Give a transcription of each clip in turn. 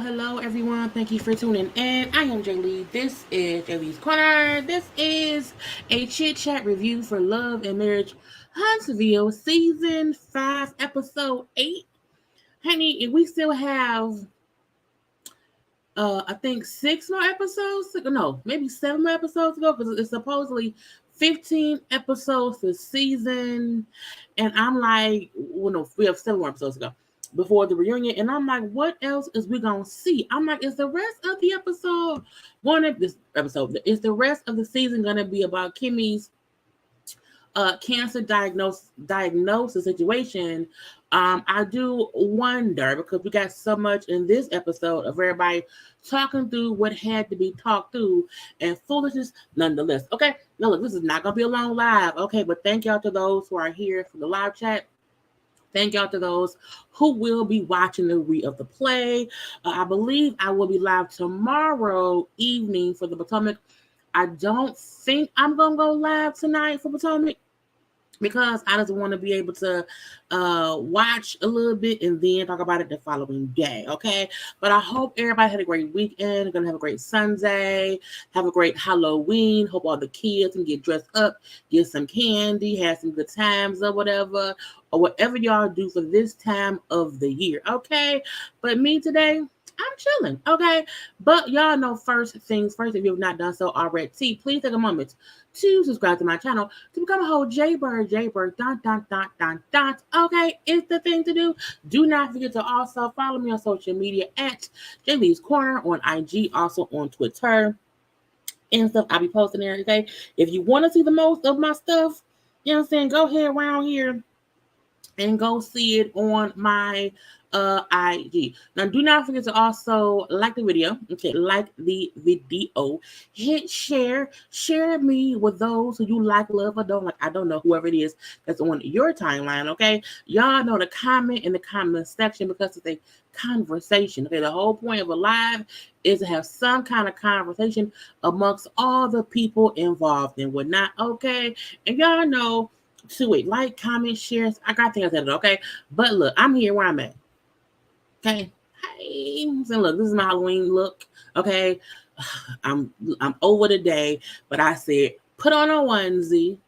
Hello, everyone. Thank you for tuning in. I am Jaylee. This is JayLeesCorner. This is a chit chat review for Love and Marriage Huntsville Season 5, Episode 8. Honey, we still have, I think 6 more episodes. No, maybe 7 more episodes to go because it's supposedly 15 episodes this season. And I'm like, well, no, we have 7 more episodes to go before the reunion, and I'm like, what else is we gonna see? I'm like, is the rest of the episode is the rest of the season gonna be about Kimmy's cancer diagnosis situation? I do wonder, because we got so much in this episode of everybody talking through what had to be talked through, and foolishness nonetheless. Okay, now look, this is not gonna be a long live, okay, but thank y'all to those who are here for the live chat. Thank y'all to those who will be watching the replay. I believe I will be live tomorrow evening for the Potomac. I don't think I'm going to go live tonight for Potomac, because I just want to be able to watch a little bit and then talk about it the following day, okay? But I hope everybody had a great weekend. Going to have a great Sunday. Have a great Halloween. Hope all the kids can get dressed up, get some candy, have some good times or whatever y'all do for this time of the year, okay? But me today, I'm chilling, okay? But y'all know, first things first, if you have not done so already, please take a moment to subscribe to my channel to become a whole JayBird, okay? It's the thing to do. Do not forget to also follow me on social media at JayLeesCorner on IG, also on Twitter and stuff. I'll be posting there, okay? If you want to see the most of my stuff, you know what I'm saying, go ahead around here and go see it on my IG. Now, do not forget to also like the video. Okay, like the video. Hit share. Share me with those who you like, love, or don't like. I don't know, whoever it is that's on your timeline, okay? Y'all know to comment in the comment section, because it's a conversation. Okay, the whole point of a live is to have some kind of conversation amongst all the people involved and whatnot, okay? And y'all know to it, like, comment, shares. I got things at it, okay? But look, I'm here where I'm at. Okay. Hey, so look, this is my Halloween look. Okay. I'm over the day, but I said, put on a onesie,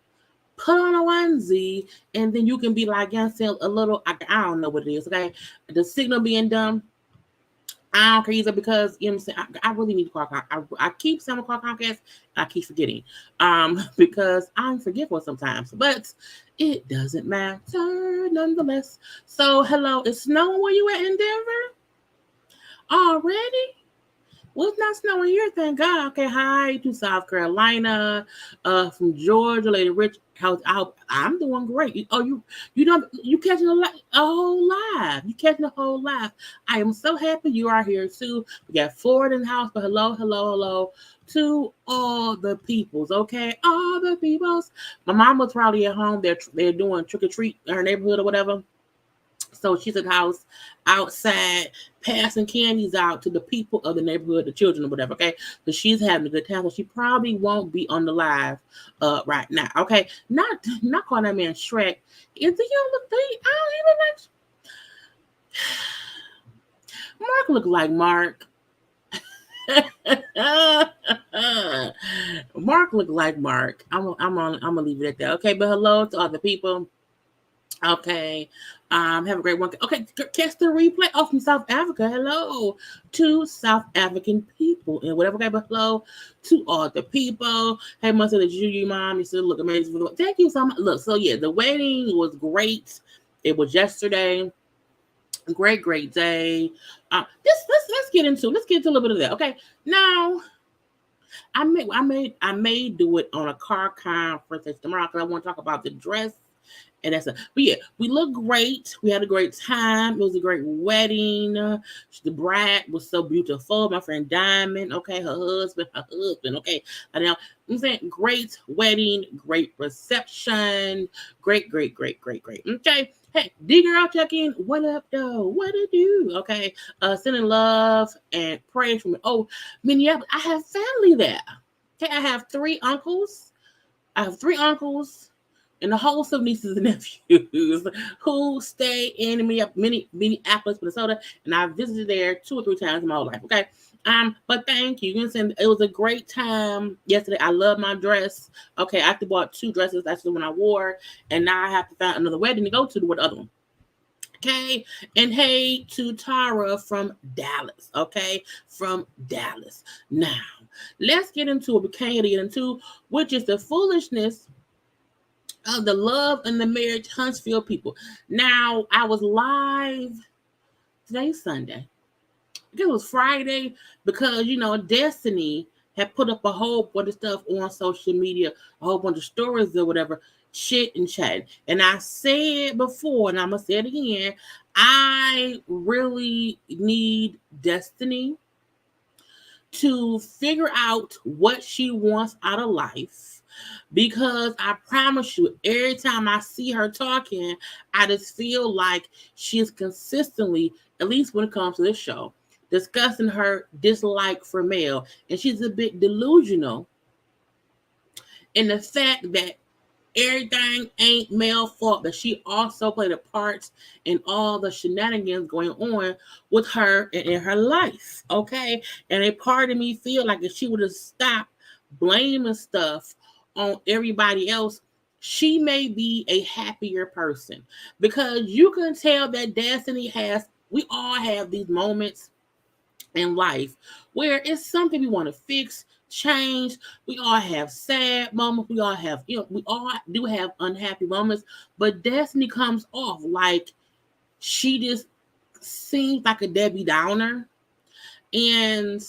and then you can be like, yeah, a little, I don't know what it is, okay? The signal being dumb, I don't care either, because, you know what I'm saying, I really need to call Comcast. I keep saying call Comcast, I keep forgetting, because I'm forgetful sometimes, but it doesn't matter nonetheless. So, hello, it's snowing where you at in Denver? Already? Well, it's not snowing here, thank God. Okay, hi to South Carolina, from Georgia, Lady Rich. I'm doing great. You don't you catching a whole live. You catching a whole live. I am so happy you are here too. We got Florida in the house, but hello, hello, hello to all the peoples. Okay, all the peoples. My mom was probably at home. They're doing trick or treat in her neighborhood or whatever. So she's at the house outside passing candies out to the people of the neighborhood, the children or whatever, okay? So she's having a good time. So she probably won't be on the live right now. Okay. Not calling that man Shrek. Is the young look I don't even like Mark look like Mark. Mark look like Mark. I'm gonna leave it at that. Okay, but hello to other people. Okay. Have a great one. Okay, catch the replay. Oh, from South Africa. Hello to South African people and whatever. Okay, but hello to all the people. Hey, must have you, mom. You still look amazing. Thank you so much. Look, so yeah, the wedding was great. It was yesterday. Great day. Let's get into a little bit of that. Okay, now I may do it on a car conference tomorrow because I want to talk about the dress. And but yeah, we look great. We had a great time. It was a great wedding. The bride was so beautiful. My friend Diamond, okay, her husband, okay. And now I'm saying great wedding, great reception, great. Okay. Hey, D girl check in. What up though? What it do? Okay. Sending love and prayers from Minneapolis. I have family there. Okay, I have three uncles. And the host of nieces and nephews who stay in Minneapolis, Minnesota, and I visited there 2 or 3 times in my whole life. Okay, but thank you. It was a great time yesterday. I love my dress. Okay, I actually bought 2 dresses. That's the one I wore, and now I have to find another wedding to go to with the other one. Okay, and hey to Tara from Dallas. Okay, from Dallas. Now let's get into it. We can't get into which is the foolishness of the love and the marriage Huntsville people. Now, I was live today's Sunday. It was Friday because, Destiny had put up a whole bunch of stuff on social media, a whole bunch of stories or whatever, shit and chat. And I said before, and I'm going to say it again, I really need Destiny to figure out what she wants out of life, because I promise you, every time I see her talking, I just feel like she is consistently, at least when it comes to this show, discussing her dislike for male, and she's a bit delusional in the fact that everything ain't male fault, that she also played a part in all the shenanigans going on with her and in her life. Okay. And a part of me feel like if she would have stopped blaming stuff on everybody else, she may be a happier person, because you can tell that Destiny we all have these moments in life where it's something we want to fix, change. We all have sad moments. We all have, we all do have unhappy moments, but Destiny comes off like she just seems like a Debbie Downer. And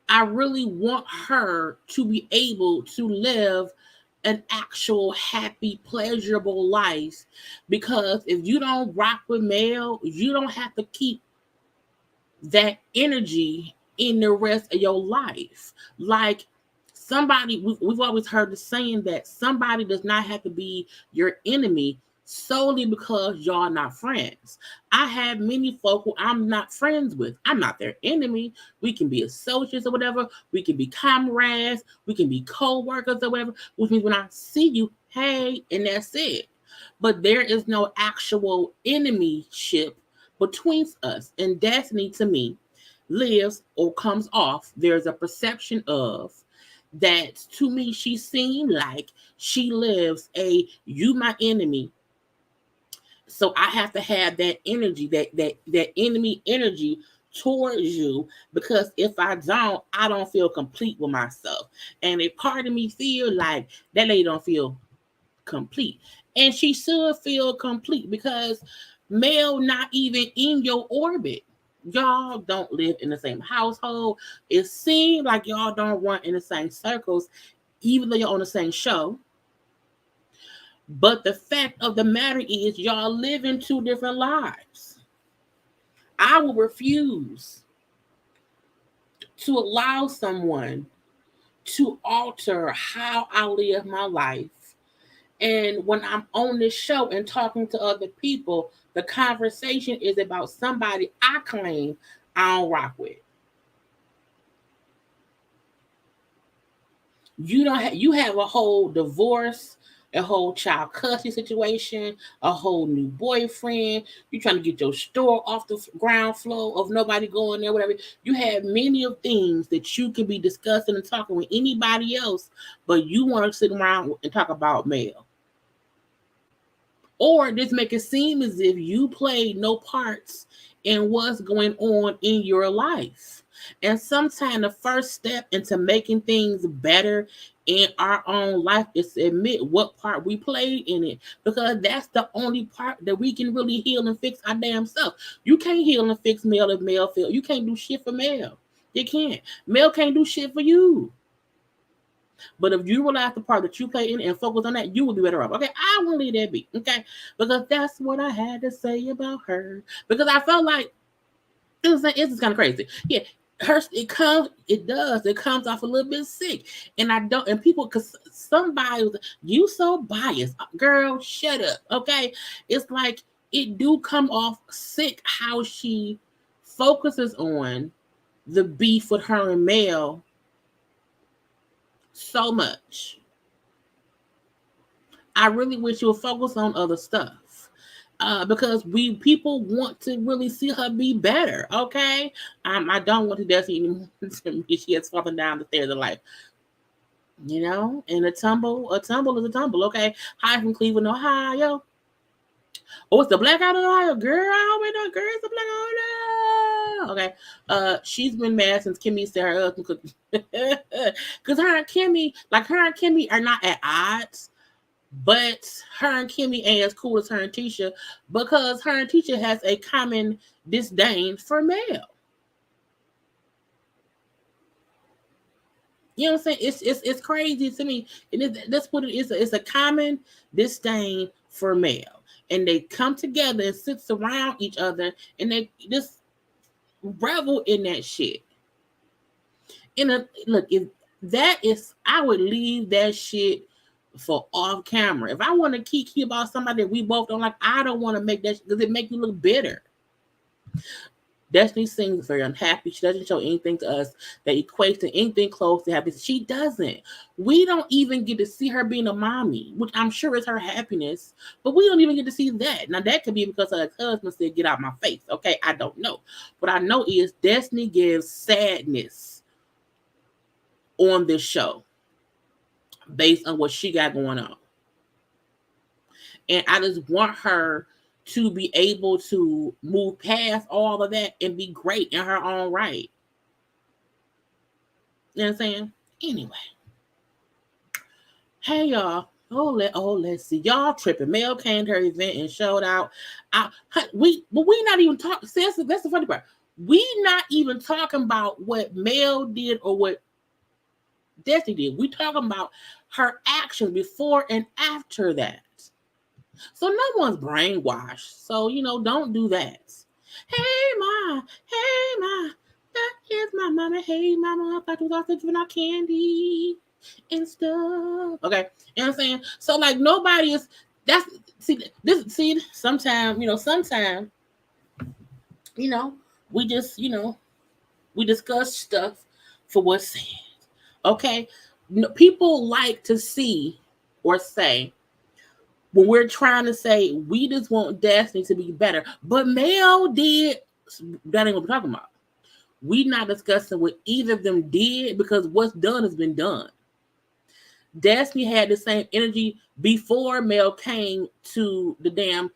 I really want her to be able to live an actual happy, pleasurable life, because if you don't rock with male, you don't have to keep that energy in the rest of your life. Like we've always heard the saying that somebody does not have to be your enemy solely because y'all not friends. I have many folk who I'm not friends with. I'm not their enemy. We can be associates or whatever. We can be comrades. We can be co-workers or whatever, which means when I see you, hey, and that's it. But there is no actual enemyship between us. And Destiny, to me, lives or comes off, there's a perception of that. To me, she seemed like she lives you my enemy, so I have to have that energy, that enemy energy towards you, because if I don't feel complete with myself. And a part of me feel like that lady don't feel complete, and she should feel complete, because male not even in your orbit. Y'all don't live in the same household. It seems like y'all don't run in the same circles, even though you're on the same show. But the fact of the matter is, y'all live in two different lives. I will refuse to allow someone to alter how I live my life. And when I'm on this show and talking to other people, the conversation is about somebody I claim I don't rock with. You have a whole divorce, a whole child custody situation, a whole new boyfriend. You trying to get your store off the ground floor of nobody going there, whatever. You have many of things that you can be discussing and talking with anybody else, but you want to sit around and talk about mail. Or just make it seem as if you played no parts in what's going on in your life. And sometimes the first step into making things better in our own life is to admit what part we played in it. Because that's the only part that we can really heal and fix our damn self. You can't heal and fix mail if mail fails. You can't do shit for mail. You can't. Mail can't do shit for you. But if you realize the part that you play in and focus on that, you will be better off. Okay, I won't leave that be. Okay, because that's what I had to say about her. Because I felt like it's just kind of crazy. Yeah, it comes off a little bit sick, and I don't. And people, because somebody was, you so biased, girl, shut up. Okay, it's like it do come off sick how she focuses on the beef with her and Mel so much. I really wish you would focus on other stuff. Because people want to really see her be better. Okay, I don't want to Desi anymore. To me, she has fallen down the stairs of life. And a tumble is a tumble. Okay, hi from Cleveland, Ohio. Oh, it's the blackout in Ohio, girl. I hope know, girl. It's the blackout. Okay. She's been mad since Kimmy said her husband because her and Kimmy are not at odds. But her and Kimmy ain't as cool as her and Tisha because her and Tisha has a common disdain for Mel. You know what I'm saying? It's crazy to me. And that's what it is. It's a common disdain for Mel. And they come together and sit around each other and they just revel in that shit. Look, if that is, I would leave that shit for off camera. If I want to kiki about somebody that we both don't like, I don't want to make that because it make you look bitter. Destiny seems very unhappy. She doesn't show anything to us that equates to anything close to happiness. She doesn't. We don't even get to see her being a mommy, which I'm sure is her happiness, but we don't even get to see that. Now, that could be because her husband said, get out my face. Okay, I don't know. What I know is Destiny gives sadness on this show based on what she got going on. And I just want her to be able to move past all of that and be great in her own right. You know what I'm saying? Anyway. Hey, y'all. Let's see. Y'all tripping. Mel came to her event and showed out. We not even talking. That's the funny part. We not even talking about what Mel did or what Destiny did. We talking about her actions before and after that. So no one's brainwashed. So, don't do that. Hey, Ma. That is my mama. Hey, mama. I was also giving out candy and stuff. Okay. You know what I'm saying? So, like, nobody is, sometimes, we just, we discuss stuff for what's said. Okay. People like to see or say, when we're trying to say we just want Destiny to be better, but Mel did, that ain't what we're talking about. We not discussing what either of them did because what's done has been done. Destiny had the same energy before Mel came to the damn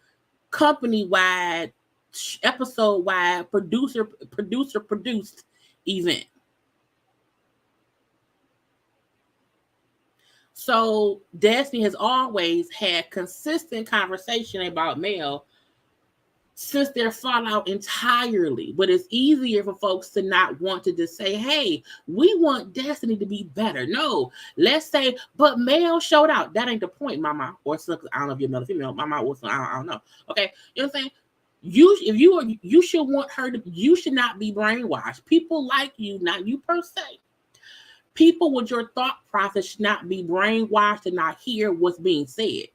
company-wide, episode-wide, producer-produced event. So Destiny has always had consistent conversation about Mel since their fallout entirely. But it's easier for folks to not want to just say, hey, we want Destiny to be better. No, let's say, but Mel showed out. That ain't the point, mama. Or son, I don't know if you're male or female, mama or son, I don't know. Okay, you know what I'm saying? You should want her to, you should not be brainwashed. People like you, not you per se. People with your thought process should not be brainwashed and not hear what's being said.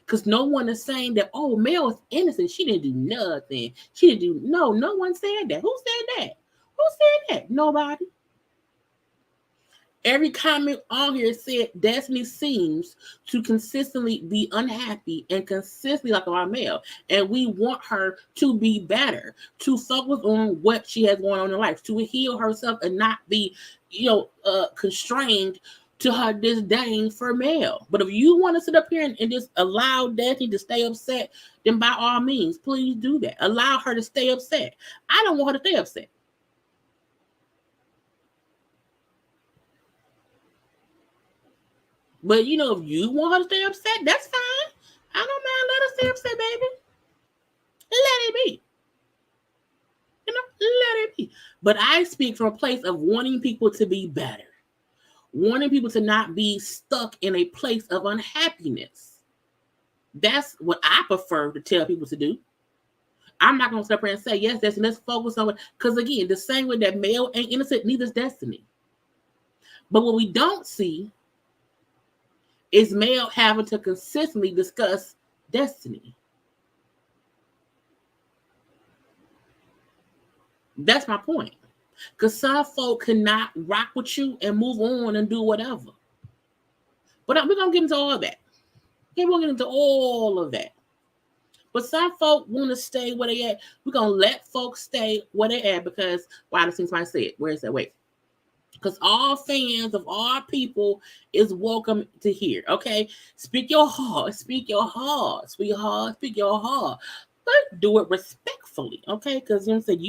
Because no one is saying that, oh, Mel is innocent. She didn't do nothing. She didn't do, no one said that. Who said that? Who said that? Nobody. Every comment on here said Destiny seems to consistently be unhappy and consistently like our Mel. And we want her to be better, to focus on what she has going on in life, to heal herself and not be, constrained to her disdain for Mel. But if you want to sit up here and just allow Destiny to stay upset, then by all means, please do that. Allow her to stay upset. I don't want her to stay upset. But if you want her to stay upset, that's fine. I don't mind. Let her stay upset, baby. Let it be. Let it be. But I speak from a place of wanting people to be better. Wanting people to not be stuck in a place of unhappiness. That's what I prefer to tell people to do. I'm not going to sit up here and say, yes, Destiny, let's focus on it. Because again, the same way that Mel ain't innocent, neither is Destiny. But what we don't see is Mel having to consistently discuss Destiny. That's my point. Because some folk cannot rock with you and move on and do whatever. But we're going to get into all that. Okay, we're going to get into all of that. But some folk want to stay where they at. We're going to let folks stay where they at because, why does somebody say it? Where is that? Wait. Because all fans of all people is welcome to hear. Okay? Speak your heart. Speak your heart. Sweetheart, speak your heart. But do it respectfully, okay? Because you know what I'm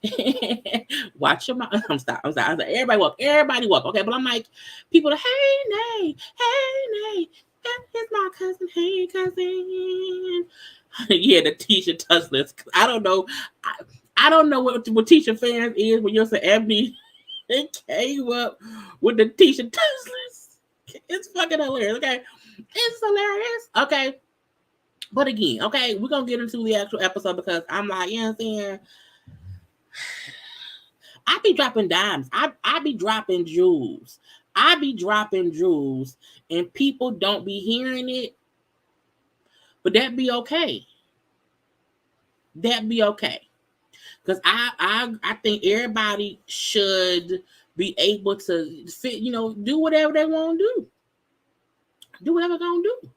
saying, watch your mouth. I'm sorry. Everybody walk, okay? But I'm like, people, hey, Nay, that is my cousin. Hey, cousin. Yeah, the Tisha Tusslers. I don't know. I don't know what Tisha fans is when you're saying Ebony came up with the Tisha Tusslers. It's fucking hilarious, okay? It's hilarious, okay? But again, okay, we're going to get into the actual episode because I'm like, you know what I'm saying? I be dropping dimes. I be dropping jewels. And people don't be hearing it. But that'd be okay. Because I think everybody should be able to fit, do whatever they want to do. Do whatever they're going to do.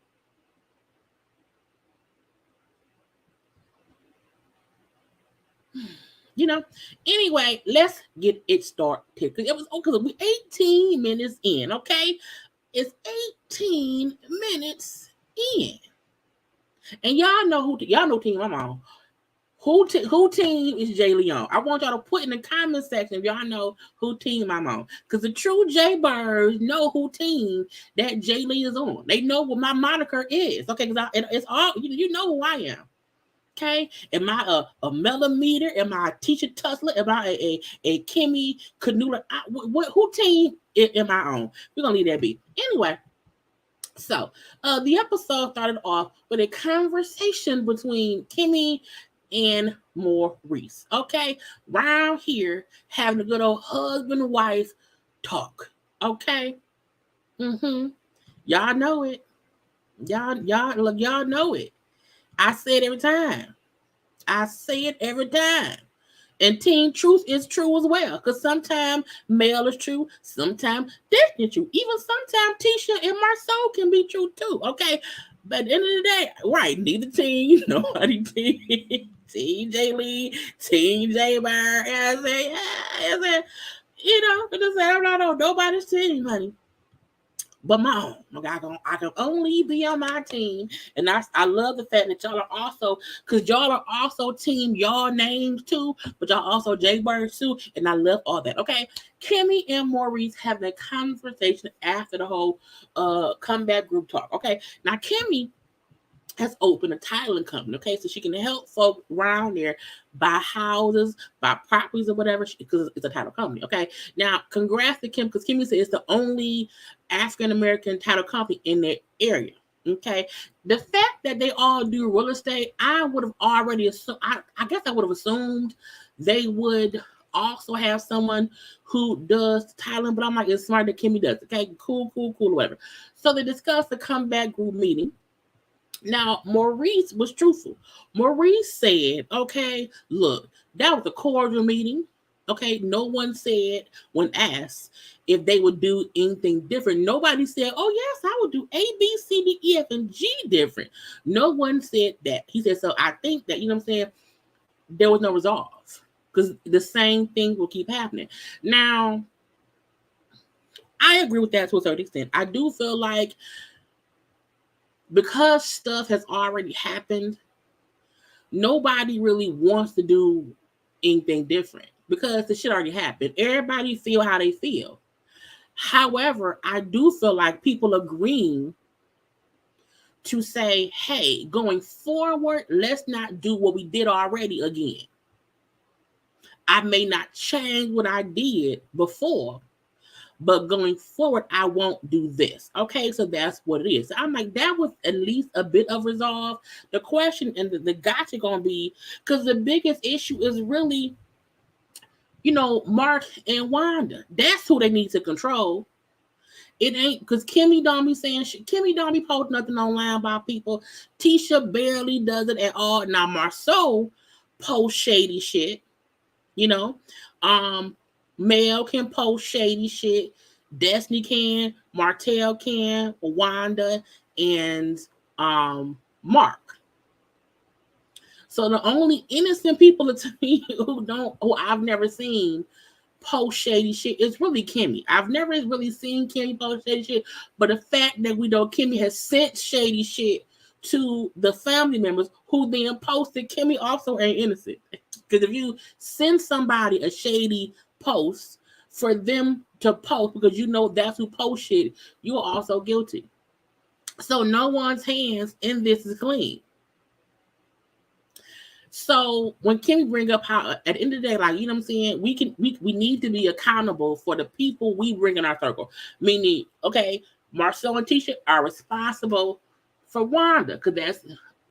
Anyway, let's get it started. Because it was we 18 minutes in, okay? It's 18 minutes in. And y'all know team I'm on. Who team is Jaylee on? I want y'all to put in the comment section if y'all know who team I'm on. Because the true JayBirds know who team that Jaylee is on. They know what my moniker is. Okay, because it's all you know who I am. Okay, am I a millimeter? Am I a Tisha Tussler? Am I a Kimmy Canula? Who team am I on? We're gonna leave that be. Anyway, so the episode started off with a conversation between Kimmy and Maurice. Okay, round here having a good old husband and wife talk. Okay, y'all know it. Y'all know it. I say it every time. And Teen Truth is true as well. Because sometimes Mel is true. Sometimes Destiny is true. Even sometimes Tisha and Marceau can be true too. Okay. But at the end of the day, right, neither team, nobody team. Team Jaylee, Team JayBird. I'm not on nobody's team, honey. But my own. I can only be on my team. And I love the fact that y'all are also, because y'all are also team y'all names too, but y'all also JayBirds too. And I love all that. Okay. Kimmy and Maurice having a conversation after the whole comeback group talk. Okay. Now Kimmy has opened a titling company, okay? So she can help folk around there buy houses, buy properties or whatever, because it's a title company, okay? Now, congrats to Kim, because Kimmy said it's the only African-American title company in their area, okay? The fact that they all do real estate, I would have already assumed, I guess I would have assumed they would also have someone who does titling, but I'm like, it's smart that Kimmy does, okay? Cool, whatever. So they discussed the comeback group meeting. Now, Maurice was truthful. Maurice said, okay, look, that was a cordial meeting. Okay, no one said when asked if they would do anything different. Nobody said, oh, yes, I would do A, B, C, D, E, F, and G different. No one said that. He said, so I think that, you know what I'm saying, there was no resolve because the same thing will keep happening. Now, I agree with that to a certain extent. I do feel like because stuff has already happened, nobody really wants to do anything different because the shit already happened. Everybody feel how they feel. However, I do feel like people agreeing to say, hey, going forward, let's not do what we did already again. I may not change what I did before, but going forward, I won't do this. Okay, so that's what it is. So I'm like, that was at least a bit of resolve. The question and the gotcha gonna be, because the biggest issue is really, you know, Mark and Wanda. That's who they need to control. It ain't because Kimmy don't be saying shit. Kimmy don't be posting nothing online about people. Tisha barely does it at all. Now Marceau post shady shit, you know. Mel can post shady shit. Destiny can, Martell can, Wanda, and Mark. So the only innocent people to me who I've never seen post shady shit is really Kimmy. I've never really seen Kimmy post shady shit, but the fact that we know Kimmy has sent shady shit to the family members who then posted, Kimmy also ain't innocent. Because if you send somebody a shady post for them to post because you know that's who post shit, you're also guilty. So no one's hands in this is clean. So when Kimmy bring up how at the end of the day, like, you know what I'm saying, we need to be accountable for the people we bring in our circle. Meaning, okay, Marcel and Tisha are responsible for Wanda because that's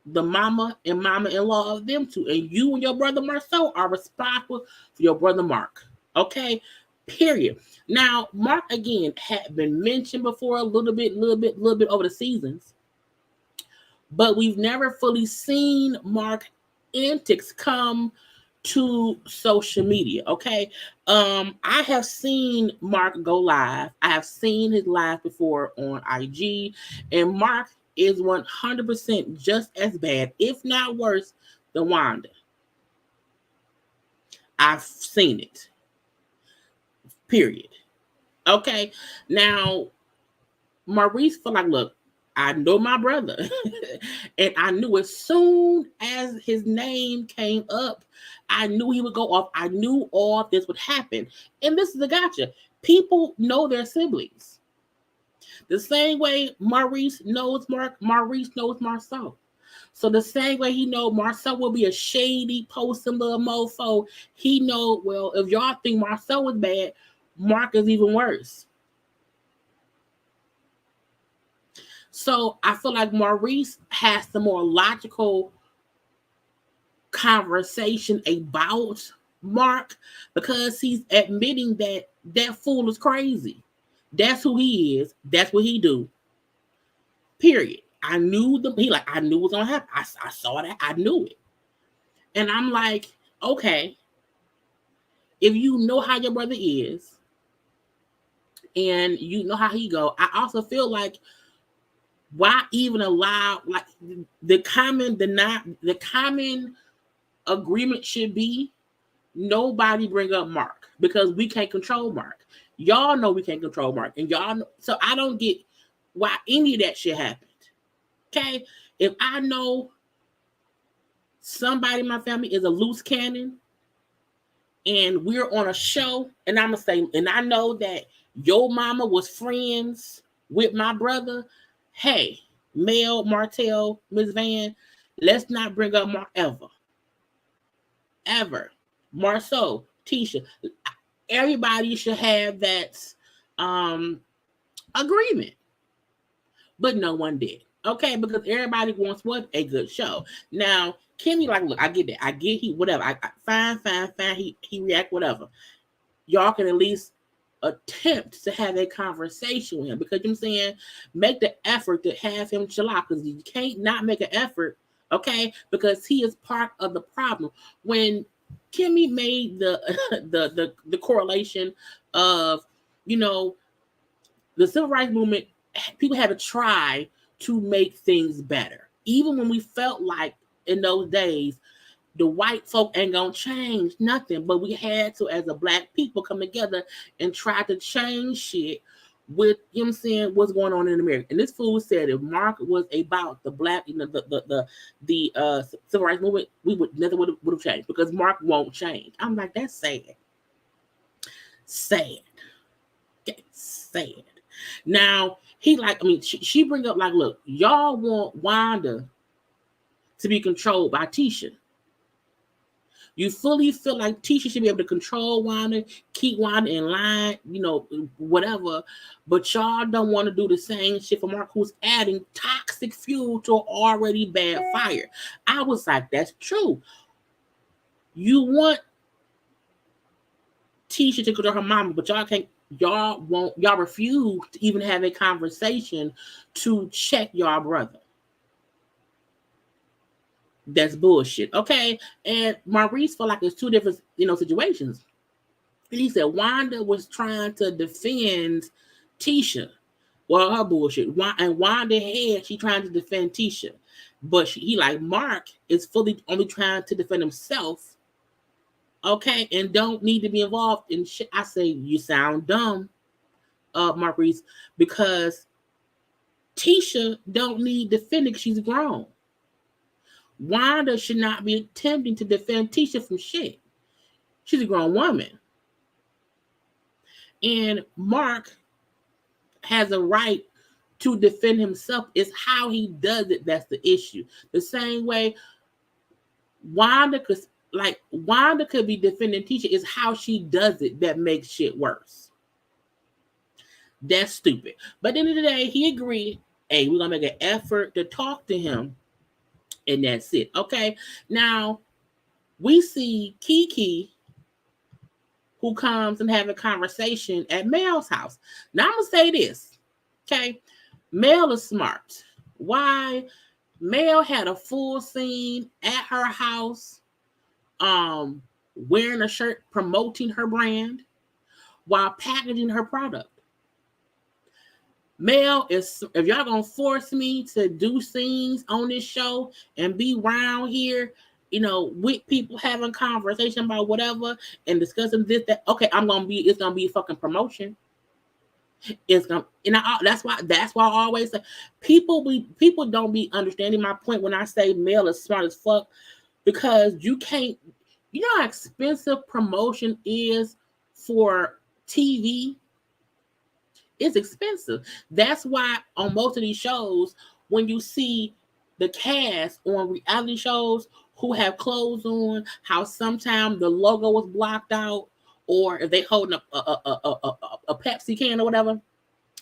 the mama and mama-in-law of them two. And you and your brother Marcel are responsible for your brother Mark. Okay, period. Now, Mark again had been mentioned before a little bit over the seasons, but we've never fully seen Mark antics come to social media. Okay, I have seen Mark go live. I have seen his live before on IG, and Mark is 100% just as bad, if not worse, than Wanda. I've seen it. Period. Okay, now Maurice felt like, look, I know my brother. And I knew as soon as his name came up, I knew he would go off. I knew all of this would happen. And this is the gotcha. People know their siblings. The same way Maurice knows Mark, Maurice knows Marceau. So the same way he know Marceau will be a shady, posting little mofo, he know, well, if y'all think Marceau is bad, Mark is even worse. So I feel like Maurice has the more logical conversation about Mark because he's admitting that that fool is crazy. That's who he is. That's what he do. Period. I knew I knew it was gonna happen. I saw that. I knew it. And I'm like, okay, if you know how your brother is and you know how he go, I also feel like why even allow, like, the common agreement should be nobody bring up Mark because we can't control Mark. Y'all know we can't control Mark, and y'all know, so I don't get why any of that shit happened. Okay, if I know somebody in my family is a loose cannon and we're on a show, and I'm gonna say, and I know that your mama was friends with my brother, hey, Mel, Martell, Miss Van, let's not bring up Mark ever. Ever. Marceau, Tisha. Everybody should have that agreement. But no one did. Okay, because everybody wants what? A good show. Now, Kimmy, like, look, I get that. I get he whatever. Fine. He react whatever. Y'all can at least attempt to have a conversation with him, because you know what I'm saying, make the effort to have him chill out, because you can't not make an effort, okay? Because he is part of the problem. When Kimmy made the the correlation of, you know, the civil rights movement, people had to try to make things better, even when we felt like in those days the white folk ain't gonna change nothing, but we had to, as a black people, come together and try to change shit with, you know what I'm saying, what's going on in America. And this fool said if Mark was about the black, you know, the civil rights movement, we would nothing would have changed, because Mark won't change. I'm like, that's sad. Okay, sad. Now he like, I mean, she bring up like, look, y'all want Wanda to be controlled by Tisha. You fully feel like Tisha should be able to control Wanda, keep Wanda in line, you know, whatever. But y'all don't want to do the same shit for Mark, who's adding toxic fuel to an already bad fire. I was like, that's true. You want Tisha to control her mama, but y'all refuse to even have a conversation to check y'all brother. That's bullshit. Okay. And Maurice felt like it's two different, you know, situations. And he said Wanda was trying to defend Tisha. Well, her bullshit. And Wanda had, she trying to defend Tisha. But he like, Mark is fully only trying to defend himself. Okay. And don't need to be involved in shit. I say, you sound dumb, Maurice, because Tisha don't need defending. She's grown. Wanda should not be attempting to defend Tisha from shit. She's a grown woman. And Mark has a right to defend himself. It's how he does it that's the issue. The same way Wanda could be defending Tisha, is how she does it that makes shit worse. That's stupid. But at the end of the day, he agreed, hey, we're going to make an effort to talk to him. And that's it. Okay. Now we see Keke, who comes and have a conversation at Mel's house. Now I'm gonna say this. Okay. Mel is smart. Why? Mel had a full scene at her house, wearing a shirt promoting her brand while packaging her product. Mel is, if y'all gonna force me to do scenes on this show and be around here, you know, with people having conversation about whatever and discussing this, that, okay, it's gonna be a fucking promotion. It's gonna, and that's why I always say people don't be understanding my point when I say Mel is smart as fuck, because you can't, you know how expensive promotion is for TV. It's expensive. That's why on most of these shows, when you see the cast on reality shows who have clothes on, how sometimes the logo was blocked out, or if they holding a Pepsi can or whatever,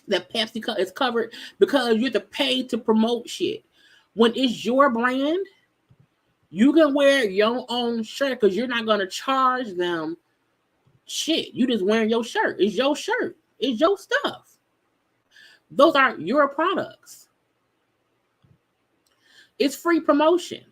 that Pepsi is covered, because you have to pay to promote shit. When it's your brand, you can wear your own shirt because you're not going to charge them shit. You just wearing your shirt. It's your shirt. It's your stuff. Those are your products. It's free promotion.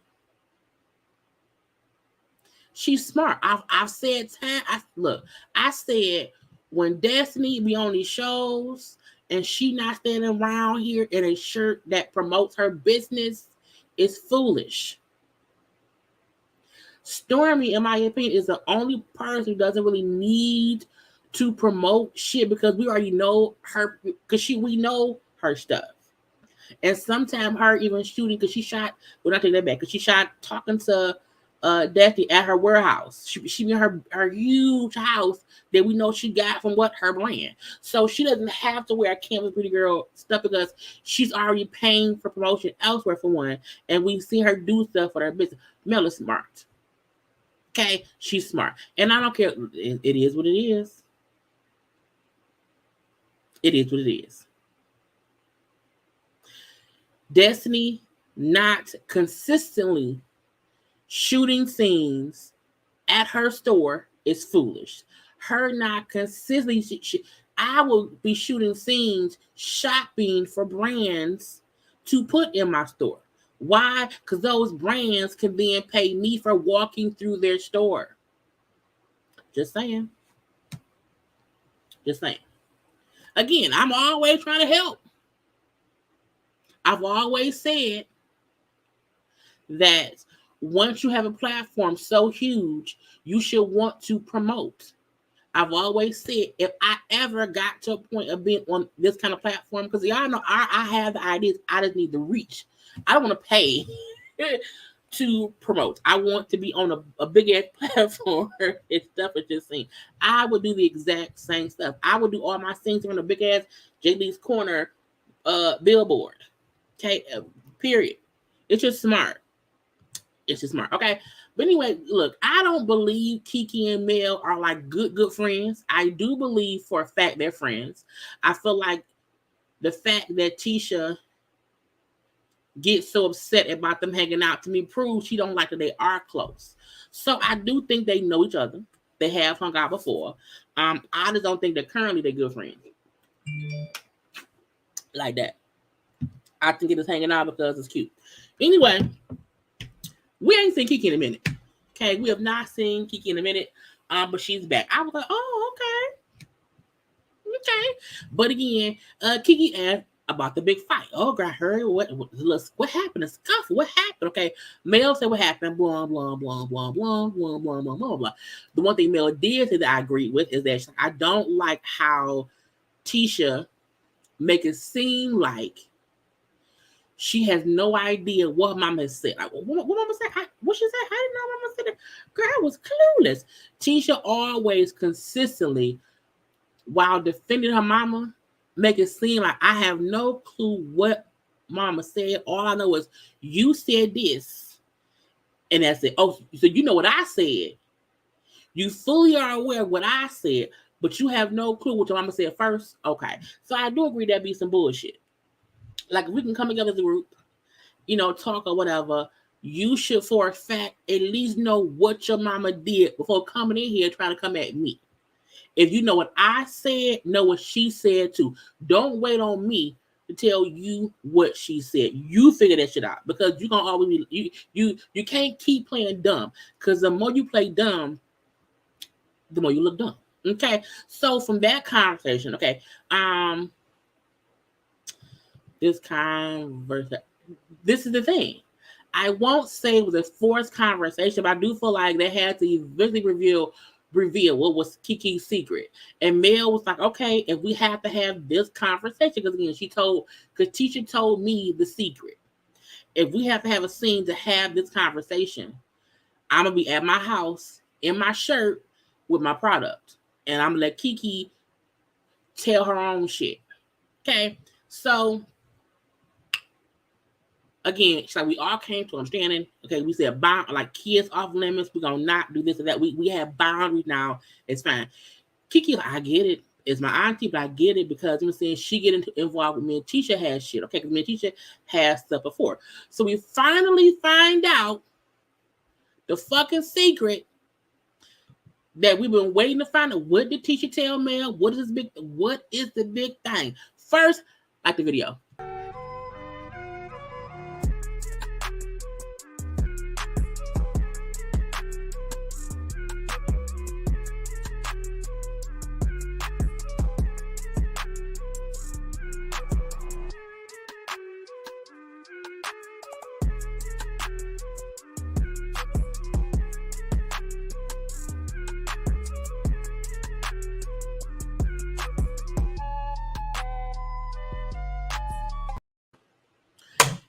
She's smart. I've said I said when Destiny be on these shows and she not standing around here in a shirt that promotes her business, is foolish. Stormy, in my opinion, is the only person who doesn't really need to promote shit, because we already know her, because we know her stuff. And sometimes her even shooting, because she shot, well, not take that back, because she shot talking to Destiny at her warehouse. She in her huge house that we know she got from what her brand. So she doesn't have to wear a Canvas Pretty Girl stuff because she's already paying for promotion elsewhere for one, and we've seen her do stuff for her business. Mel is smart. Okay, she's smart, and I don't care. It is what it is. It is what it is. Destiny not consistently shooting scenes at her store is foolish. Her not consistently, I will be shooting scenes shopping for brands to put in my store. Why? Because those brands can then pay me for walking through their store. Just saying. Just saying. Again, I'm always trying to help. I've always said that once you have a platform so huge, you should want to promote. I've always said if I ever got to a point of being on this kind of platform, because y'all know I have the ideas, I just need the reach. I don't want to pay to promote. I want to be on a big ass platform and stuff is just seen. I would do the exact same stuff. I would do all my things on a big ass JayLeesCorner billboard. Okay, period. It's just smart. It's just smart. Okay. But anyway, look, I don't believe Keke and Mel are like good friends. I do believe for a fact they're friends. I feel like the fact that Tisha gets so upset about them hanging out to me proves she don't like that they are close. So I do think they know each other. They have hung out before. I just don't think that currently they're good friends. Like that. I think it is hanging out because it's cute. Anyway, we ain't seen Keke in a minute. Okay, we have not seen Keke in a minute. But she's back. I was like, oh, okay. Okay. But again, Keke asked about the big fight. Oh, girl, I heard what happened? A scuffle. What happened? Okay. Mel said what happened. Blah, blah, blah, blah, blah, blah, blah, blah, blah, blah. The one thing Mel did say that I agree with is that I don't like how Tisha make it seem like she has no idea what mama said. Like, what mama said? What she said? I didn't know mama said that. Girl, I was clueless. Tisha always consistently, while defending her mama, make it seem like I have no clue what mama said. All I know is you said this. And that's it. Oh, so you know what I said. You fully are aware of what I said, but you have no clue what your mama said first. Okay. So I do agree that'd be some bullshit. Like, if we can come together as a group, talk or whatever, you should for a fact at least know what your mama did before coming in here trying to come at me. If you know what I said, know what she said too. Don't wait on me to tell you what she said. You figure that shit out, because you're gonna always be, you can't keep playing dumb, because the more you play dumb, the more you look dumb. Okay, so from that conversation, okay, this is the thing. I won't say it was a forced conversation, but I do feel like they had to eventually reveal what was Keke's secret. And Mel was like, okay, if we have to have this conversation, because again, Tisha told me the secret. If we have to have a scene to have this conversation, I'm gonna be at my house in my shirt with my product, and I'm gonna let Keke tell her own shit. Okay, so again, it's like we all came to understanding. Okay, we said like kids off limits. We're gonna not do this or that. We have boundaries now. It's fine. Keke, I get it. It's my auntie, but I get it because I'm saying she get involved with me and Tisha has shit. Okay, because me and Tisha has stuff before. So we finally find out the fucking secret that we've been waiting to find out. What did Tisha tell Mel? What is the big thing? First, like the video.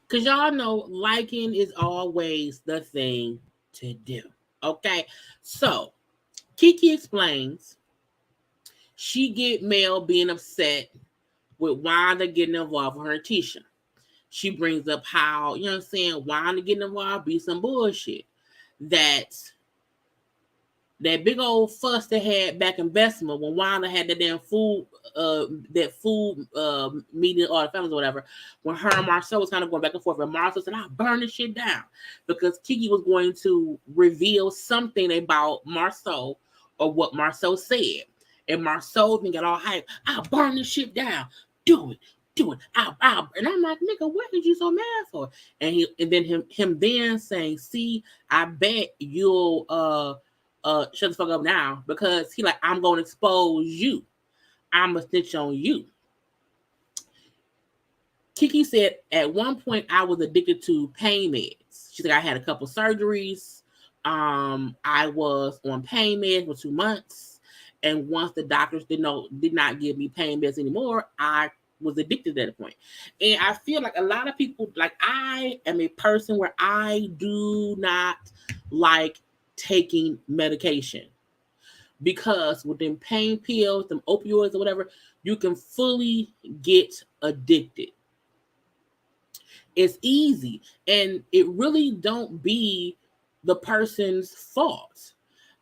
Because y'all know liking is always the thing to do. Okay, so Keke explains she get Mel being upset with Wanda getting involved with her and Tisha. She brings up how, you know what I'm saying, Wanda getting involved be some bullshit. That big old fuss they had back in Bessemer when Wanda had that damn food, meeting all the families or whatever, when her and Marcel was kind of going back and forth, and Marcel said, I'll burn this shit down. Because Keke was going to reveal something about Marcel or what Marcel said. And Marcel then got all hype, I'll burn this shit down. Do it. I'll. And I'm like, nigga, what did you so mad for? And then him then saying, see, I bet you'll shut the fuck up now, because he like, I'm gonna expose you. I'm gonna snitch on you. Keke said, at one point I was addicted to pain meds. She said, I had a couple surgeries. I was on pain meds for 2 months. And once the doctors did not give me pain meds anymore, I was addicted at that point. And I feel like a lot of people, like, I am a person where I do not like taking medication, because with them pain pills, them opioids or whatever, you can fully get addicted. It's easy, and it really don't be the person's fault.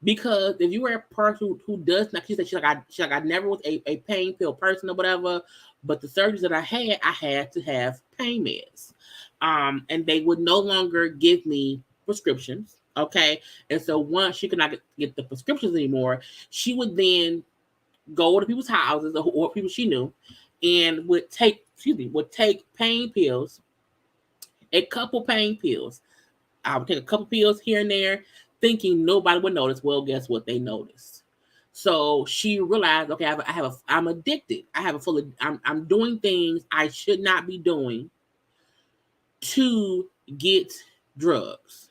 Because if you were a person who does not, she's like I never was a pain pill person or whatever, but the surgeries that I had to have pain meds. And they would no longer give me prescriptions. Okay. And so once she could not get the prescriptions anymore, she would then go to people's houses or people she knew and would take pain pills, a couple pain pills. I would take a couple pills here and there, thinking nobody would notice. Well, guess what? They noticed. So she realized, okay, I'm addicted. I'm doing things I should not be doing to get drugs.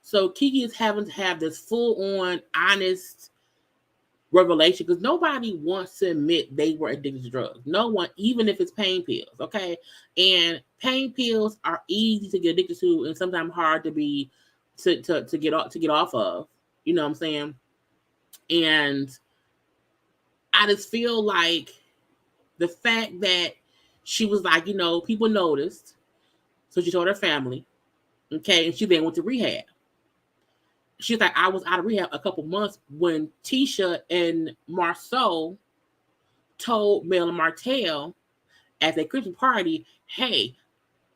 So Keke is having to have this full-on, honest revelation, because nobody wants to admit they were addicted to drugs. No one, even if it's pain pills, okay? And pain pills are easy to get addicted to, and sometimes hard to get off of. You know what I'm saying? And I just feel like the fact that she was like, people noticed, so she told her family, okay, and she then went to rehab. She's like, I was out of rehab a couple months when Tisha and Marceau told Mel and Martell at their Christmas party, hey,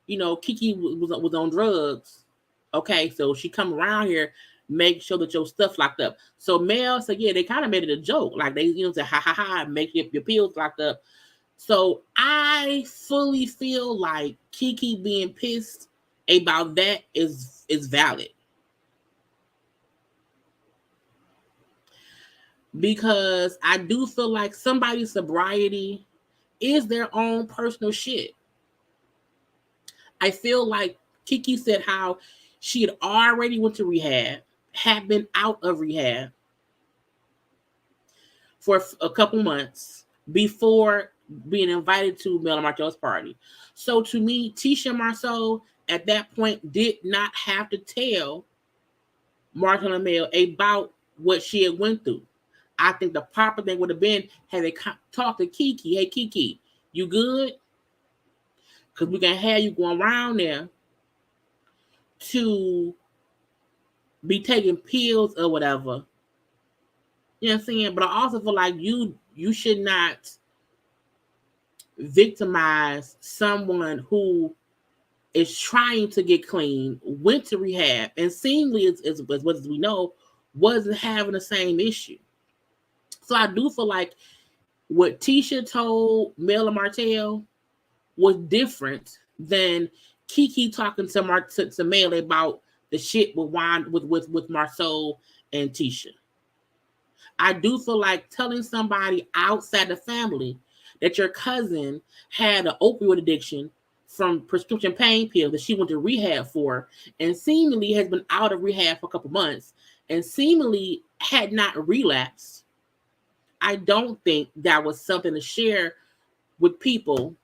Keke was on drugs. Okay, so she come around here, make sure that your stuff locked up. So Mel said, yeah, they kind of made it a joke. Like they, say, ha ha ha, make your pills locked up. So I fully feel like Keke being pissed about that is valid. Because I do feel like somebody's sobriety is their own personal shit. I feel like Keke said how she had already went to rehab, had been out of rehab for a couple months before being invited to Mel and Marcel's party. So to me, Tisha Marceau at that point did not have to tell Marcel and Mel about what she had went through. I think the proper thing would have been had they talked to Keke. Hey, Keke, you good? Because we can have you going around there to be taking pills or whatever. You know what I'm saying? But I also feel like you should not victimize someone who is trying to get clean, went to rehab, and seemingly, as we know, wasn't having the same issue. So I do feel like what Tisha told Mel and Martell was different than Keke talking to Mel about the shit with Marceau and Tisha. I do feel like telling somebody outside the family that your cousin had an opioid addiction from prescription pain pills that she went to rehab for, and seemingly has been out of rehab for a couple months, and seemingly had not relapsed. I don't think that was something to share with people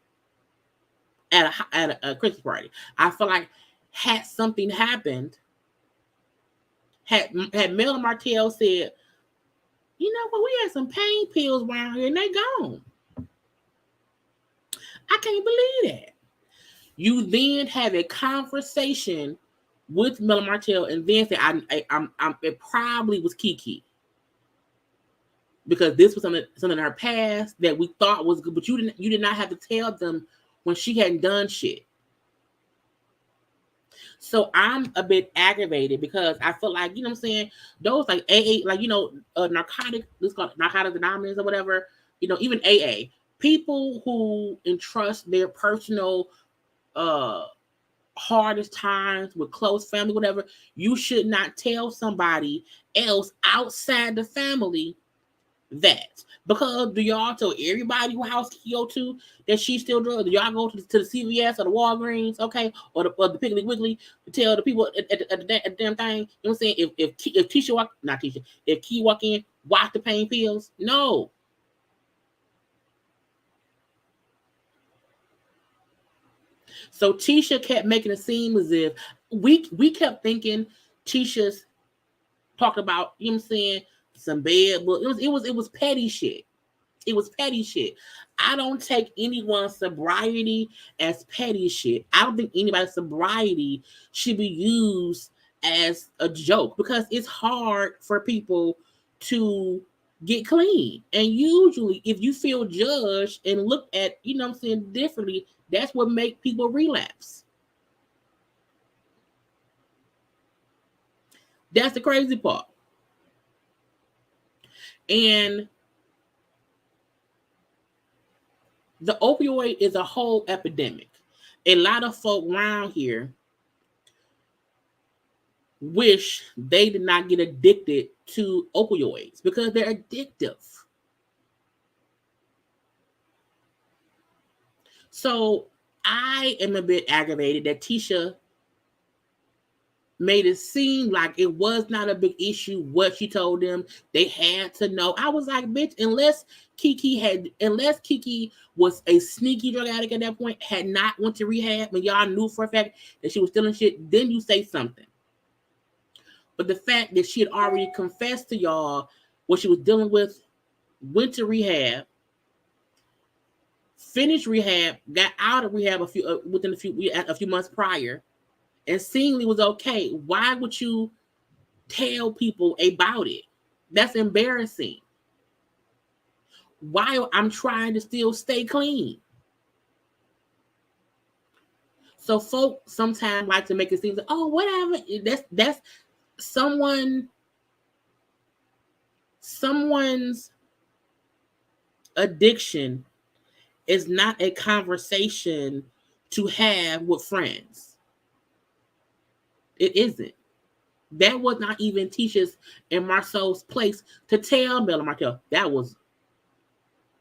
at a Christmas party. I feel like had something happened, had Mel Martell said, you know what, we had some pain pills around here and they gone. I can't believe that. You then have a conversation with Mel Martell and then say, it probably was Keke. Because this was something in her past that we thought was good, but you did not have to tell them when she hadn't done shit. So I'm a bit aggravated because I feel like, you know what I'm saying, those like AA, like, you know, narcotic, this called Narcotics Anonymous or whatever, you know, even AA, people who entrust their personal hardest times with close family, whatever, you should not tell somebody else outside the family that. Because do y'all tell everybody who house you go to that she's still drugged? Do y'all go to the CVS or the Walgreens, okay, or the Piggly Wiggly to tell the people at the damn thing? You know what I'm saying? If Tisha walk, not Tisha, if Key walk in, watch the pain pills. No. So Tisha kept making it seem as if we kept thinking Tisha's talked about, you know what I'm saying, some bad, but it was petty shit. It was petty shit. I don't take anyone's sobriety as petty shit. I don't think anybody's sobriety should be used as a joke because it's hard for people to get clean. And usually if you feel judged and looked at, you know what I'm saying, differently, that's what makes people relapse. That's the crazy part. And the opioid is a whole epidemic. A lot of folk around here wish they did not get addicted to opioids because they're addictive. So I am a bit aggravated that Tisha made it seem like it was not a big issue what she told them. They had to know. I was like, bitch, unless Keke was a sneaky drug addict at that point, had not went to rehab, and y'all knew for a fact that she was stealing shit, then you say something. But the fact that she had already confessed to y'all what she was dealing with, went to rehab, finished rehab, got out of rehab within a few months prior, and seemingly was okay. Why would you tell people about it? That's embarrassing. While I'm trying to still stay clean. So folks sometimes like to make it seem like, oh, whatever. That's someone's addiction is not a conversation to have with friends. It isn't. That was not even Tisha's and Marceau's place to tell Mel Martell. That was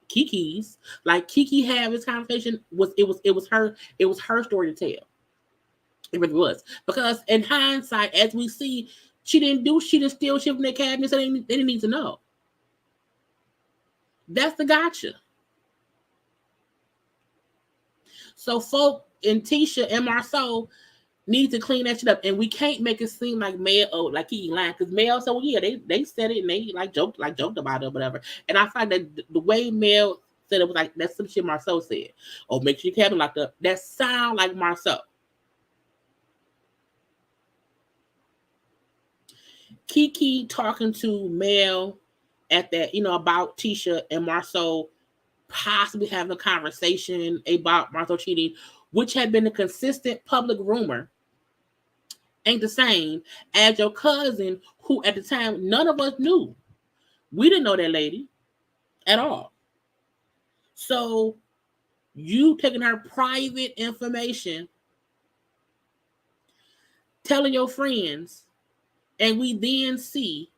Keke's. Like Keke had this conversation it was her story to tell. It really was. Because in hindsight, as we see, she didn't steal shit from their cabinets, so they didn't need to know. That's the gotcha. So folk and Tisha and Marceau need to clean that shit up, and we can't make it seem like Mel, like Keke lying, because Mel said, well, yeah, they said it and they joked about it or whatever. And I find that the way Mel said it was like that's some shit Marceau said. Oh, make sure your cabin locked up. That sound like Marceau. Keke talking to Mel at that, about Tisha and Marceau possibly having a conversation about Marceau cheating, which had been a consistent public rumor, ain't the same as your cousin, who at the time none of us knew. We didn't know that lady at all. So you taking her private information, telling your friends, and we then see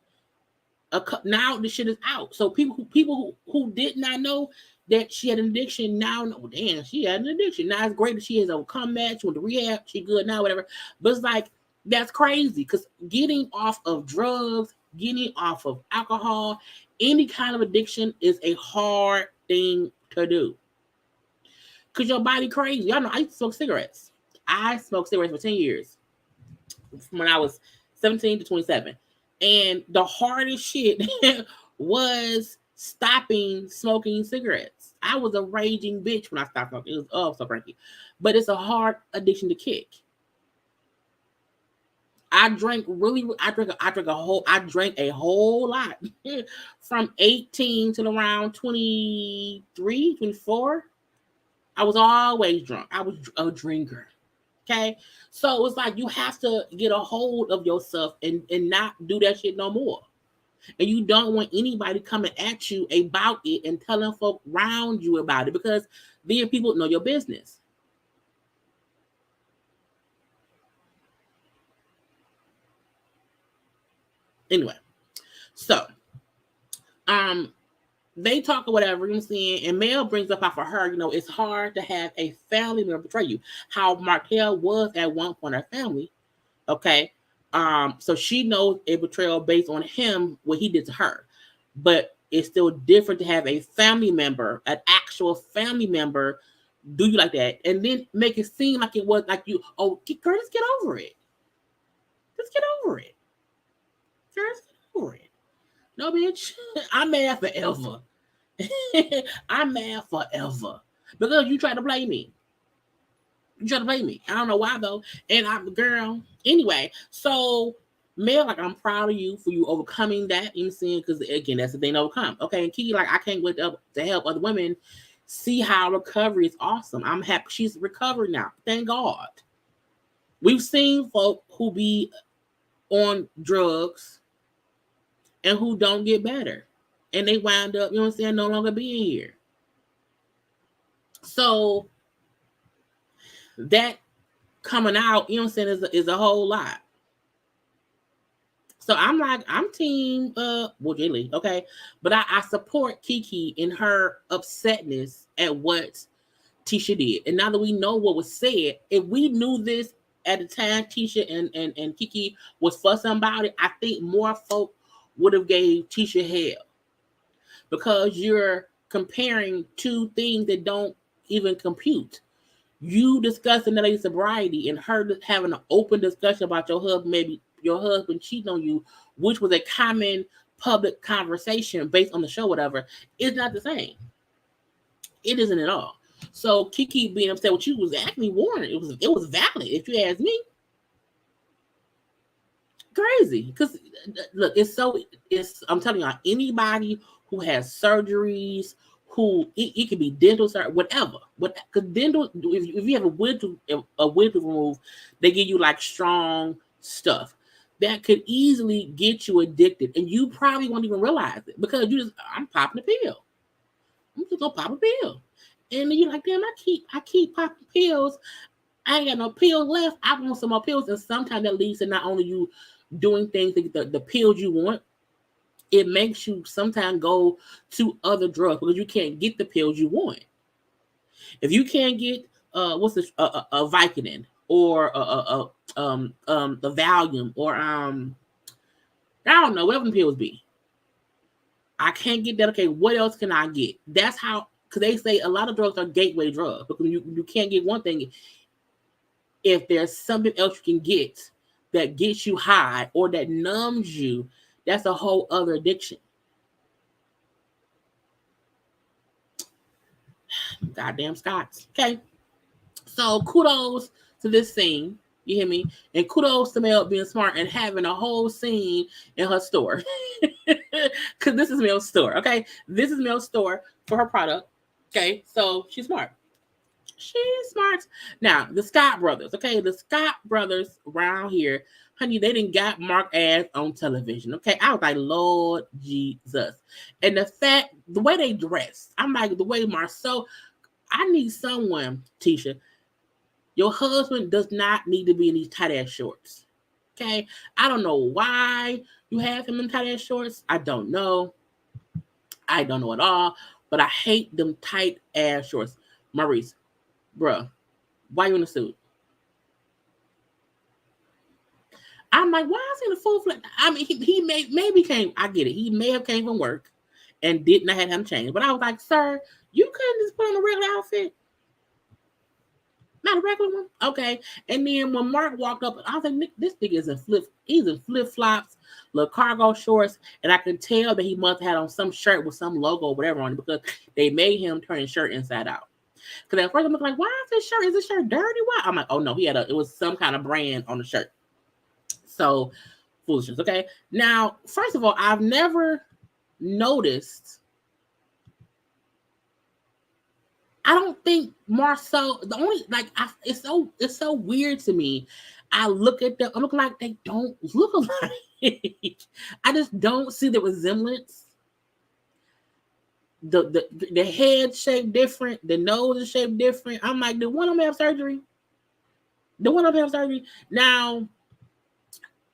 now the shit is out. So people who did not know that she had an addiction now know, damn, she had an addiction. Now it's great that she has overcome that. She went to rehab. She good now, whatever. But it's like, that's crazy because getting off of drugs, getting off of alcohol, any kind of addiction is a hard thing to do. Because your body crazy. Y'all know I used to smoke cigarettes. I smoked cigarettes for 10 years. From when I was 17 to 27. And the hardest shit was stopping smoking cigarettes. I was a raging bitch when I stopped smoking. It was so cranky. But it's a hard addiction to kick. I drank a whole lot from 18 to around 23, 24. I was always drunk. I was a drinker. Okay. So it's like you have to get a hold of yourself and not do that shit no more. And you don't want anybody coming at you about it and telling folk around you about it, because then people know your business. Anyway, so they talk or whatever, you know what I'm saying? And Mel brings up how for her, it's hard to have a family member betray you. How Markel was at one point her family. Okay. So she knows a betrayal based on him, what he did to her. But it's still different to have a family member, an actual family member, do you like that, and then make it seem like it was like you. Oh, girl, just get over it. Just get over it. Just get over it. No, bitch, I'm mad forever. I'm mad forever because you try to play me. You try to play me. I don't know why though. And I'm girl. Anyway, so Mel, like, I'm proud of you for you overcoming that. You know what I'm saying? Because again, that's the thing to overcome. Okay, and Keke, like, I can't wait to help other women see how recovery is awesome. I'm happy she's recovered now. Thank God. We've seen folk who be on drugs and who don't get better. And they wind up, you know what I'm saying, no longer being here. So that coming out, you know what I'm saying, is a whole lot. So I'm team Jaylee, okay? But I support Keke in her upsetness at what Tisha did. And now that we know what was said, if we knew this at the time Tisha and Keke was fussing about it, I think more folk would have gave Tisha hell. Because you're comparing two things that don't even compute. You discussing the lady's sobriety and her having an open discussion about your husband, maybe your husband cheating on you, which was a common public conversation based on the show, whatever, is not the same. It isn't at all. So Keke being upset with you was actually warranted. It was valid, if you ask me. Crazy. Because look, I'm telling you, anybody who has surgeries, who it could be dental surgery, whatever. Because dental, if you have a wisdom removed, they give you like strong stuff that could easily get you addicted, and you probably won't even realize it because I'm popping a pill. I'm just gonna pop a pill, and then you're like, damn, I keep popping pills. I ain't got no pills left. I want some more pills, and sometimes that leads to not only you doing things to get the pills you want, it makes you sometimes go to other drugs because you can't get the pills you want. If you can't get a Vicodin or the Valium or I don't know, whatever the pills be, I can't get that. Okay, what else can I get? That's how, because they say a lot of drugs are gateway drugs, because you can't get one thing. If there's something else you can get that gets you high or that numbs you, that's a whole other addiction. Goddamn Scots. Okay. So kudos to this scene. You hear me? And kudos to Mel being smart and having a whole scene in her store. Because this is Mel's store. Okay. This is Mel's store for her product. Okay. So she's smart. She's smart. Now, the Scott brothers. Okay. The Scott brothers around here, honey, they didn't got Mark ass on television. Okay. I was like, Lord Jesus. And the way they dress, I'm like, the way Marceau, I need someone, Tisha. Your husband does not need to be in these tight ass shorts. Okay. I don't know why you have him in tight ass shorts. I don't know. I don't know at all. But I hate them tight ass shorts. Maurice, bruh, why you in a suit? I'm like, why is he in a full flat? I mean, he maybe came. I get it. He may have came from work and did not have him change. But I was like, sir, you couldn't just put on a regular outfit. Not a regular one? Okay. And then when Mark walked up, I was like, this nigga is he's in flip-flops, little cargo shorts, and I could tell that he must have had on some shirt with some logo or whatever on it because they made him turn his shirt inside out. Because at first I'm like, why is this shirt? Is this shirt dirty? Why? I'm like, oh no, it was some kind of brand on the shirt. So foolishness. Okay. Now, first of all, I've never noticed. I don't think Marceau. The only it's so weird to me. I look at them. I look like they don't look alike. I just don't see the resemblance. The head shape different. The nose is shaped different. I'm like, did one of them have surgery? Now,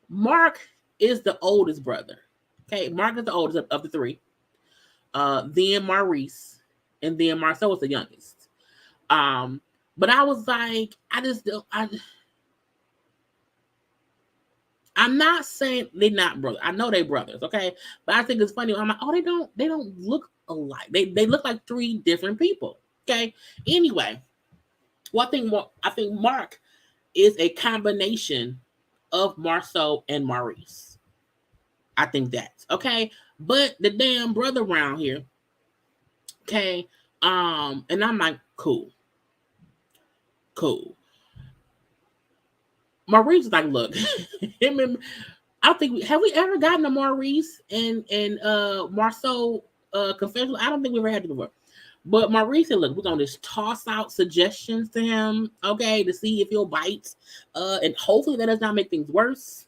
Mark is the oldest brother. Okay, Mark is the oldest of the three. Then Maurice, and then Marceau was the youngest. But I was like, I'm not saying they're not brothers. I know they're brothers, okay? But I think it's funny. I'm like, oh, they don't look alike. They look like three different people. Okay. Anyway, well, I think Mark is a combination of Marceau and Maurice. I think that's okay. But the damn brother around here, okay. And I'm like, cool. Maurice is like, look, him and I don't think have we ever gotten a Maurice and Marceau confessional? I don't think we ever had it before. But Maurice said, look, we're gonna just toss out suggestions to him, okay, to see if he'll bite. And hopefully that does not make things worse.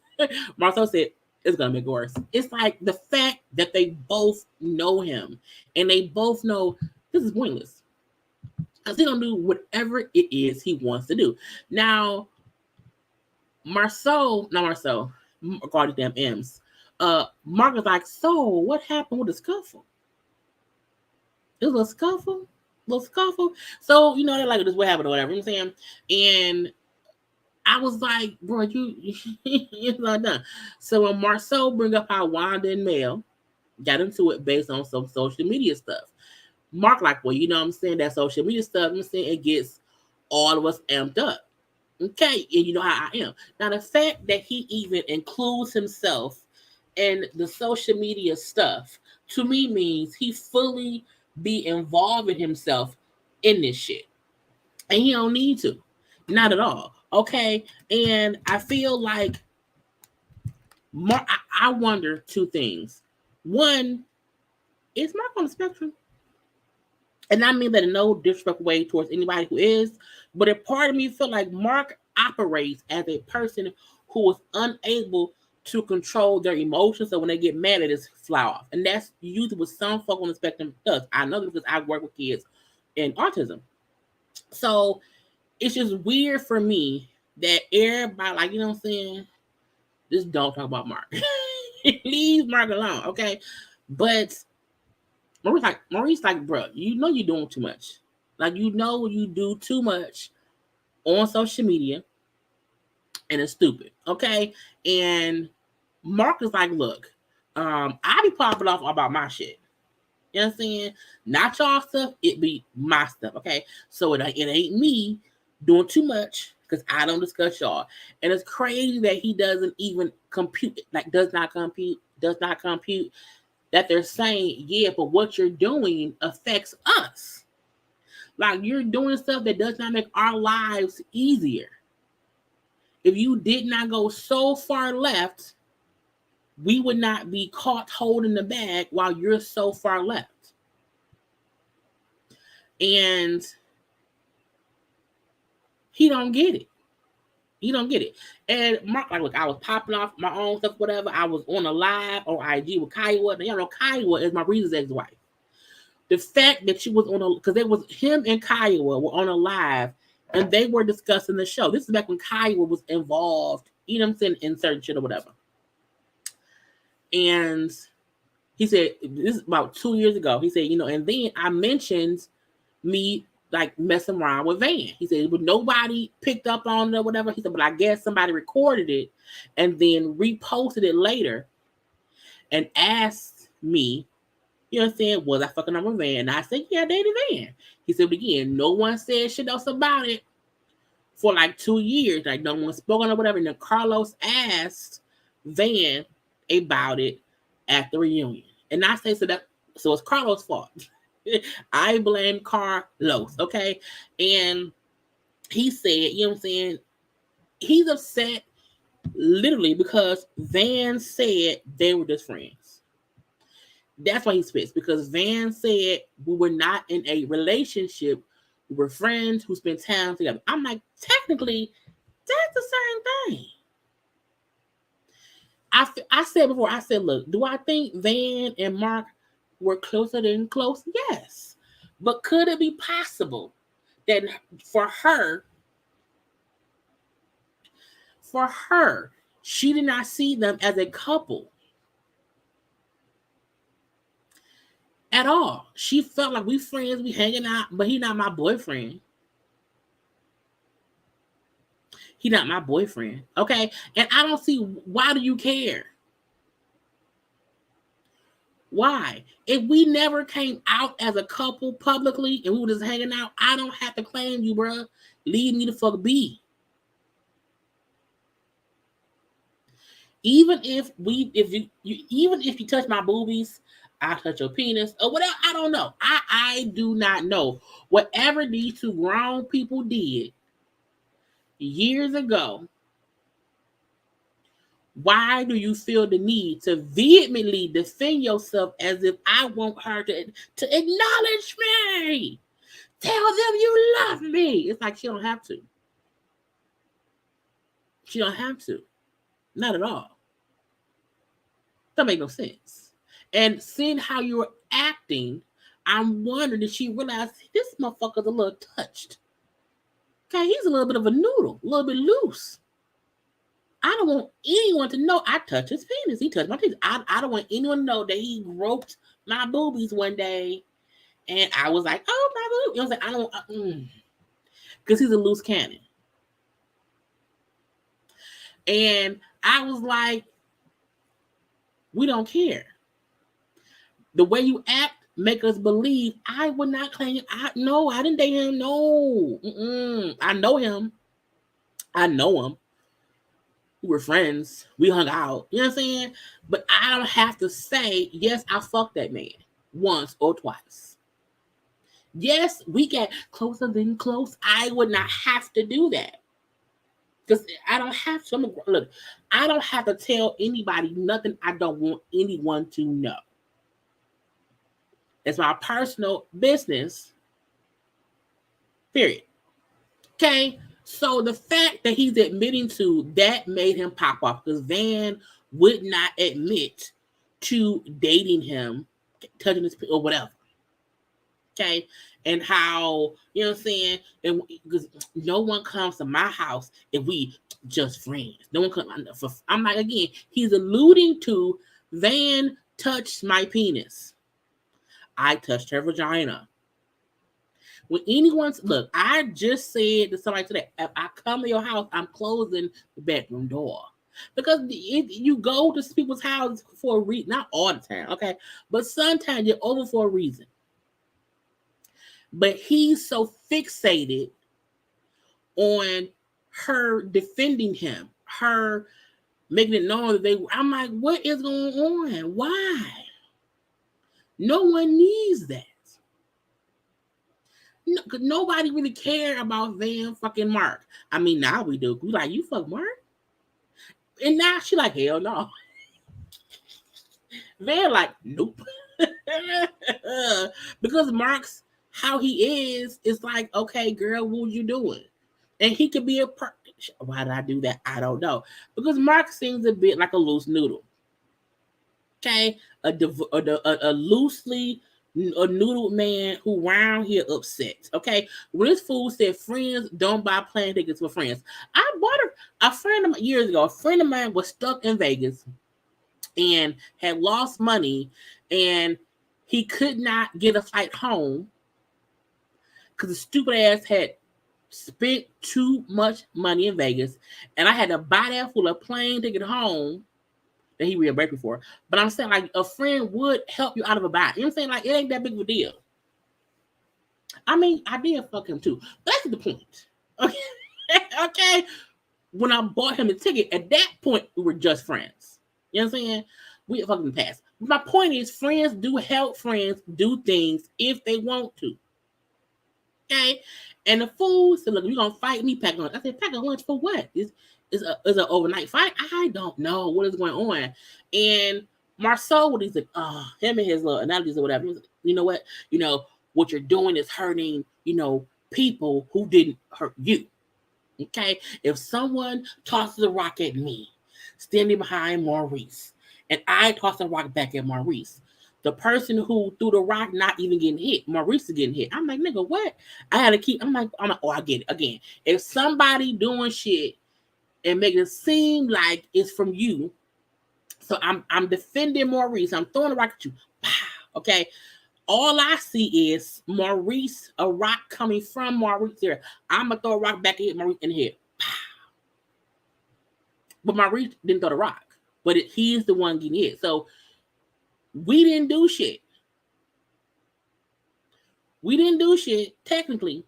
Marceau said it's gonna make it worse. It's like the fact that they both know him and they both know this is pointless. Because he's gonna do whatever it is he wants to do. Now, Marceau, call these damn M's. Mark is like, so what happened with the scuffle? It was a scuffle. So, they're like, this what happened or whatever, you know what I'm saying? And I was like, bro, it's not done. So when Marceau bring up how Wanda and Mel got into it based on some social media stuff, Mark like, well, you know what I'm saying? That social media stuff, I'm saying it gets all of us amped up. Okay, and you know how I am. Now, the fact that he even includes himself in the social media stuff, to me means he fully be involving himself in this shit. And he don't need to. Not at all. Okay? And I feel like I wonder two things. One, is Mark on the spectrum? And I mean that in no disrespectful way towards anybody who is, but a part of me feel like Mark operates as a person who is unable to control their emotions. So when they get mad, it just fly off. And that's usually what some folk on the spectrum does. I know because I work with kids in autism. So it's just weird for me that everybody, like, you know what I'm saying? Just don't talk about Mark. Leave Mark alone, okay? But Maurice like, bro, you know you're doing too much. Like, you know you do too much on social media, and it's stupid, okay? And Mark is like, look, I be popping off about my shit. You know what I'm saying? Not y'all stuff, it be my stuff, okay? So it ain't me doing too much because I don't discuss y'all. And it's crazy that he doesn't even compute, like does not compute that they're saying, yeah, but what you're doing affects us. Like, you're doing stuff that does not make our lives easier. If you did not go so far left, we would not be caught holding the bag while you're so far left. And he don't get it. And Mark, like, look, I was popping off my own stuff, whatever. I was on a live on IG with Kiowa. And y'all know Kiowa is Maurice's ex-wife. The fact that she was because it was him and Kiowa were on a live and they were discussing the show. This is back when Kiowa was involved, you know what I'm saying, in certain shit or whatever. And he said, this is about 2 years ago. He said, and then I mentioned me like messing around with Van. He said, but nobody picked up on it or whatever. He said, but I guess somebody recorded it and then reposted it later and asked me, you know what I'm saying, was I fucking on with Van? And I said, yeah, I dated Van. He said, but again, no one said shit else about it. for like 2 years. Like no one spoke on or whatever. And then Carlos asked Van about it at the reunion. And I say so it's Carlos' fault. I blame Carlos, okay? And he said, you know what I'm saying? He's upset literally because Van said they were just friends. That's why he's pissed, because Van said we were not in a relationship. We were friends who spent time together. I'm like, technically, that's the same thing. I said before, I said, look, do I think Van and Mark were closer than close? Yes. But could it be possible that for her, she did not see them as a couple at all? She felt like we friends, we hanging out, but he not my boyfriend. He not my boyfriend, okay? And I don't see, why do you care? Why? If we never came out as a couple publicly and we were just hanging out, I don't have to claim you, bro. Leave me the fuck be. Even if you touch my boobies, I touch your penis or whatever. I don't know. I do not know. Whatever these two grown people did years ago, why do you feel the need to vehemently defend yourself as if I want her to acknowledge me? Tell them you love me. It's like she don't have to. She don't have to. Not at all. That make no sense. And seeing how you were acting, I'm wondering, did she realize this motherfucker's a little touched? Okay, he's a little bit of a noodle, a little bit loose. I don't want anyone to know I touched his penis. He touched my penis. I don't want anyone to know that he groped my boobies one day, and I was like, "Oh, my boobies." You know what I'm saying? I don't, because he's a loose cannon. And I was like, we don't care. The way you act make us believe I would not claim him. I didn't date him. No. I know him. We were friends. We hung out. You know what I'm saying? But I don't have to say, yes, I fucked that man once or twice. Yes, we get closer than close. I would not have to do that. Because I don't have to. Look, I don't have to tell anybody nothing I don't want anyone to know. It's my personal business. Period. Okay? So the fact that he's admitting to that made him pop off, because Van would not admit to dating him, touching his or whatever. Okay? And how, you know what I'm saying? And because no one comes to my house if we just friends. No one comes. I'm like, again, he's alluding to Van touched my penis. I touched her vagina. When anyone's look, I just said to somebody today, if I come to your house, I'm closing the bedroom door. Because you go to people's houses for a reason, not all the time, okay? But sometimes you're over for a reason. But he's so fixated on her defending him, her making it known that I'm like, what is going on? Why? No one needs that. No, nobody really cared about Van fucking Mark. I mean, now we do. We like, you fuck Mark? And now she like, hell no. Van like, nope. Because Mark's how he is like, okay, girl, what you doing? And he could be why did I do that? I don't know. Because Mark seems a bit like a loose noodle. Okay? A loosely a noodle man who around here upset. Okay? When this fool said friends don't buy plane tickets for friends. I bought a friend of mine years ago. A friend of mine was stuck in Vegas and had lost money, and he could not get a flight home because the stupid ass had spent too much money in Vegas, and I had to buy that fool a plane ticket home that he reimbursed me for. But I'm saying, like, a friend would help you out of a bind. You know what I'm saying? Like, it ain't that big of a deal. I mean, I did fuck him too. But that's the point. Okay? Okay? When I bought him the ticket, at that point, we were just friends. You know what I'm saying? We fucking passed. My point is, friends do help friends do things if they want to. Okay? And the fool said, look, you're going to fight me, pack a lunch. I said, pack a lunch for what? Is an overnight fight? I don't know what is going on. And Marceau, what he's like, him and his little analogies or whatever. Like, you know what? What you're doing is hurting, people who didn't hurt you. Okay? If someone tosses a rock at me, standing behind Maurice, and I toss a rock back at Maurice, the person who threw the rock not even getting hit, Maurice is getting hit. I'm like, nigga, what? I'm like, oh, I get it. Again, if somebody doing shit and making it seem like it's from you, so I'm defending Maurice. I'm throwing a rock at you. Okay? All I see is Maurice, a rock coming from Maurice here. I'm going to throw a rock back at Maurice in the head. But Maurice didn't throw the rock. But he's the one getting hit. So we didn't do shit. We didn't do shit, technically.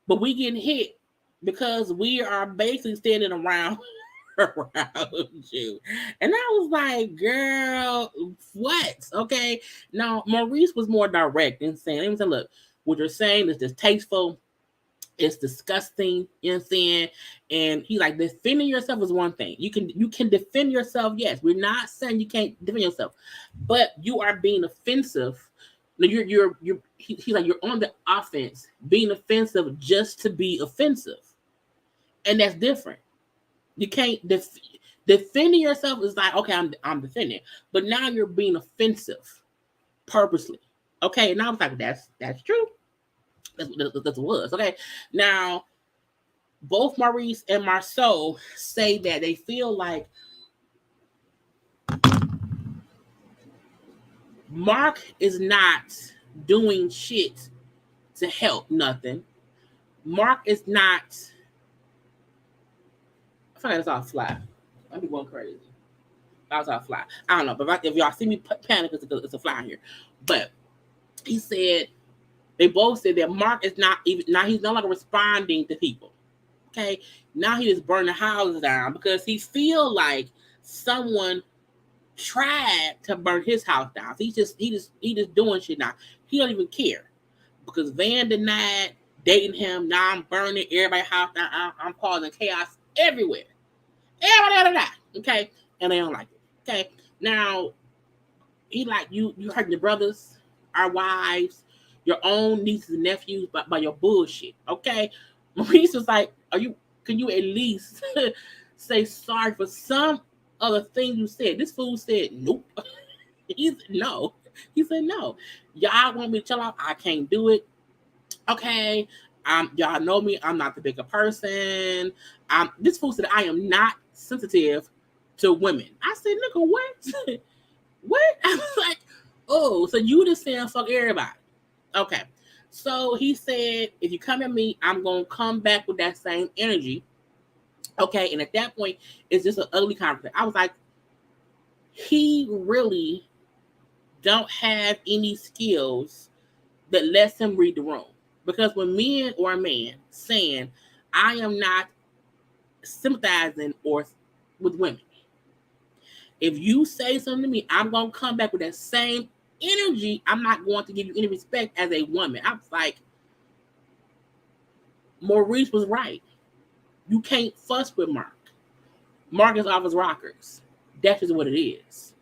But we getting hit because we are basically standing around you. And I was like, girl, what? Okay. Now, Maurice was more direct and saying, look, what you're saying is distasteful. It's disgusting, you know what I'm saying? And he's like, defending yourself is one thing. You can defend yourself, yes. We're not saying you can't defend yourself, but you are being offensive. He's like, you're on the offense, being offensive just to be offensive. And that's different. You can't defending yourself is like, okay, I'm defending, but now you're being offensive purposely. Okay, and I was like, that's true. That's what it was. Okay, now both Maurice and Marceau say that they feel like Mark is not doing shit to help nothing. Mark is not. I find that's all fly. I'd be going crazy. That was all fly. I don't know, but if y'all see me panic, it's a fly here. But he said. They both said that Mark is not even now. He's no longer responding to people. Okay, now he just burning houses down because he feel like someone tried to burn his house down. So he just doing shit now. He don't even care because Van denied dating him. Now I'm burning everybody's house down. I'm causing chaos everywhere. Everybody die. Okay, and they don't like it. Okay, now he like you hurting your brothers, our wives, your own nieces and nephews by your bullshit. Okay, Maurice was like, can you at least say sorry for some other thing you said? This fool said nope. He said no. Y'all want me to chill out? I can't do it. Okay. Y'all know me. I'm not the bigger person. This fool said I am not sensitive to women. I said, nigga, what? What? I was like, oh, so you just saying fuck everybody. Okay. So he said, if you come at me, I'm going to come back with that same energy. Okay. And at that point, it's just an ugly conversation. I was like, he really don't have any skills that lets him read the room. Because when men or a man saying, I am not sympathizing or with women, if you say something to me, I'm going to come back with that same energy. I'm not going to give you any respect as a woman. I was like, Maurice was right. You can't fuss with Mark. Mark is off his rockers. That's just what it is.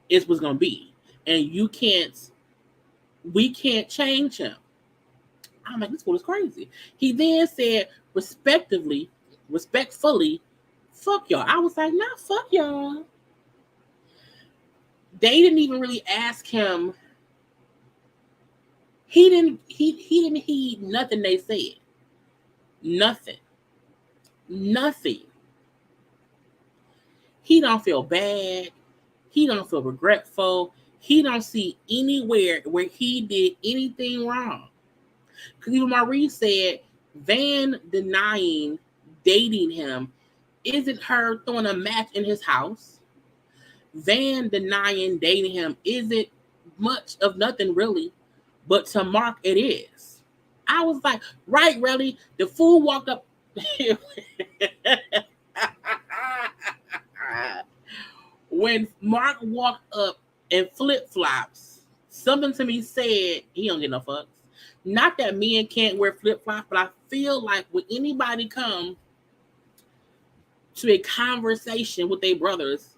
It's what's going to be. And we can't change him. I'm like, this fool is crazy. He then said, respectfully, fuck y'all. I was like, nah, fuck y'all. They didn't even really ask him. He didn't heed nothing they said. Nothing. He don't feel bad. He don't feel regretful. He don't see anywhere where he did anything wrong. Because even Maurice said, Van denying dating him isn't her throwing a match in his house. Van denying dating him isn't much of nothing really, but to Mark it is. I was like, right, really? The fool walked up. When Mark walked up in flip flops, something to me said he don't get no fucks. Not that men can't wear flip flops, but I feel like when anybody come to a conversation with their brothers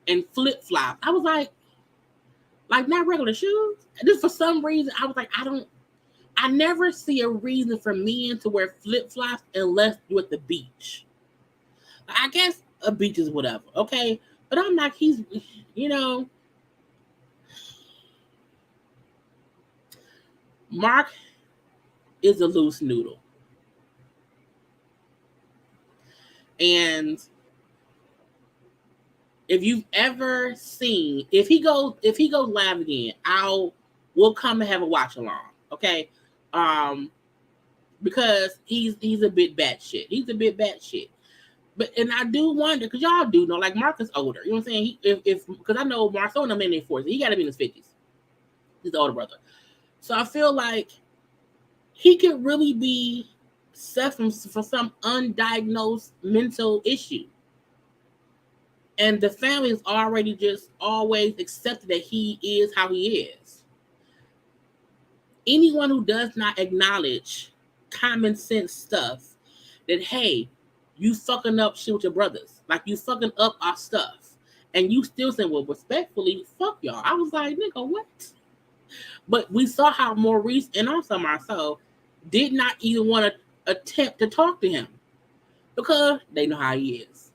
and flip flop, I was like not regular shoes. Just for some reason, I was like, I never see a reason for men to wear flip flops unless you're at the beach. I guess a beach is whatever, okay? But I'm like, he's, you know, Mark is a loose noodle. And if you've ever seen, if he goes live again, we'll come and have a watch along, okay? Because he's a bit batshit. He's a bit batshit. But and I do wonder, because y'all do know, like Mark is older. You know what I'm saying? If because I know Mark's in their 40s, he got to be in his 50s. He's the older brother, so I feel like he could really be suffering from some undiagnosed mental issue, and the family has already just always accepted that he is how he is. Anyone who does not acknowledge common sense stuff, that hey, you fucking up shit with your brothers, like you fucking up our stuff, and you still saying, well, respectfully, fuck y'all. I was like, nigga, what? But we saw how Maurice and also Marcel did not even want to attempt to talk to him because they know how he is,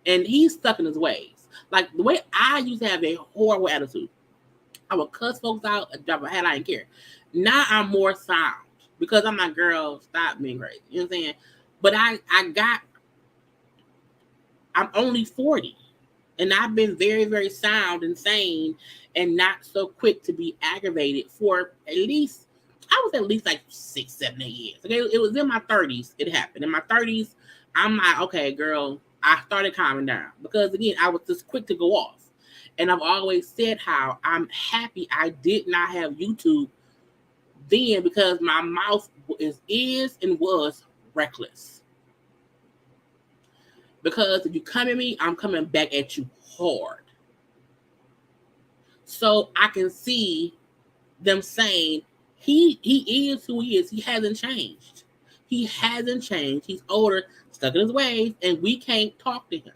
and he's stuck in his ways. Like the way I used to have a horrible attitude, I would cuss folks out and drop a hat. I didn't care. Now I'm more sound because I'm like, girl, stop being crazy. You know what I'm saying? But I'm only 40, and I've been very, very sound and sane and not so quick to be aggravated for at least, I was at least like 6, 7, 8 years. Okay, it was in my 30s. It happened in my 30s. I'm like, okay, girl, I started calming down because again, I was just quick to go off. And I've always said how I'm happy I did not have YouTube then because my mouth is and was reckless. Because if you come at me, I'm coming back at you hard. So I can see them saying he is who he is. He hasn't changed. He hasn't changed. He's older, stuck in his ways, and we can't talk to him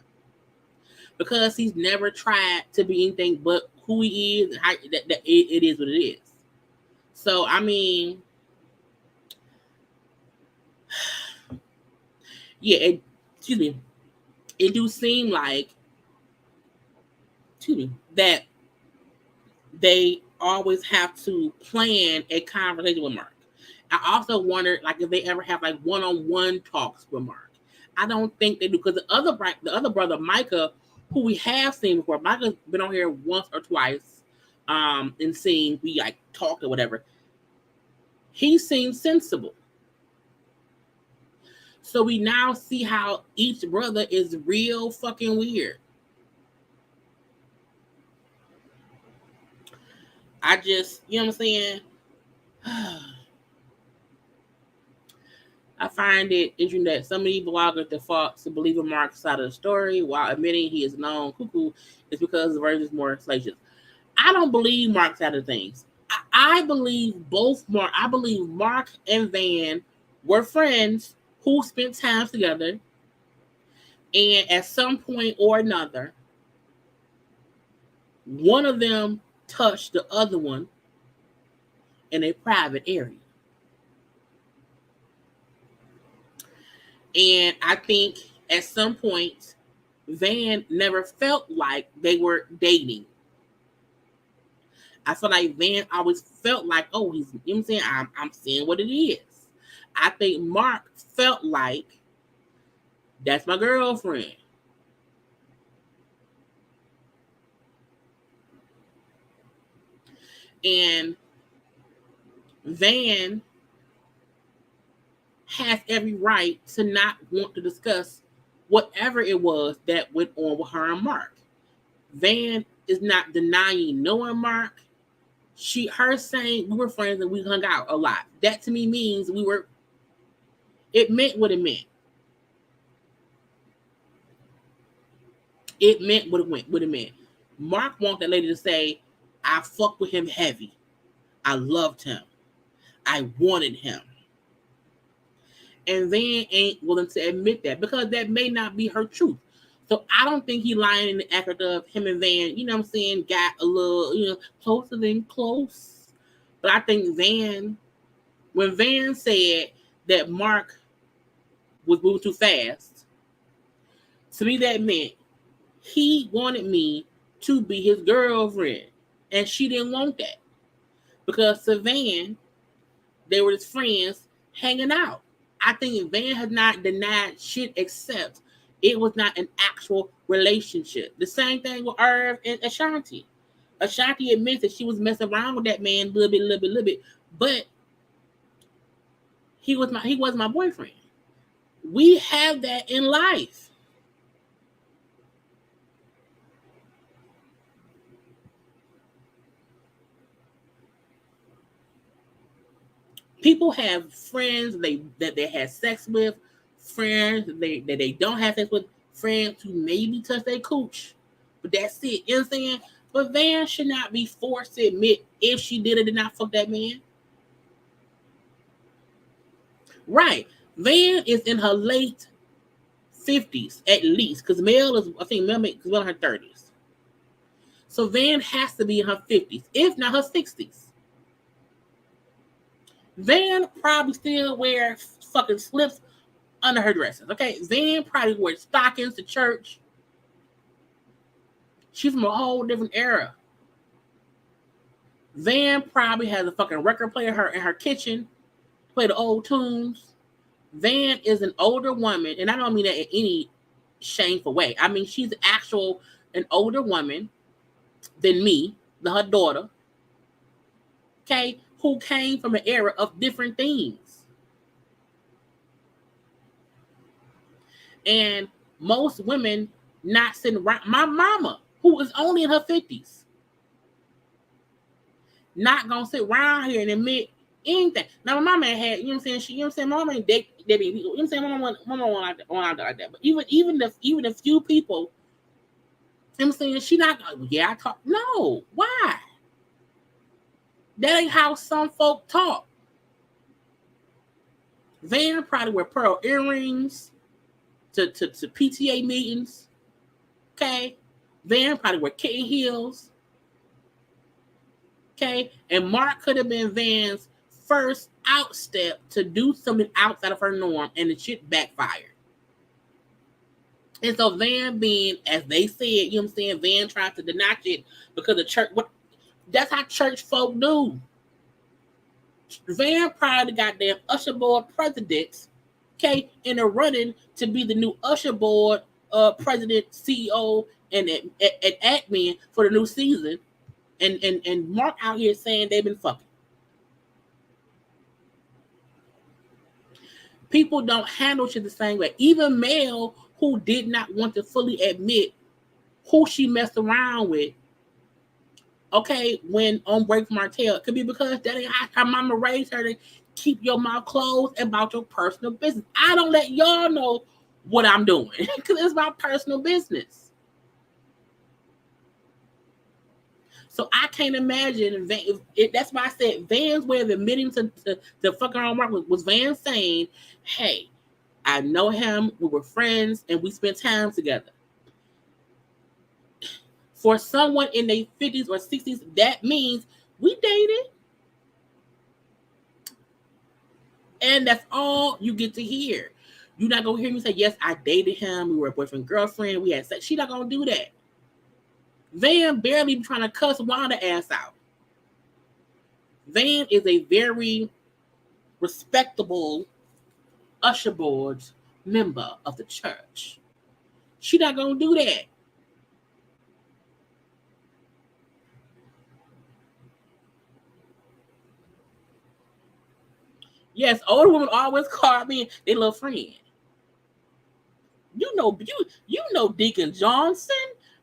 because he's never tried to be anything but who he is and how that it is what it is. So I mean, yeah, excuse me. It do seem like, that they always have to plan a conversation with Mark. I also wonder, like, if they ever have like one-on-one talks with Mark. I don't think they do because the other brother, Micah, who we have seen before, Micah's been on here once or twice, and seen we like talked or whatever. He seems sensible. So we now see how each brother is real fucking weird. I just, you know what I'm saying? I find it interesting that some of these bloggers default to believe in Mark's side of the story while admitting he is known cuckoo is because the version is more salacious. I don't believe Mark's side of things. I believe I believe Mark and Van were friends who spent time together, and at some point or another, one of them touched the other one in a private area. And I think at some point, Van never felt like they were dating. I feel like Van always felt like, oh, he's, you know what I'm saying? I'm seeing what it is. I think Mark felt like that's my girlfriend. And Van has every right to not want to discuss whatever it was that went on with her and Mark. Van is not denying knowing Mark. Her saying we were friends and we hung out a lot. That to me means it meant what it meant. It meant what it meant. Mark wanted that lady to say, I fucked with him heavy. I loved him. I wanted him. And Van ain't willing to admit that because that may not be her truth. So I don't think he lying in the act of him and Van, you know what I'm saying, got a little, closer than close. But I think when Van said that Mark was moving too fast, to me that meant he wanted me to be his girlfriend. And she didn't want that. Because to Van, they were his friends hanging out. I think Van has not denied shit except it was not an actual relationship. The same thing with Irv and Ashanti. Ashanti admits that she was messing around with that man a little bit, but he was my boyfriend. We have that in life. People have friends that they had sex with, friends that they don't have sex with, friends who maybe touch their cooch, but that's it. You know what I'm saying? But Van should not be forced to admit if she did or did not fuck that man. Right. Van is in her late 50s at least, because Mel is, I think Mel is in her 30s. So Van has to be in her 50s, if not her 60s. Van probably still wears fucking slips under her dresses. Okay, Van probably wears stockings to church. She's from a whole different era. Van probably has a fucking record player in her kitchen, play the old tunes. Van is an older woman, and I don't mean that in any shameful way. I mean she's an older woman than me, her daughter. Okay, who came from an era of different things. And most women not sitting around. My mama, who is only in her 50s, not gonna sit around here and admit anything. Now my mama had, you know what I'm saying, my mama ain't date, you know what I'm saying, my mama won't like that. But even a few people, you know what I'm saying, she not I talk. No, why? That ain't how some folk talk. Van probably wear pearl earrings to PTA meetings. Okay. Van probably wear kitten heels. Okay. And Mark could have been Van's first outstep to do something outside of her norm, and the shit backfired. And so Van being, as they said, you know what I'm saying, Van tried to deny it because the church, that's how church folk do. Van probably goddamn usher board president, okay, in the running to be the new usher board president, CEO, and admin for the new season. And Mark out here saying they've been fucking. People don't handle shit the same way. Even Mel, who did not want to fully admit who she messed around with, okay, when on break from her tail, it could be because that ain't how her mama raised her to keep your mouth closed about your personal business. I don't let y'all know what I'm doing because it's my personal business. So I can't imagine that's why I said Van's way of admitting to fucking around Mark was Van saying, hey, I know him, we were friends, and we spent time together. For someone in their 50s or 60s, that means we dated. And that's all you get to hear. You're not going to hear me say, yes, I dated him. We were boyfriend, girlfriend. We had sex. She's not going to do that. Van barely trying to cuss Wanda ass out. Van is a very respectable usher board member of the church. She's not going to do that. Yes, older women always call me their little friend. You know Deacon Johnson,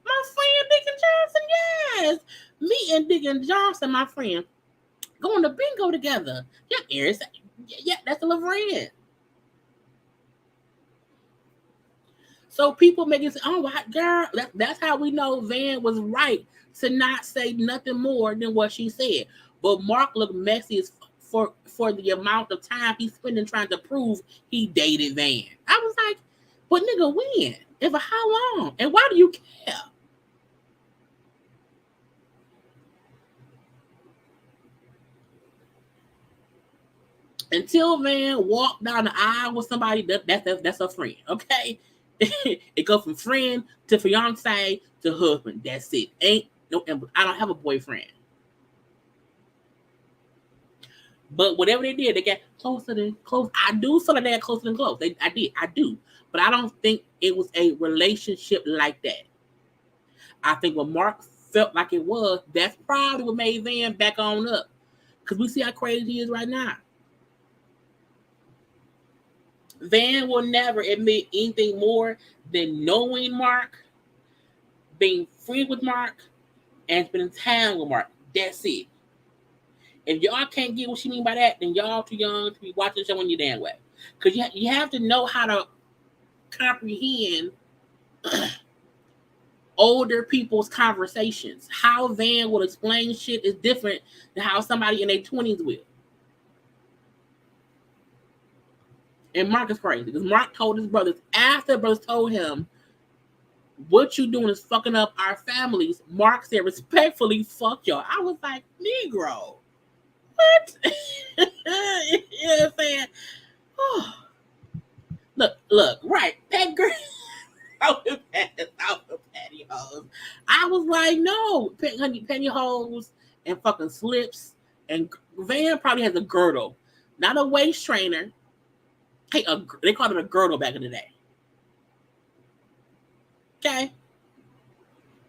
my friend Deacon Johnson. Yes, Me and Deacon Johnson, my friend, going to bingo together. Yeah, Eris. Yeah, that's a little friend. So people making say, oh, girl, that's how we know Van was right to not say nothing more than what she said. But Mark looked messy as for the amount of time he spent trying to prove he dated Van. I was like, but nigga, when? And for how long? And why do you care? Until Van walked down the aisle with somebody, that's a friend, okay? It goes from friend to fiance to husband. That's it. Ain't no. I don't have a boyfriend. But whatever they did, they got closer than close. I do feel like they got closer than close. I do. But I don't think it was a relationship like that. I think what Mark felt like it was, that's probably what made Van back on up. Because we see how crazy he is right now. Van will never admit anything more than knowing Mark, being friends with Mark, and spending time with Mark. That's it. If y'all can't get what she mean by that, then y'all too young to be watching the show in your damn way. Because you have to know how to comprehend older people's conversations. How Van will explain shit is different than how somebody in their 20s will. And Mark is crazy because Mark told his brothers, after the brothers told him, what you doing is fucking up our families. Mark said respectfully, fuck y'all. I was like, Negro. What? You know what I'm saying? Oh. Look, right. That girl out with pantyhose. I was like, no, pantyhose and fucking slips. And Van probably has a girdle, not a waist trainer. Hey, they called it a girdle back in the day. Okay.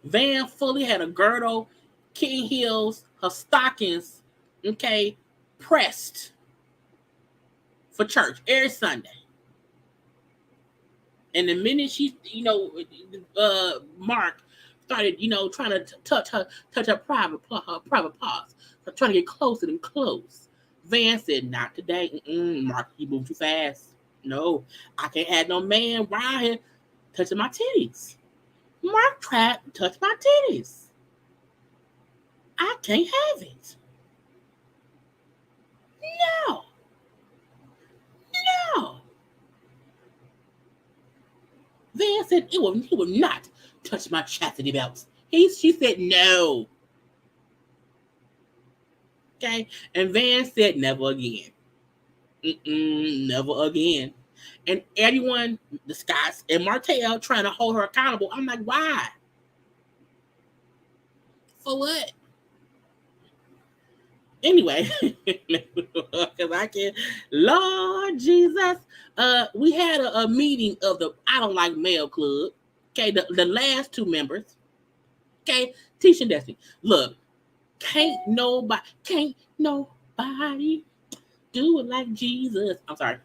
Van fully had a girdle, kitten heels, her stockings, okay, pressed for church every Sunday. And the minute she, Mark started, trying to touch her private parts, trying to get closer and close. Van said, "Not today, Mark. You move too fast. No, I can't have no man around here touching my titties." Mark tried to touch my titties. I can't have it. No, no. Van said he will not touch my chastity belts. She said no. Okay, and Van said never again. Never again. And everyone, the Scots and Martell, trying to hold her accountable. I'm like, why? For what? Anyway, because I can, Lord Jesus, we had a meeting of the I Don't Like Male Club. Okay, the last two members. Okay, Tisha and Destiny. Look, can't nobody do it like Jesus. I'm sorry.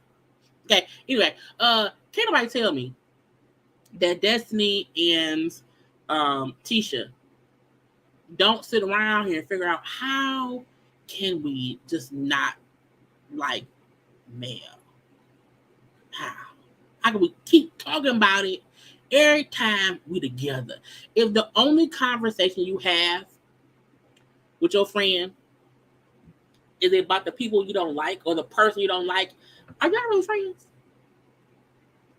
Okay, anyway, can't nobody tell me that Destiny and Tisha don't sit around here and figure out how can we just not like male? How can we keep talking about it every time we together? If the only conversation you have with your friend is about the people you don't like or the person you don't like, are y'all really friends?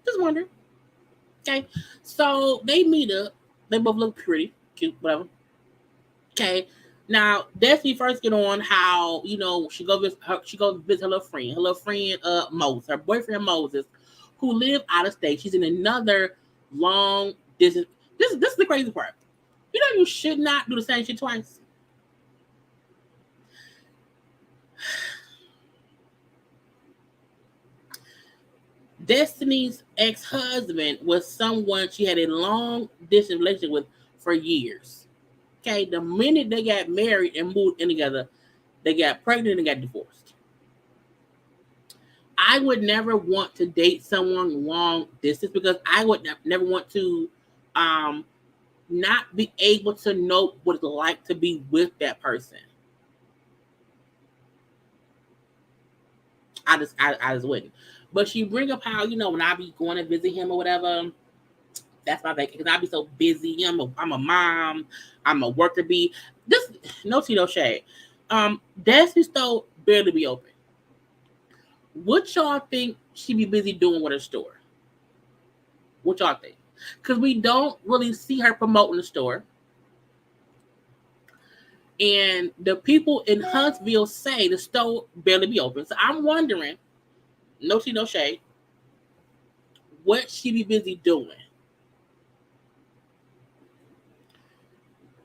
Just wondering. Okay, so they meet up. They both look pretty, cute, whatever. Okay, now Destiny first get on how she goes visit her little friend Moses, her boyfriend Moses, who live out of state. She's in another long distance. This is the crazy part. You should not do the same shit twice. Destiny's ex-husband was someone she had a long distance relationship with for years. Okay, the minute they got married and moved in together, they got pregnant and got divorced. I would never want to date someone long distance because I would never want to not be able to know what it's like to be with that person. I just wouldn't. But she bring up how, when I be going to visit him or whatever, that's my vacation. Because I be so busy. I'm a mom. I'm a worker bee. This, no tea, no shade. Destiny's store barely be open. What y'all think she be busy doing with her store? What y'all think? Because we don't really see her promoting the store. And the people in Huntsville say the store barely be open. So I'm wondering, no tea, no shade, what she be busy doing.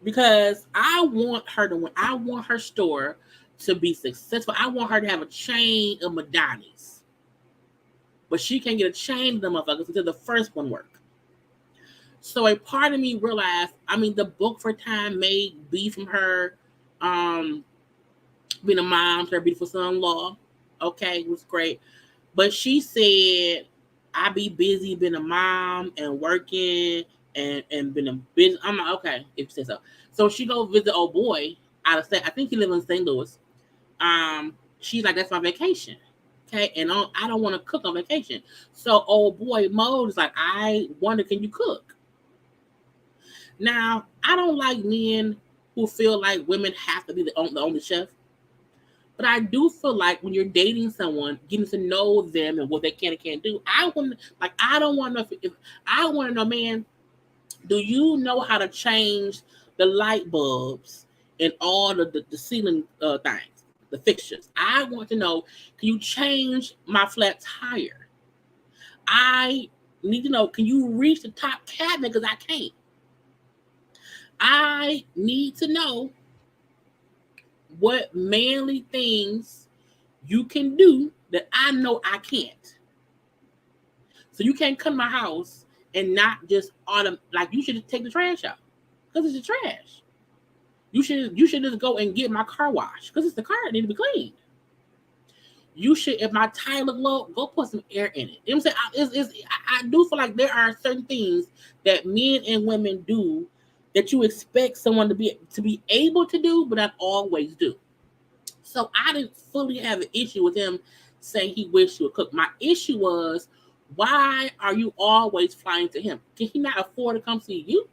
Because I want her to win. I want her store to be successful. I want her to have a chain of Madonnas. But she can't get a chain of them motherfuckers until the first one work. So a part of me realized, the book for time may be from her being a mom to her beautiful son-in-law. Okay, it was great. But she said, I be busy being a mom and working and been a business. I'm like, okay, if you say so. So she go visit old boy out of state. I think he lives in St. Louis. She's like, that's my vacation. Okay, and I don't want to cook on vacation. So old boy Mo is like, I wonder, can you cook? Now, I don't like men who feel like women have to be the only chef. But I do feel like when you're dating someone, getting to know them and what they can and can't do, I don't want to know if I want to know, man, do you know how to change the light bulbs and all the ceiling things, the fixtures? I want to know, can you change my flat tire? I need to know, can you reach the top cabinet? Because I can't. I need to know what manly things you can do that I know I can't. So you can't come to my house and not just like you should just take the trash out because it's the trash. You should just go and get my car washed because it's the car that need to be cleaned. You should, if my tire look low, go put some air in it. You know what I'm saying? I do feel like there are certain things that men and women do that you expect someone to be able to do, but not always do. So I didn't fully have an issue with him saying he wished he would cook. My issue was, why are you always flying to him? Can he not afford to come see you?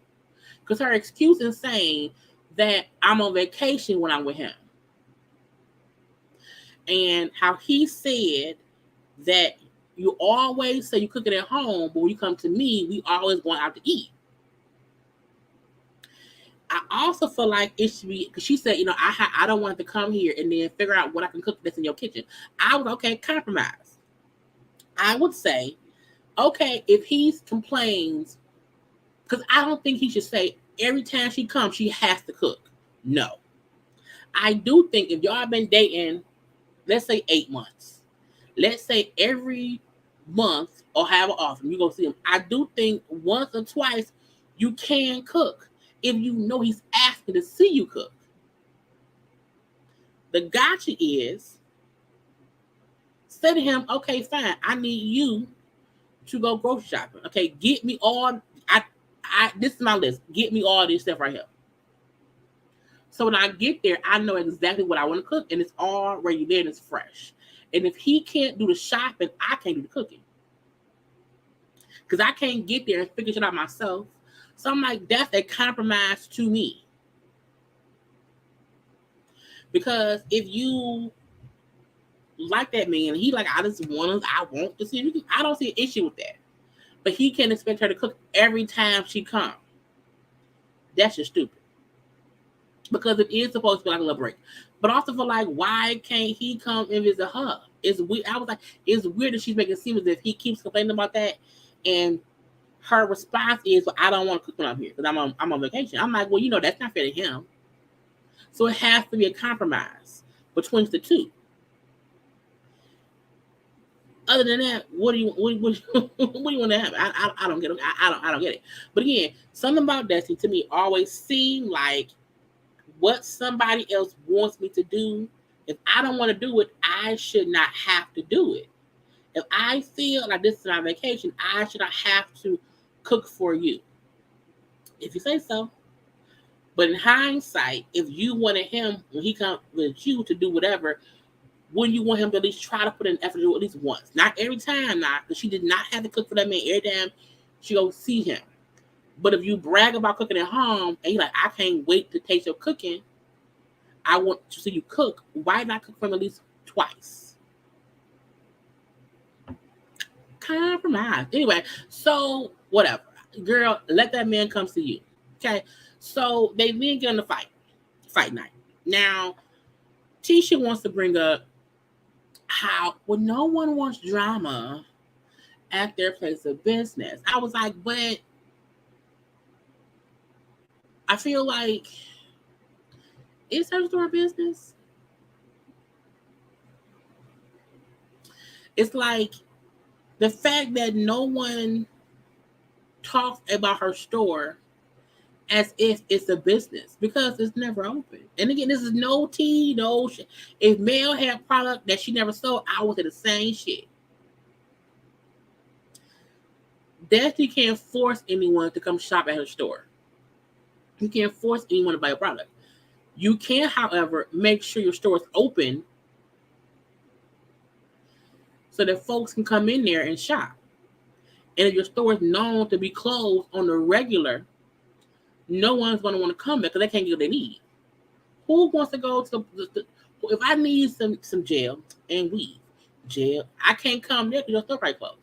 Because her excuse is saying that I'm on vacation when I'm with him. And how he said that you always say you cook it at home, but when you come to me, we always going out to eat. I also feel like it should be, because she said, I don't want to come here and then figure out what I can cook that's in your kitchen. I was okay, compromise. I would say, okay, if he complains, because I don't think he should say every time she comes, she has to cook. No. I do think if y'all been dating, let's say 8 months, let's say every month or however often you go see him, I do think once or twice you can cook. If you know he's asking to see you cook. The gotcha is, say to him, okay, fine, I need you to go grocery shopping. Okay, get me all, this is my list. Get me all this stuff right here. So when I get there, I know exactly what I want to cook, and it's already there and it's fresh. And if he can't do the shopping, I can't do the cooking. Because I can't get there and figure it out myself. So I'm like, that's a compromise to me. Because if you like that man, he like, I want to see you. I don't see an issue with that. But he can't expect her to cook every time she comes. That's just stupid. Because it is supposed to be like a little break. But also for like, why can't he come and visit her? It's weird. I was like, it's weird that she's making it seem as if he keeps complaining about that. And her response is, well, I don't want to cook when I'm here because I'm on vacation. I'm like, well, that's not fair to him. So it has to be a compromise between the two. Other than that, what do you want to have? I don't get it. I don't get it. But again, something about Destiny to me always seemed like what somebody else wants me to do. If I don't want to do it, I should not have to do it. If I feel like this is my vacation, I should not have to cook for you. if you say so. But in hindsight, if you wanted him when he comes with you to do whatever, wouldn't you want him to at least try to put in effort to do at least once? Not every time, not because she did not have to cook for that man every time she go see him. But if you brag about cooking at home and you're like, I can't wait to taste your cooking, I want to see you cook. Why not cook for him at least twice? Compromise. Anyway, so whatever. Girl, let that man come see you. Okay. So they then get on the fight night. Now, Tisha wants to bring up how, well, no one wants drama at their place of business. I was like, but I feel like it's her store business. It's like the fact that no one talks about her store as if it's a business because it's never open. And again, this is no tea, no shit. If Mel had product that she never sold, I would say the same shit. Destiny can't force anyone to come shop at her store. You can't force anyone to buy a product. You can, however, make sure your store is open so that folks can come in there and shop. And if your store is known to be closed on the regular, no one's going to want to come there because they can't get what they need. Who wants to go to if I need some gel and weed, gel, I can't come there because your store right closed.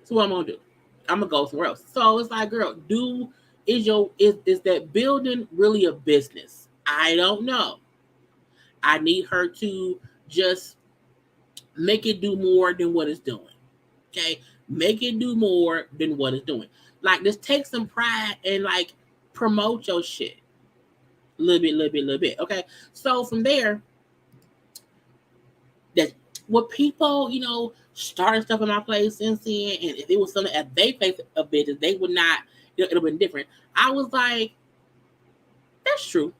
So what I'm gonna do? I'm gonna go somewhere else. So it's like, girl, is that building really a business? I don't know. I need her to just make it do more than what it's doing. Okay, make it do more than what it's doing. Like, just take some pride and like promote your shit. Little bit. Okay, so from there, that what people, starting stuff in my place and seeing, and if it was something at they place of business, they would not, it'd have been different. I was like, that's true.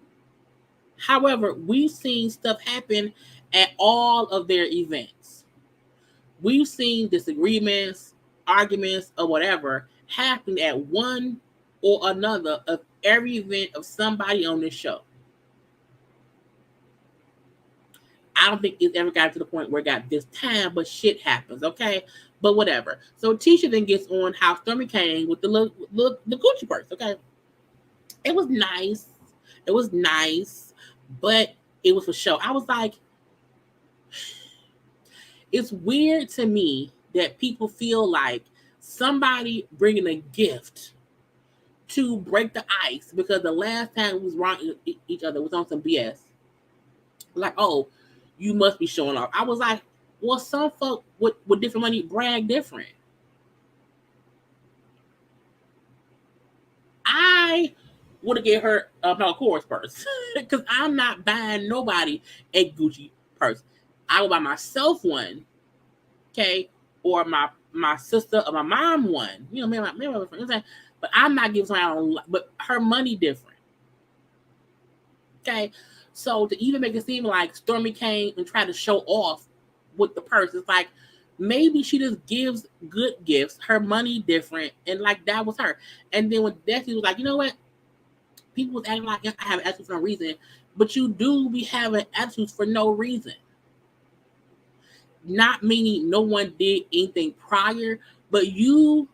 However, we've seen stuff happen at all of their events. We've seen disagreements, arguments, or whatever happen at one or another of every event of somebody on this show. I don't think it's ever got to the point where it got this time, but shit happens, okay? But whatever. So Tisha then gets on how Stormy came with the Gucci purse, okay? It was nice. But it was for show. I was like, it's weird to me that people feel like somebody bringing a gift to break the ice because the last time we was wrong each other was on some BS. Like, oh, you must be showing off. I was like, well, some folk with different money brag different. I would have get her a Kors purse because I'm not buying nobody a Gucci purse. I will buy myself one, okay, or my sister or my mom one. Me and my friend. But I'm not giving somebody, but her money different. Okay, so to even make it seem like Stormy came and tried to show off with the purse, it's like maybe she just gives good gifts. Her money different, and like that was her. And then when Destiny was like, you know what? People was acting like I have attitudes for no reason, but you do be having attitudes for no reason. Not meaning no one did anything prior, but you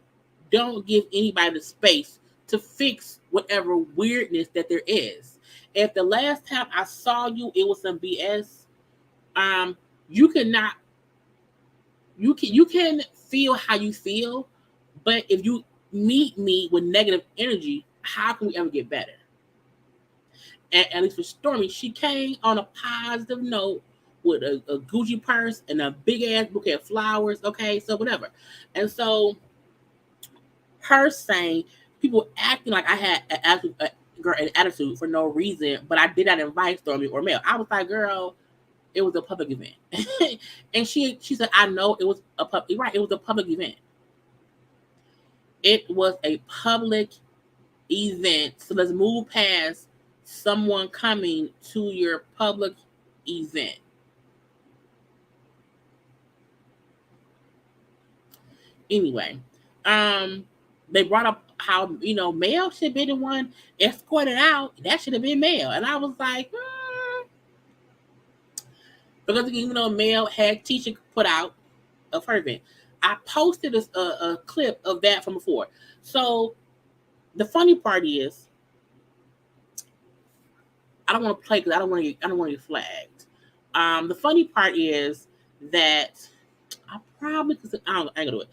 don't give anybody the space to fix whatever weirdness that there is. If the last time I saw you, it was some BS, you cannot, you can feel how you feel, but if you meet me with negative energy, how can we ever get better? And at least for Stormy, she came on a positive note with a Gucci purse and a big ass bouquet of flowers. Okay, so whatever. And so her saying people acting like I had an attitude for no reason, but I did not invite Stormy or Mel. I was like, girl, it was a public event. And she said, I know it was a public, right? It was a public event. It was a public event. So let's move past someone coming to your public event. Anyway, They brought up how Mel should be the one escorted out. That should have been Mel, and I was like, because even though Mel had Tisha put out of her event, I posted a clip of that from before. So the funny part is, I don't want to play because I don't want to get flagged. The funny part is that I probably I ain't gonna do it.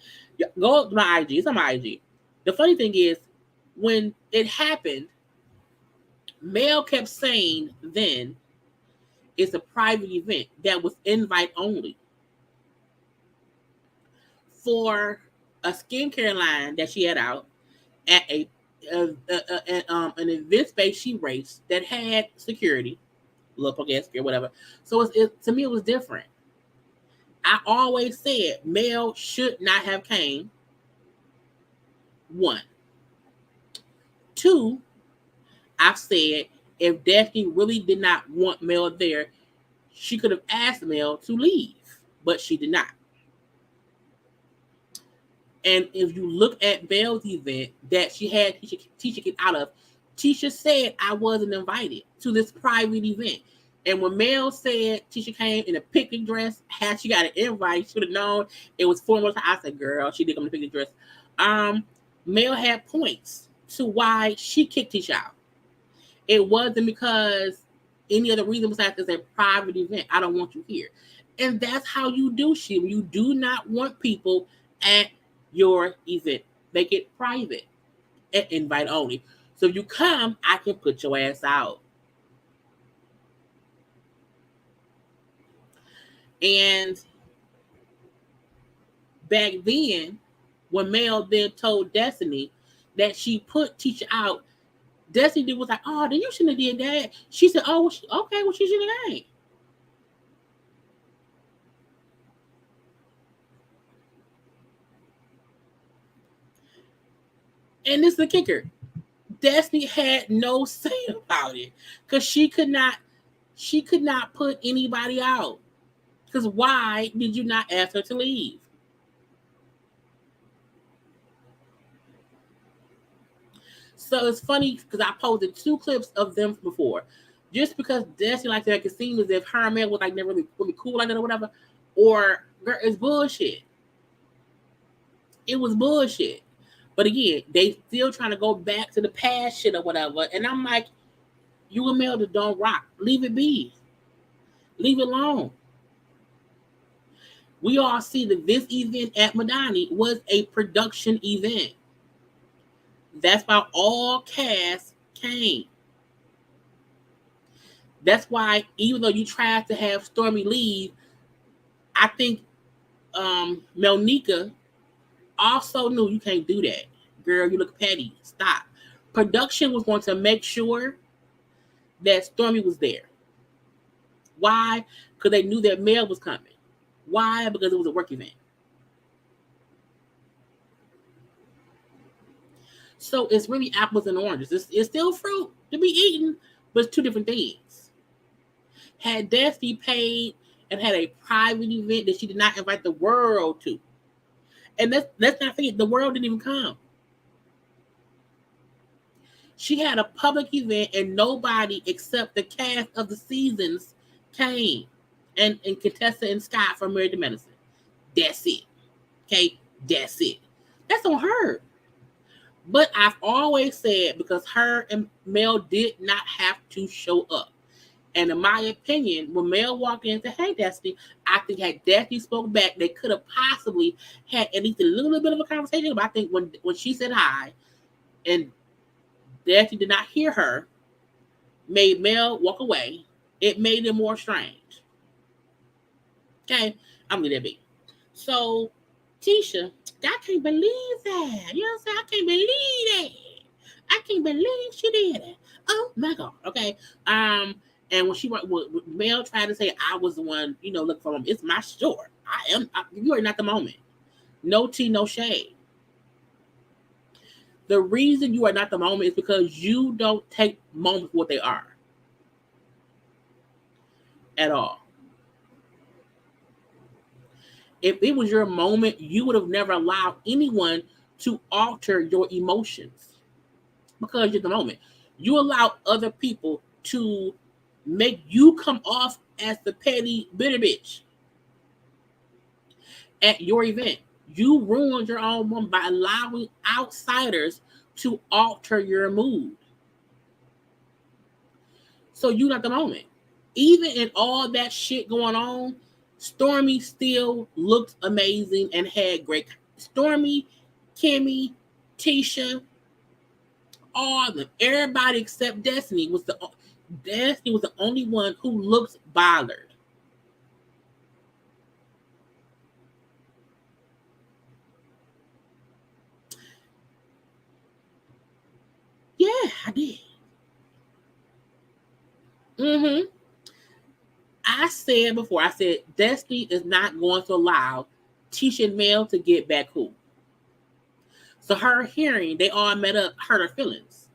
Go to my IG. It's on my IG. The funny thing is, when it happened, Mel kept saying then it's a private event that was invite only for a skincare line that she had out at an event space she raced that had security, local gas or whatever. So to me, it was different. I always said Mel should not have came. 1. 2, I've said if Destiny really did not want Mel there, she could have asked Mel to leave, but she did not. And if you look at Belle's event that she had Tisha get out of, Tisha said I wasn't invited to this private event. And when Mel said Tisha came in a picnic dress, had she got an invite, she would have known it was formal. I said, girl, she did come in a picnic dress. Mel had points to why she kicked Tisha out. It wasn't because any other reason besides it's a private event. I don't want you here. And that's how you do shit. You do not want people at your event. Make it private and invite only. So if you come, I can put your ass out. And back then, when Mel then told Destiny that she put Tisha out, Destiny was like, oh, then you shouldn't have did that. She said, oh, okay, well, she should have came. And this is the kicker. Destiny had no say about it because she could not put anybody out. Because why did you not ask her to leave? So it's funny because I posted 2 clips of them before. Just because Destiny like that, it could seem as if her and Mel was like never really cool like that or whatever. Or girl, it's bullshit. It was bullshit. But again, they still trying to go back to the past shit or whatever. And I'm like, you and Mel just don't rock. Leave it be. Leave it alone. We all see that this event at Madani was a production event. That's why all cast came. That's why even though you tried to have Stormy leave, I think Melnika also knew you can't do that. Girl, you look petty. Stop. Production was going to make sure that Stormy was there. Why? Because they knew that Mel was coming. Why? Because it was a work event. So it's really apples and oranges. It's still fruit to be eaten, but it's 2 different things. Had Destiny paid and had a private event that she did not invite the world to, and let's not forget, the world didn't even come. She had a public event and nobody except the cast of the seasons came, and Contessa and Scott from Married to Medicine. That's it. Okay, that's it. That's on her. But I've always said, because her and Mel did not have to show up. And in my opinion, when Mel walked in and said, hey, Destiny, I think had Destiny spoke back, they could have possibly had at least a little bit of a conversation. But I think when she said hi and Destiny did not hear her, made Mel walk away, it made it more strange. Okay, I'm going to be. So, Tisha, I can't believe that. You know what I'm saying? I can't believe that. I can't believe she did it. Oh my God. Okay. And when Mel tried to say I was the one, look for him, it's my store. You are not the moment. No tea, no shade. The reason you are not the moment is because you don't take moments for what they are. At all. If it was your moment, you would have never allowed anyone to alter your emotions because you're the moment. You allow other people to make you come off as the petty bitter bitch at your event. You ruined your own moment by allowing outsiders to alter your mood. So you not the moment. Even in all that shit going on, Stormy still looked amazing and had great. Stormy, Kimmy, Tisha, all of them, everybody except Destiny was the only one who looked bothered. Yeah, I did. Mm-hmm. I said before, I said Destiny is not going to allow Tisha and Mel to get back cool. So her hearing, they all met up, hurt her feelings.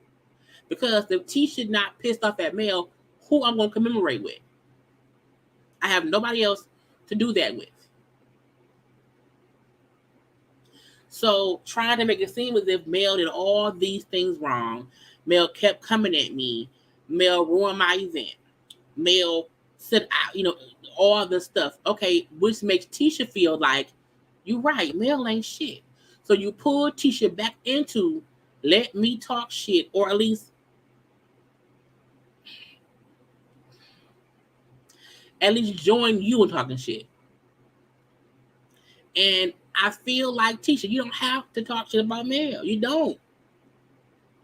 Because if Tisha not pissed off at Mel, who I'm going to commemorate with? I have nobody else to do that with. So trying to make it seem as if Mel did all these things wrong. Mel kept coming at me. Mel ruined my event. Mel said, all the stuff. Okay, which makes Tisha feel like, you're right, Mel ain't shit. So you pull Tisha back into let me talk shit, or at least join you in talking shit. And I feel like Tisha, you don't have to talk shit about Mel. You don't.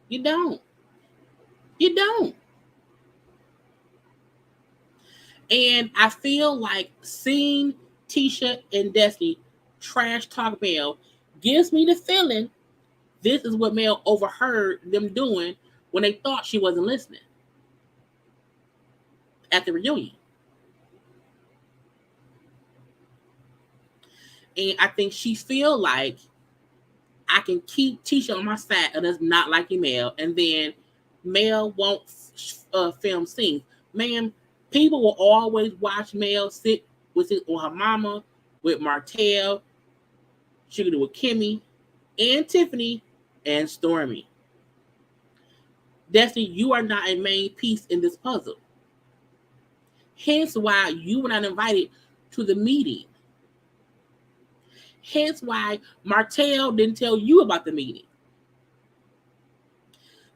You don't. You don't. And I feel like seeing Tisha and Destiny trash talk Mel gives me the feeling this is what Mel overheard them doing when they thought she wasn't listening at the reunion. And I think she feel like I can keep Tisha on my side and it's not liking Mel. And then Mel won't film scenes. Man, people will always watch Mel sit with her mama, with Martell. She could do with Kimmy and Tiffany and Stormy. Destiny, you are not a main piece in this puzzle. Hence why you were not invited to the meeting. Hence why Martell didn't tell you about the meeting.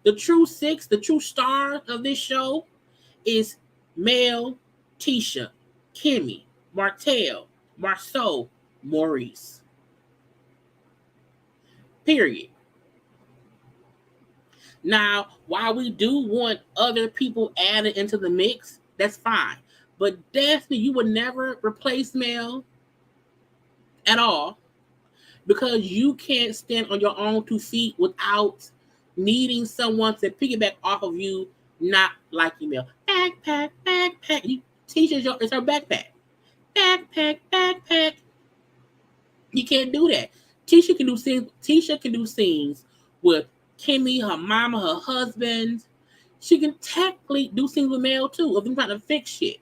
The true six, the true star of this show is Mel, Tisha, Kimmy, Martell, Marceau, Maurice. Period. Now, while we do want other people added into the mix, that's fine. But Destiny, you would never replace Mel at all because you can't stand on your own 2 feet without needing someone to piggyback off of you, not liking Mel. Backpack. Tisha is her backpack. Backpack. You can't do that. Tisha can do scenes with Kimmy, her mama, her husband. She can technically do scenes with Mel too, if them trying to fix shit.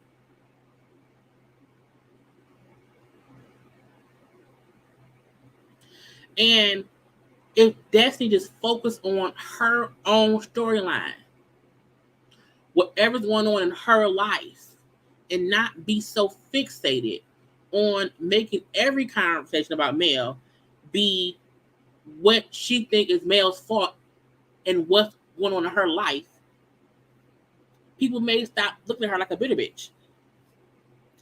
And if Destiny just focused on her own storyline, whatever's going on in her life, and not be so fixated on making every conversation about Mel be what she think is Mel's fault and what's going on in her life, people may stop looking at her like a bitter bitch.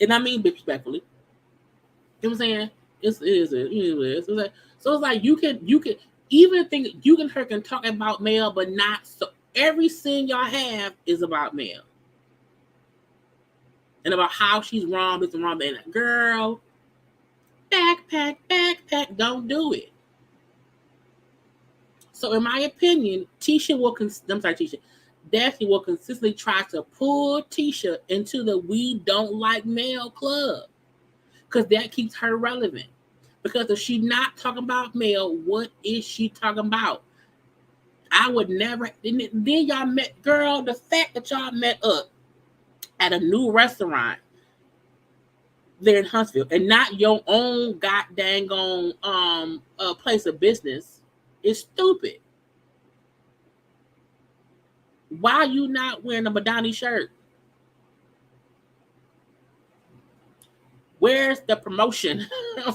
And I mean respectfully. You know what I'm saying? It is. So it's like you can even think you and her can talk about Mel, but not so every scene y'all have is about Mel. And about how she's wrong, this and wrong, and girl, backpack, don't do it. So in my opinion, Destiny will consistently try to pull Tisha into the we don't like Mel club. Because that keeps her relevant. Because if she's not talking about Mel, what is she talking about? I would never. Then y'all met, girl, the fact that y'all met up at a new restaurant there in Huntsville and not your own goddamn place of business. It's stupid. Why are you not wearing a Madani shirt? Where's the promotion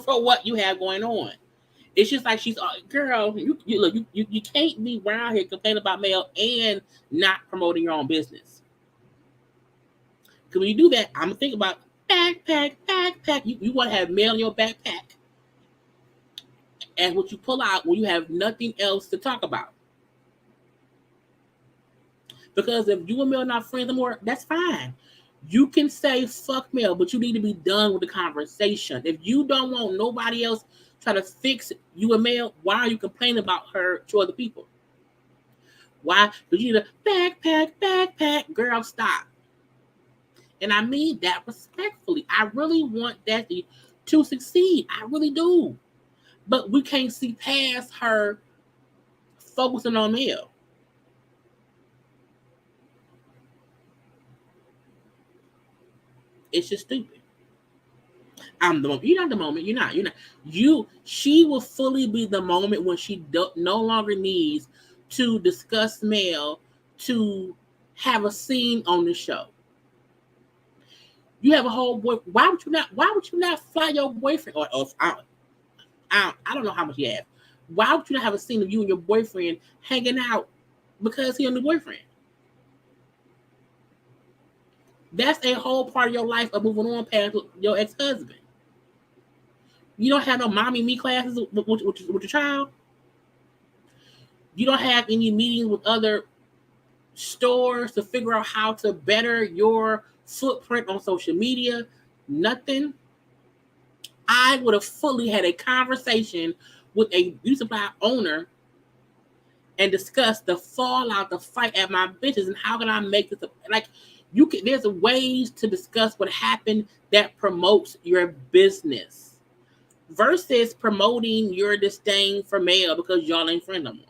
for what you have going on? It's just like she's girl. You look. You can't be around here complaining about mail and not promoting your own business. Because when you do that, I'm gonna think about backpack. You want to have mail in your backpack, and what you pull out when you have nothing else to talk about. Because if you and Mel are not friends anymore, that's fine. You can say fuck Mel, but you need to be done with the conversation. If you don't want nobody else trying to fix you and Mel, why are you complaining about her to other people? Why? Because you need a backpack. Girl, stop. And I mean that respectfully. I really want that to succeed. I really do. But we can't see past her focusing on Mel. It's just stupid. I'm the moment. You're not the moment. You're not. She will fully be the moment when she no longer needs to discuss Mel to have a scene on the show. You have a whole boy. Why would you not fly your boyfriend? Or I don't know how much you have. Why would you not have a scene of you and your boyfriend hanging out because he's a new boyfriend? That's a whole part of your life of moving on past your ex-husband. You don't have no mommy me classes with your child. You don't have any meetings with other stores to figure out how to better your footprint on social media. Nothing. I would have fully had a conversation with a beauty supply owner and discussed the fallout, the fight at my business, and how can I make this like you can. There's ways to discuss what happened that promotes your business versus promoting your disdain for Mel because y'all ain't friends no more.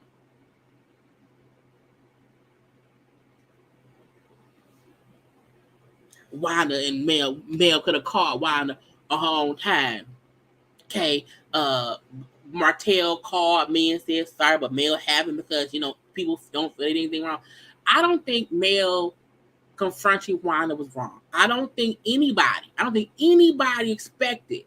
Wanda and Mel could have called Wanda a whole time. Okay, Martell called me and said sorry, but Mel happened because people don't feel anything wrong. I don't think Mel confronting Wanda was wrong. I don't think anybody expected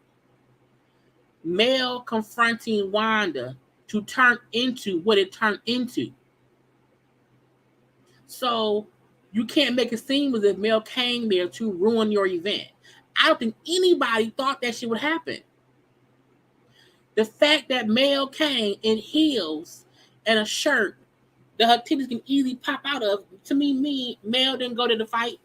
Mel confronting Wanda to turn into what it turned into. So you can't make it seem as if Mel came there to ruin your event. I don't think anybody thought that shit would happen. The fact that Mel came in heels and a shirt that her titties can easily pop out of, to me, Mel didn't go to the fight.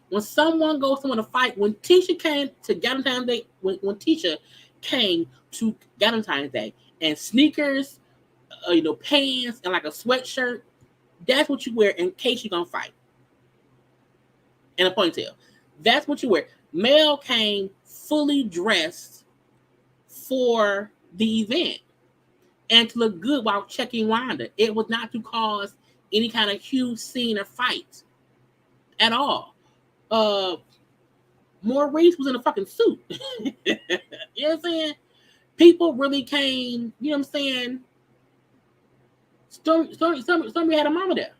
When someone goes to a fight, when Tisha came to Valentine's Day, when Tisha came to Valentine's Day and sneakers, pants and like a sweatshirt, that's what you wear in case you're gonna fight. And a ponytail. That's what you wear. Mel came fully dressed for the event and to look good while checking Wanda. It was not to cause any kind of huge scene or fight at all. Maurice was in a fucking suit. You know what I'm saying? People really came, you know what I'm saying? Somebody had a mama there.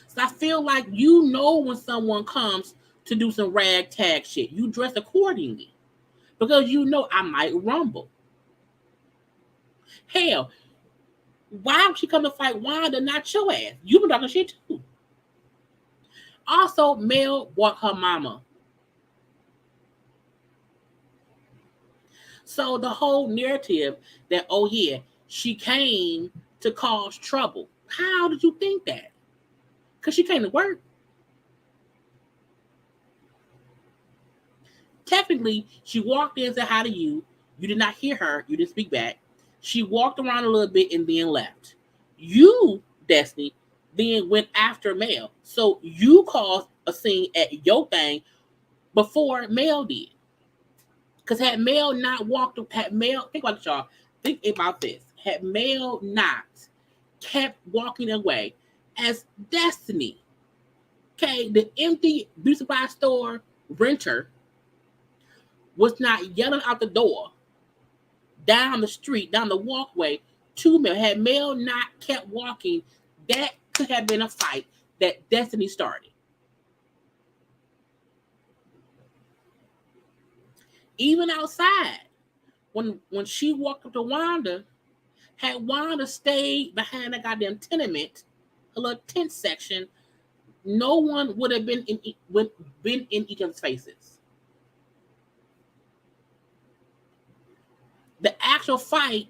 So I feel like when someone comes to do some ragtag shit, you dress accordingly. Because I might rumble. Hell, why would she come to fight Wanda, not your ass? You been talking shit too. Also, Mel bought her mama. So the whole narrative that, oh yeah, she came to cause trouble. How did you think that? Because she came to work. Technically, she walked in and said hi to you. You did not hear her. You didn't speak back. She walked around a little bit and then left. You, Destiny, then went after Mel. So you caused a scene at your thing before Mel did. Because had Mel not walked, think about it, y'all. Think about this. Had Mel not kept walking away as Destiny, okay, the empty beauty supply store renter was not yelling out the door down the street, down the walkway to Mel. Had Mel not kept walking, that could have been a fight that Destiny started. Even outside, when she walked up to Wanda, had Wanda stayed behind the goddamn tenement, a little tent section, no one would have been in each other's faces. The actual fight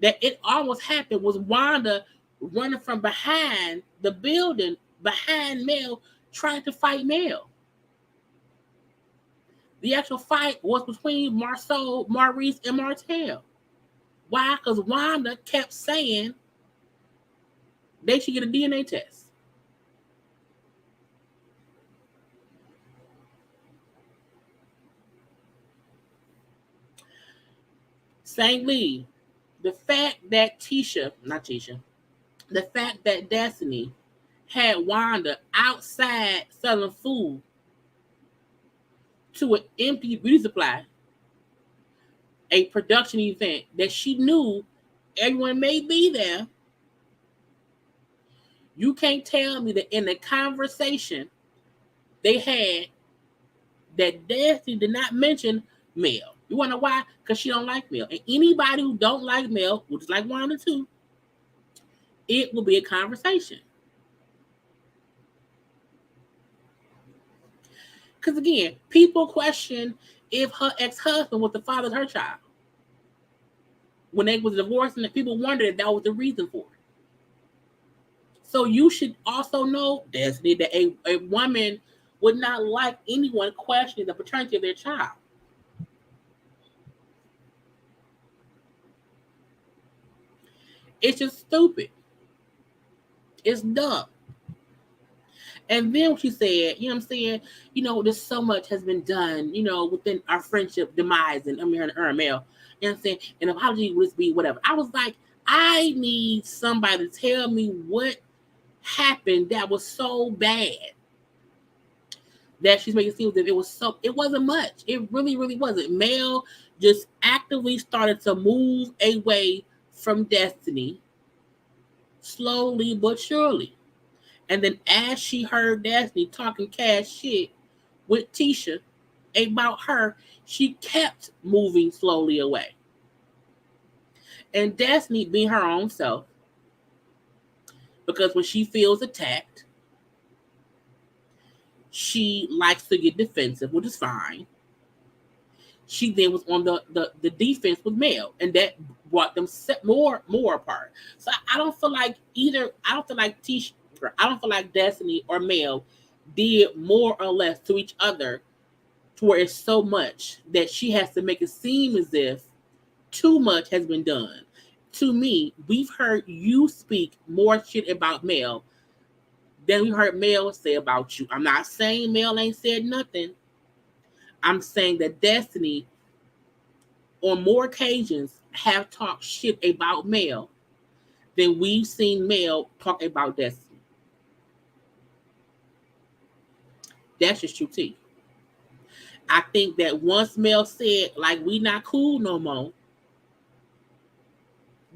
that it almost happened was Wanda running from behind the building, behind Mel, trying to fight Mel. The actual fight was between Marceau, Maurice, and Martell. Why? Because Wanda kept saying they should get a DNA test. St. Lee, the fact that the fact that Destiny had Wanda outside selling food to an empty beauty supply, a production event that she knew everyone may be there. You can't tell me that in the conversation they had that Destiny did not mention Mel. You wanna know why? Because she don't like Mel. And anybody who don't like Mel, which is like Wanda too, it will be a conversation. Because again, people question if her ex-husband was the father of her child. When they was divorced, and people wondered if that was the reason for it. So you should also know, Destiny, that a woman would not like anyone questioning the paternity of their child. It's just stupid. It's dumb. And then she said, you know what I'm saying? There's so much has been done, within our friendship demise and her and Mel. You know what I'm saying? An apology would be whatever. I was like, I need somebody to tell me what happened that was so bad that she's making it seem as if it wasn't much. It really, really wasn't. Mel just actively started to move away from Destiny slowly but surely. And then as she heard Destiny talking cash shit with Tisha about her, she kept moving slowly away. And Destiny being her own self, because when she feels attacked, she likes to get defensive, which is fine. She then was on the defense with Mel, and that brought them more apart. So I don't feel like Tisha, I don't feel like Destiny or Mel did more or less to each other to where it's so much that she has to make it seem as if too much has been done. To me, we've heard you speak more shit about Mel than we heard Mel say about you. I'm not saying Mel ain't said nothing. I'm saying that Destiny, on more occasions, have talked shit about Mel than we've seen Mel talk about Destiny. That's just true tea. I think that once Mel said, like, we not cool no more,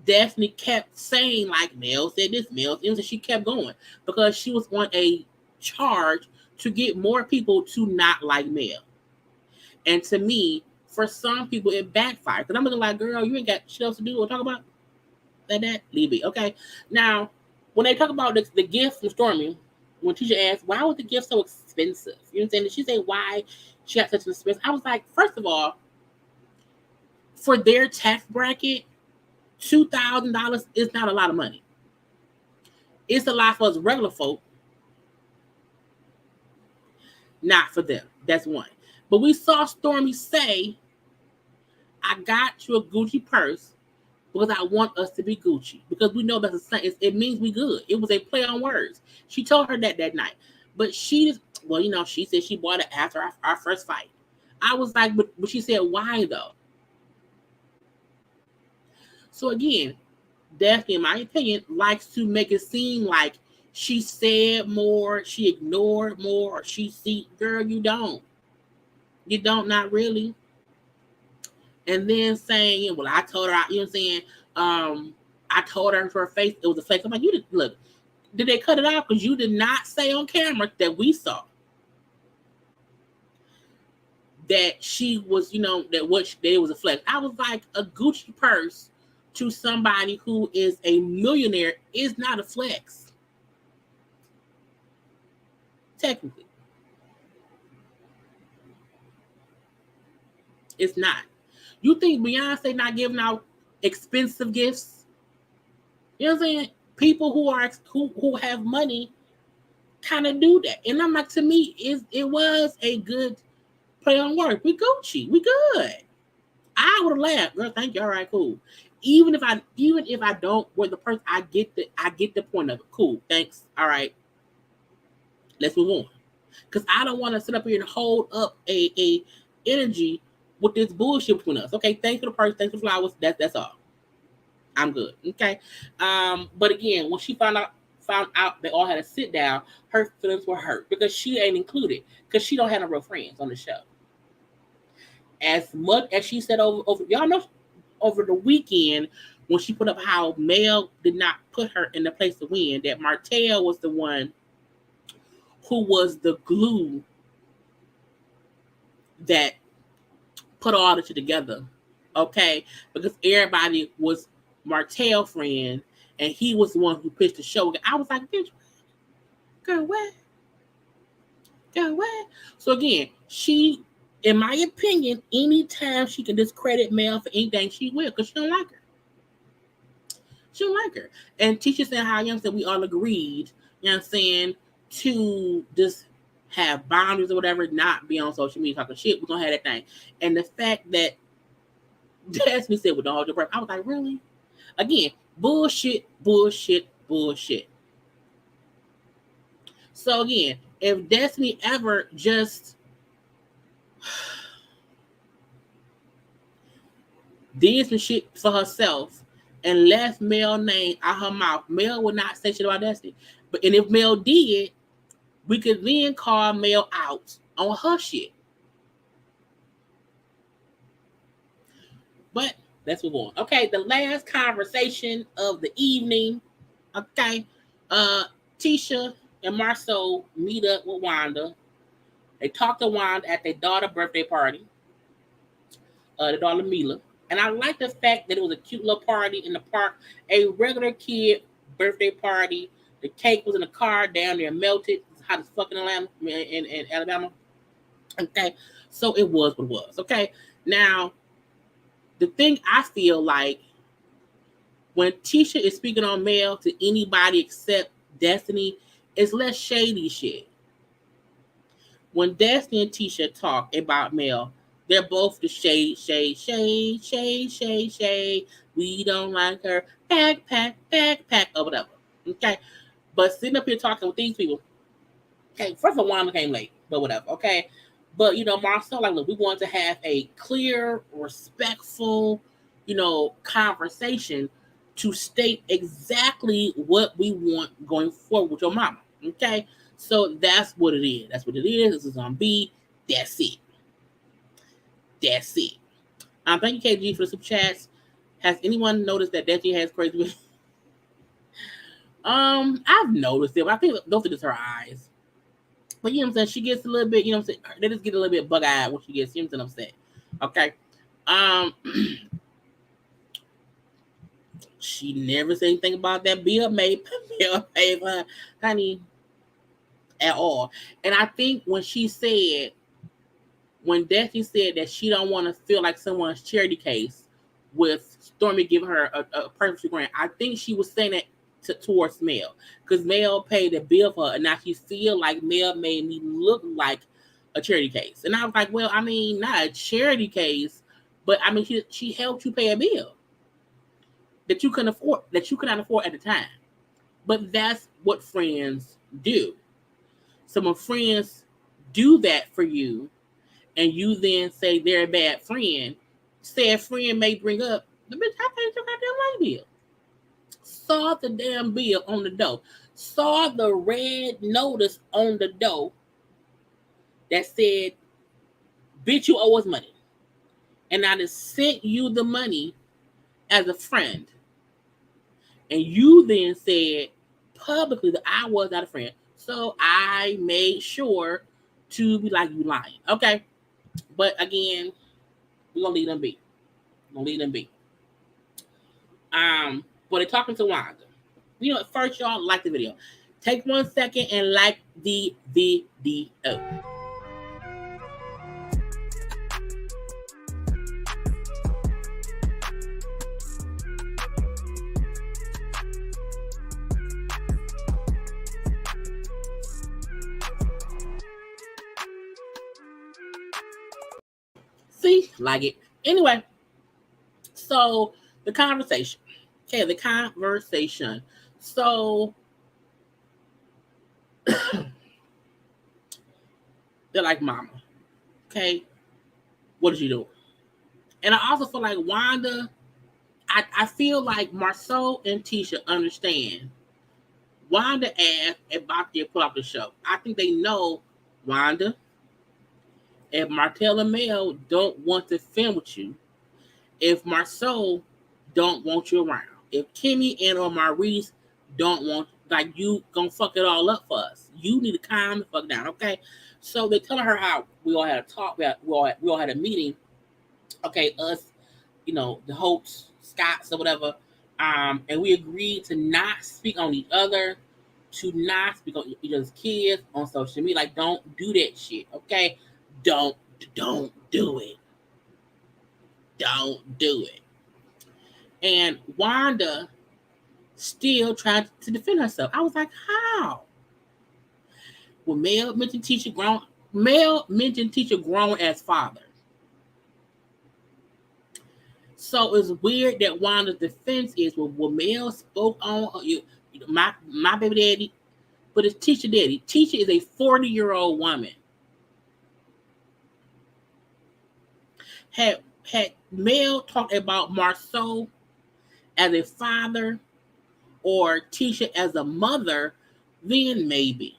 Destiny kept saying, like, Mel said this, Mel said this, and she kept going because she was on a charge to get more people to not like Mel. And to me, for some people, it backfired. Because I'm looking like, girl, you ain't got shit else to do or talk about? Like that? Leave it. Okay. Now, when they talk about the gift from Stormy, when Tisha asked, why was the gift so expensive? You know what I'm saying? Did she say why she got such an expense? I was like, first of all, for their tax bracket, $2,000 is not a lot of money. It's a lot for us regular folk. Not for them. That's one. But we saw Stormy say, I got you a Gucci purse because I want us to be Gucci. Because we know that's a saying. It means we good. It was a play on words. She told her that night. But she said she bought it after our first fight. I was like, but she said, why though? So again, Daphne, in my opinion, likes to make it seem like she said more, she ignored more, or she see, girl, you don't. You don't, not really. and then saying, well, I told her, you know what I'm saying? I told her for her face it was a fake. I'm like, you did look. Did they cut it out? Because you did not say on camera that we saw that she was, that it was a flex. I was like, a Gucci purse to somebody who is a millionaire is not a flex. Technically. It's not. You think Beyonce not giving out expensive gifts? You know what I'm saying? People who have money kind of do that. And I'm like, to me, it was a good play on words. We Gucci. We good. I would have laughed. Girl, thank you. All right, cool. Even if I don't wear the purse, I get the point of it. Cool. Thanks. All right. Let's move on. Because I don't want to sit up here and hold up a energy with this bullshit between us. Okay, thanks for the purse, thanks for the flowers. That's all. I'm good. Okay. But again, when she found out they all had to sit down, her feelings were hurt because she ain't included because she don't have no real friends on the show. As much as she said over y'all know over the weekend when she put up how Mel did not put her in the place to win, that Martell was the one who was the glue that put all the shit together. Okay, because everybody was Martell friend, and he was the one who pitched the show. I was like, bitch, girl, what? Girl, what? So again, she, in my opinion, anytime she can discredit Mel for anything, she will, because she don't like her. She don't like her. And Tisha said how young said we all agreed, you know what I'm saying, to just have boundaries or whatever, not be on social media talking shit. We're gonna have that thing. And the fact that Destiny said with all your breath, I was like, really? Again, bullshit. So again, if Destiny ever just did some shit for herself and left Mel name out her mouth, Mel would not say shit about Destiny. And if Mel did, we could then call Mel out on her shit. But let's move on. Okay, the last conversation of the evening. Okay, Tisha and Marceau meet up with Wanda. They talk to Wanda at their daughter's birthday party. The daughter Mila. And I like the fact that it was a cute little party in the park, a regular kid birthday party. The cake was in the car down there, melted. It's hot as fucking in Alabama. Okay, so it was what it was. Okay, now the thing I feel like when Tisha is speaking on Mel to anybody except Destiny, it's less shady shit. When Destiny and Tisha talk about Mel, they're both the shade. We don't like her. Pack, or whatever. Okay? But sitting up here talking with these people, okay, first of all, Wanda came late, but whatever, okay? But, Marcel, like, look, we want to have a clear, respectful, conversation to state exactly what we want going forward with your mama, okay? So that's what it is. That's what it is. This is on B. That's it. Thank you, KG, for the super chats. Has anyone noticed that Destiny has crazy? I've noticed it, but I think those are just her eyes. But you know what I'm saying? She gets a little bit, they just get a little bit bug-eyed when she gets, upset. Okay. She never said anything about that bill made honey, at all. And I think when Destiny said that she don't want to feel like someone's charity case with Stormy giving her a perfect grant, I think she was saying that towards Mel, because Mel paid the bill for her, and now she feel like Mel made me look like a charity case. And I was like, well, I mean, not a charity case, but I mean, she helped you pay a bill that you couldn't afford, that you could not afford at the time. But that's what friends do. So when friends do that for you, and you then say they're a bad friend, say a friend may bring up, the bitch, I paid your goddamn light bill. Saw the damn bill on the door. Saw the red notice on the door that said, bitch, you owe us money. and I just sent you the money as a friend, and you then said publicly that I was not a friend. So I made sure to be like, you lying. Okay. But again, we're gonna leave them be. We're gonna leave them be. But they're talking to Wanda. You know, first y'all like the video. Take 1 second and like the video. See, like it. Anyway, so the conversation. Okay, the conversation. So they're like, Mama, okay, what did you do? And I also feel like Wanda, I feel like Marceau and Tisha understand. Wanda asked about their put off the show. I think they know, Wanda, if Martell and Mel don't want to film with you, if Marceau don't want you around, if Kimmy and or Maurice don't want, like, you gonna fuck it all up for us. You need to calm the fuck down, okay? So they telling her how we all had a talk, we all had a meeting. Okay, us, you know, the Holtz, Scotts or whatever, and we agreed to not speak on each other, to not speak on each other's kids on social media. Like, don't do that shit, okay? Don't do it. Don't do it. And Wanda still tried to defend herself. I was like, how? Well, Mel mentioned teacher grown as father. So it's weird that Wanda's defense is, well, Mel spoke on my baby daddy, but it's teacher daddy. Teacher is a 40-year-old woman. Had Mel talked about Marceau as a father or Tisha as a mother, then maybe.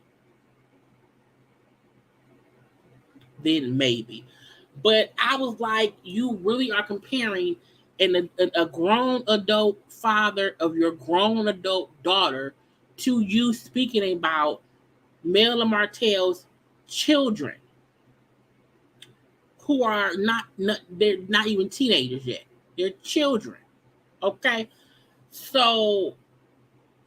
But I was like, you really are comparing a grown adult father of your grown adult daughter to you speaking about Mel and Martell's children, who are not they're not even teenagers yet. They're children. Okay? So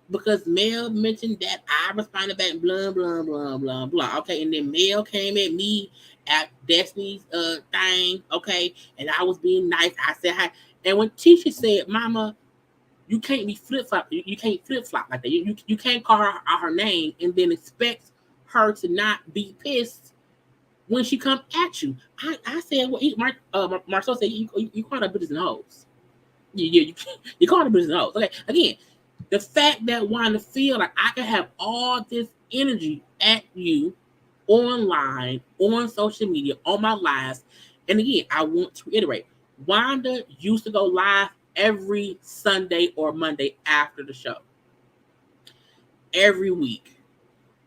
because Mel mentioned that, I responded back, blah, blah, blah, blah, blah. Okay, and then Mel came at me at Destiny's thing, okay, and I was being nice. I said hi. And when Tisha said, Mama, you can't be flip-flop. You can't flip-flop like that. You can't call her out her name and then expect her to not be pissed when she come at you. I said, well, Marceau said, you call her bitches and hoes. You call her bitches and hoes. Okay, again, the fact that Wanda feel like I can have all this energy at you online, on social media, on my lives. And again, I want to reiterate, Wanda used to go live every Sunday or Monday after the show. Every week,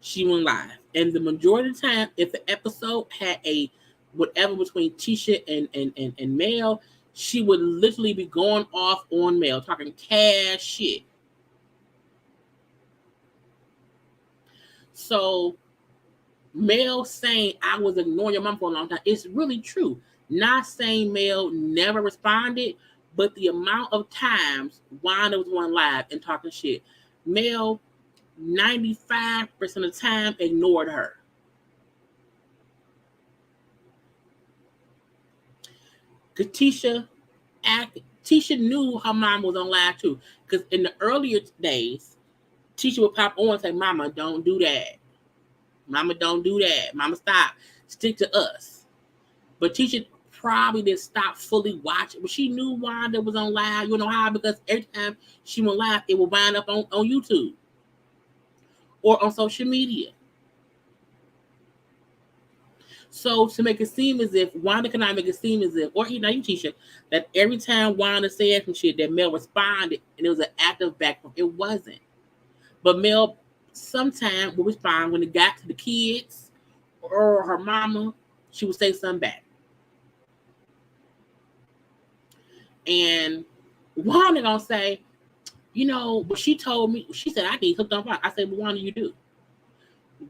she went live. And the majority of the time, if the episode had a whatever between Tisha and Mel, she would literally be going off on Mel, talking cash shit. So Mel saying I was ignoring your mom for a long time, it's really true. Not saying Mel never responded, but the amount of times Wanda was going live and talking shit, Mel 95% of the time ignored her. Because Tisha knew her mom was on live too. Because in the earlier days, Tisha would pop on and say, Mama, don't do that. Mama, don't do that. Mama, stop. Stick to us. But Tisha probably didn't stop fully watching. But she knew Wanda was on live. You know how? Because every time she went live, it would wind up on YouTube or on social media. So to make it seem as if Wanda cannot make it seem as if, or you Tisha, that every time Wanda said some shit, that Mel responded and it was an active back. It wasn't. But Mel sometimes would respond when it got to the kids or her mama. She would say something back. And Wanda gonna say, but she told me, she said, I need hooked on phonics. I said, well, Wanda, you do.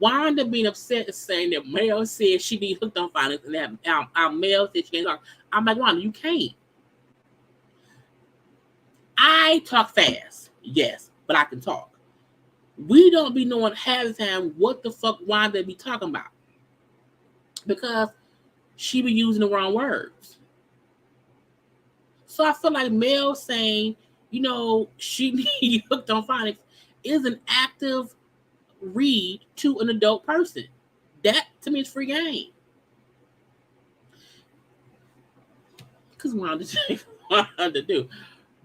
Wanda being upset is saying that Mel said she need hooked on phonics and that our Mel said she can't talk. I'm like, Wanda, you can't. I talk fast, yes, but I can talk. We don't be knowing half the time what the fuck Wanda be talking about because she be using the wrong words. So I feel like Mel saying, she need hooked on phonics is an active read to an adult person. That to me is free game. Because Wanda do.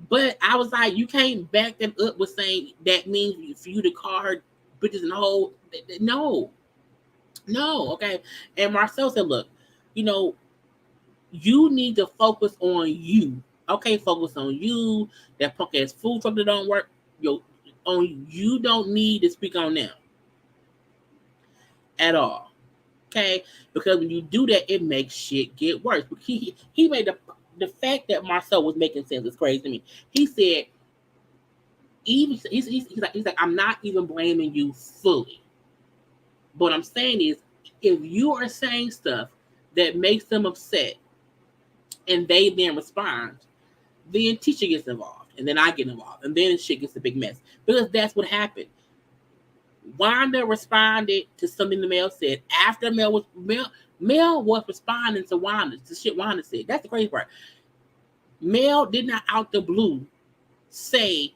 But I was like, you can't back them up with saying that means for you to call her bitches and hoes. No, okay. And Marcel said, look, you need to focus on you. Okay, focus on you. That punk ass food truck that don't work. You don't need to speak on them at all. Okay, because when you do that, it makes shit get worse. But he made the fact that Marcel was making sense is crazy to me. He said, he's like, I'm not even blaming you fully. But what I'm saying is, if you are saying stuff that makes them upset, and they then respond, then teacher gets involved, and then I get involved, and then shit gets a big mess because that's what happened. Wanda responded to something the Mel said after Mel was responding to Wanda, to shit Wanda said. That's the crazy part. Mel did not out the blue say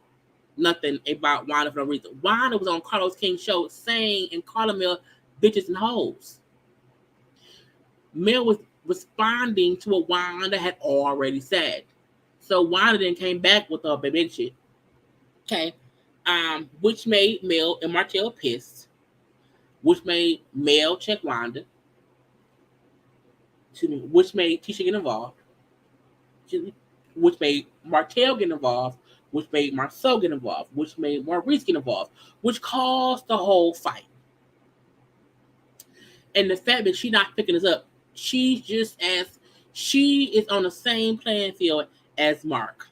nothing about Wanda for no reason. Wanda was on Carlos King's show saying and calling Mel bitches and hoes. Mel was responding to what Wanda had already said. So Wanda then came back with her big shit. Okay. Which made Mel and Martell pissed. Which made Mel check Wanda. Which made Tisha get involved. Which made Martell get involved. Which made Marcel get involved. Which made Maurice get involved. Which caused the whole fight. And the fact that she's not picking us up, she is on the same playing field as Mark.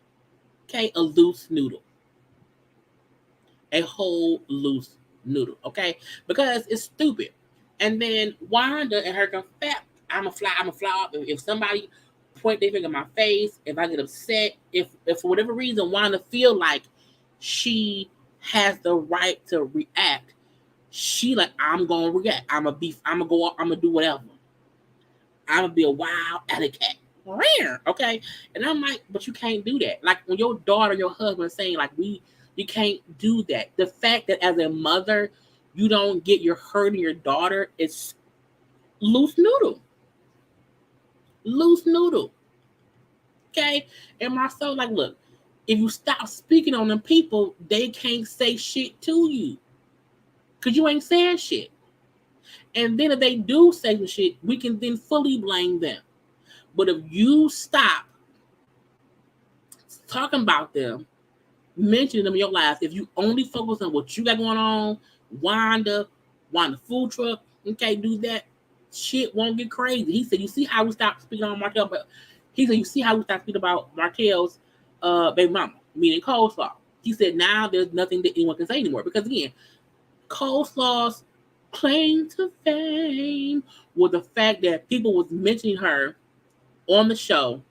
Okay, a loose noodle. A whole loose noodle, okay? Because it's stupid. And then Wanda and her fat, I'm a fly up. If somebody point their finger in my face, if I get upset, if for whatever reason Wanda feel like she has the right to react, she like, I'm gonna react. I'm gonna go up, I'm gonna do whatever. I'm gonna be a wild alley cat. Okay? And I'm like, but you can't do that. Like when your daughter and your husband saying like you can't do that. The fact that as a mother, you don't get your hurting your daughter is loose noodle. Loose noodle. Okay? And Marcel, like, look, if you stop speaking on them people, they can't say shit to you. Because you ain't saying shit. And then if they do say some shit, we can then fully blame them. But if you stop talking about them, mentioning them in your life, if you only focus on what you got going on, Wanda food truck, okay, do that, shit won't get crazy. He said, you see how we stopped speaking on Martell, but he said, you see how we stopped speaking about Martell's baby mama, meaning Coleslaw. He said, now there's nothing that anyone can say anymore. Because again, Coleslaw's claim to fame was the fact that people was mentioning her on the show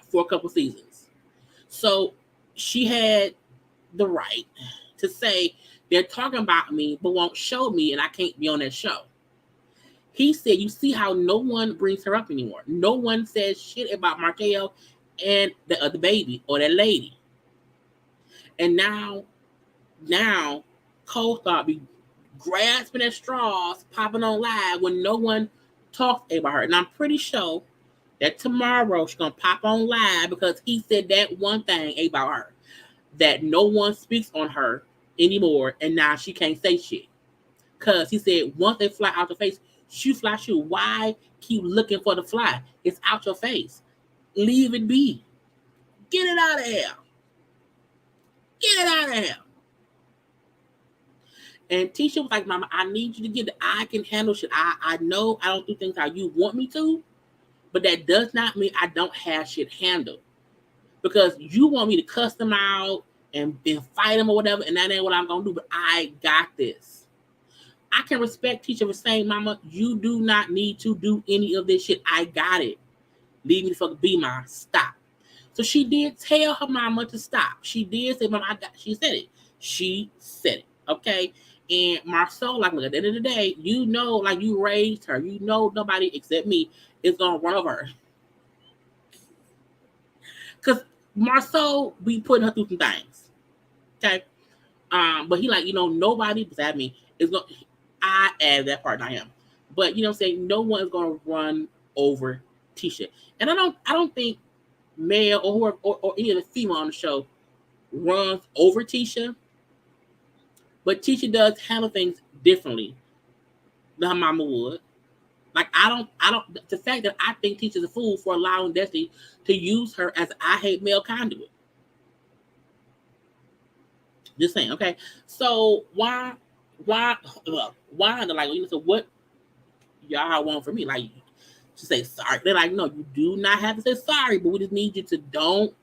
for a couple seasons. So she had the right to say they're talking about me but won't show me and I can't be on that show. He said, you see how no one brings her up anymore. No one says shit about Martell and the other baby or that lady. And now Cole thought be grasping at straws, popping on live when no one talks about her. And I'm pretty sure that tomorrow she's going to pop on live because he said that one thing about her, that no one speaks on her anymore, and now she can't say shit. Because he said once they fly out the face, she fly shoot. Why keep looking for the fly? It's out your face. Leave it be. Get it out of here. Get it out of here. And Tisha was like, Mama, I need you to get it. I can handle shit. I know I don't do things how you want me to, but that does not mean I don't have shit handled. because you want me to cuss them out and fight them or whatever, and that ain't what I'm gonna do. But I got this. I can respect teacher for saying, Mama, you do not need to do any of this shit. I got it. Leave me the fuck be, Ma. Stop. So she did tell her mama to stop. She did say, Mama, I got. She said it. She said it. Okay. And Marcel, like, look, at the end of the day, you know, like, you raised her. You know, nobody except me is gonna run over her. Cause Marcel be putting her through some things. Okay. But he like, you know, nobody beside me is gonna. I add that part, not him. But you know what I'm saying? No one is gonna run over Tisha. And I don't think male or whoever or any of the female on the show runs over Tisha. But Tisha does handle things differently than her mama would. Like I don't the fact that I think Tisha's a fool for allowing Destiny to use her as I hate male conduit. Just saying, okay. So why like, so what y'all want from me? Like, to say sorry. They're like, no, you do not have to say sorry, but we just need you to don't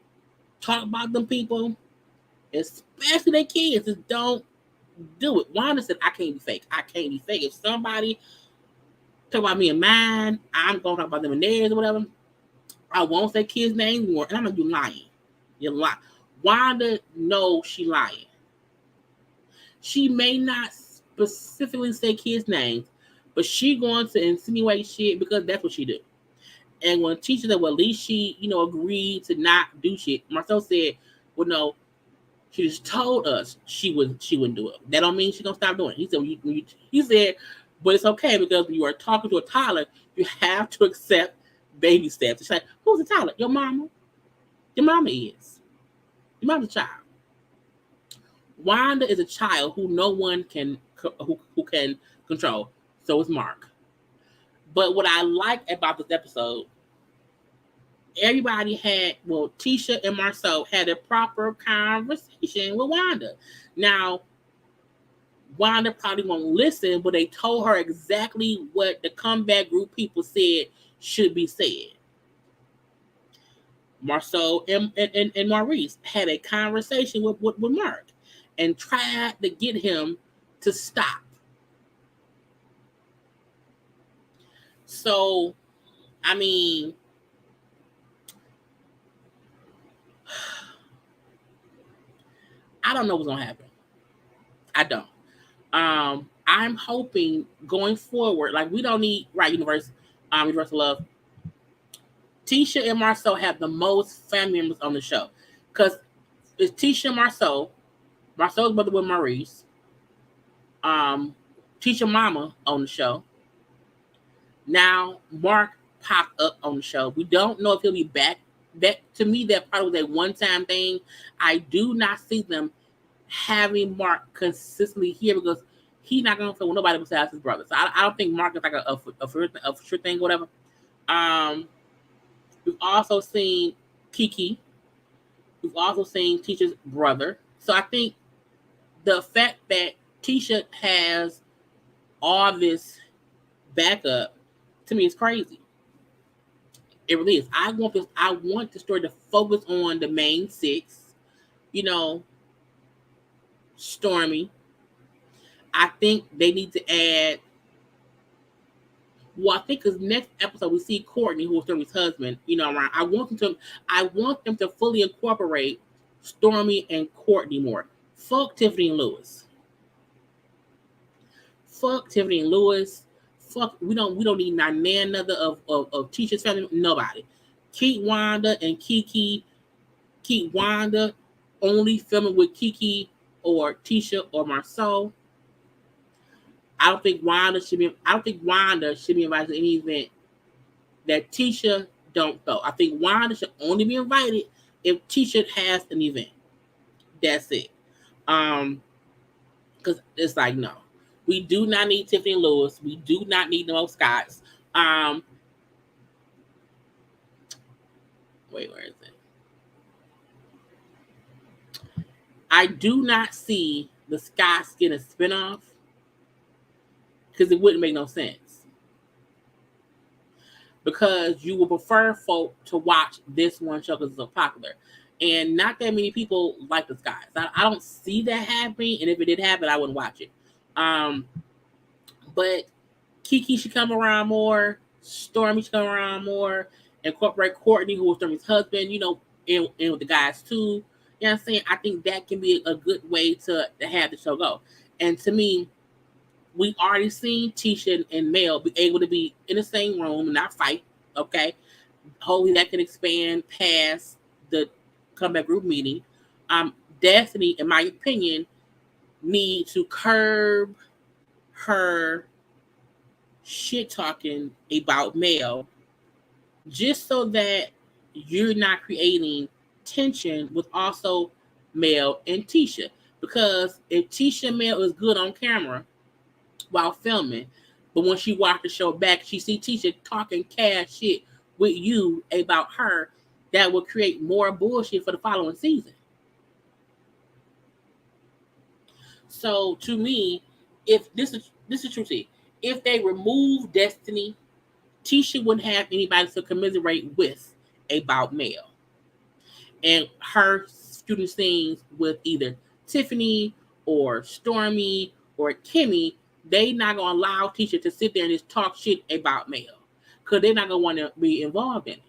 talk about them people, especially their kids. Just don't do it. Wanda said, I can't be fake. I can't be fake. If somebody talk about me and mine, I'm gonna talk about them and theirs or whatever. I won't say kids' names anymore. And I'm like, you lying. You're lying. Wanda knows she lying. She may not specifically say kids' names, but she going to insinuate shit because that's what she do. And when teacher said, well, at least she, you know, agreed to not do shit. Marcel said, well, no, she just told us she wouldn't do it. That don't mean she's gonna stop doing it. He said, he said, but it's okay because when you are talking to a toddler, you have to accept baby steps. It's like, who's a toddler? Your mama. Your mama is. Your mama's a child. Wanda is a child who no one can who can control. So is Mark. But what I like about this episode, everybody had, well, Tisha and Marcel had a proper conversation with Wanda. Now, Wanda probably won't listen, but they told her exactly what the comeback group people said should be said. Marcel and Maurice had a conversation with Mark and tried to get him to stop. So, I mean, I don't know what's gonna happen. I don't. I'm hoping going forward, like, we don't need Universal Love. Tisha and Marcel have the most family members on the show because it's Tisha and Marcel's brother with Maurice, Tisha mama on the show. Now Mark popped up on the show. We don't know if he'll be back. That, to me, that probably was a one-time thing. I do not see them having Mark consistently here because he's not going to film with nobody besides his brother. So I don't think Mark is like a sure thing, whatever. We've also seen Keke. We've also seen Tisha's brother. So I think the fact that Tisha has all this backup, to me, is crazy. It really is. I want the story to focus on the main six. You know, Stormy. I think they need to add. Well, I think because next episode we see Courtney, who was Stormy's husband. You know, around. I want them to fully incorporate Stormy and Courtney more. Fuck Tiffany and Lewis. Fuck Tiffany and Lewis. Fuck. We don't need none other of Tisha's family. Nobody. Keep Wanda and Keke. Keep Wanda only filming with Keke or Tisha or Marcel. I don't think Wanda should be invited to any event that Tisha don't go. I think Wanda should only be invited if Tisha has an event. That's it. Because it's like, no. We do not need Tiffany and Lewis. We do not need no Scotts. Wait, where is it? I do not see the Scotts getting a spinoff because it wouldn't make no sense. Because you would prefer folk to watch this one show because it's so popular. And not that many people like the Skies. I don't see that happening, and if it did happen, I wouldn't watch it. Um, but Keke should come around more. Stormy should come around more. Incorporate Courtney, who was Stormy's husband, in with the guys too. You know what I'm saying? I think that can be a good way to have the show go. And to me, we already seen Tisha and Mel be able to be in the same room and not fight. Okay. Hopefully that can expand past the comeback group meeting. Destiny, in my opinion, need to curb her shit talking about Mel, just so that you're not creating tension with also Mel and Tisha. Because if Tisha and Mel is good on camera while filming, but when she watched the show back, she see Tisha talking cash shit with you about her, that will create more bullshit for the following season. So to me, if this is true, if they remove Destiny, Tisha wouldn't have anybody to commiserate with about Mel. And her shooting scenes with either Tiffany or Stormy or Kimmy, they not gonna allow Tisha to sit there and just talk shit about Mel, because they're not gonna want to be involved in it.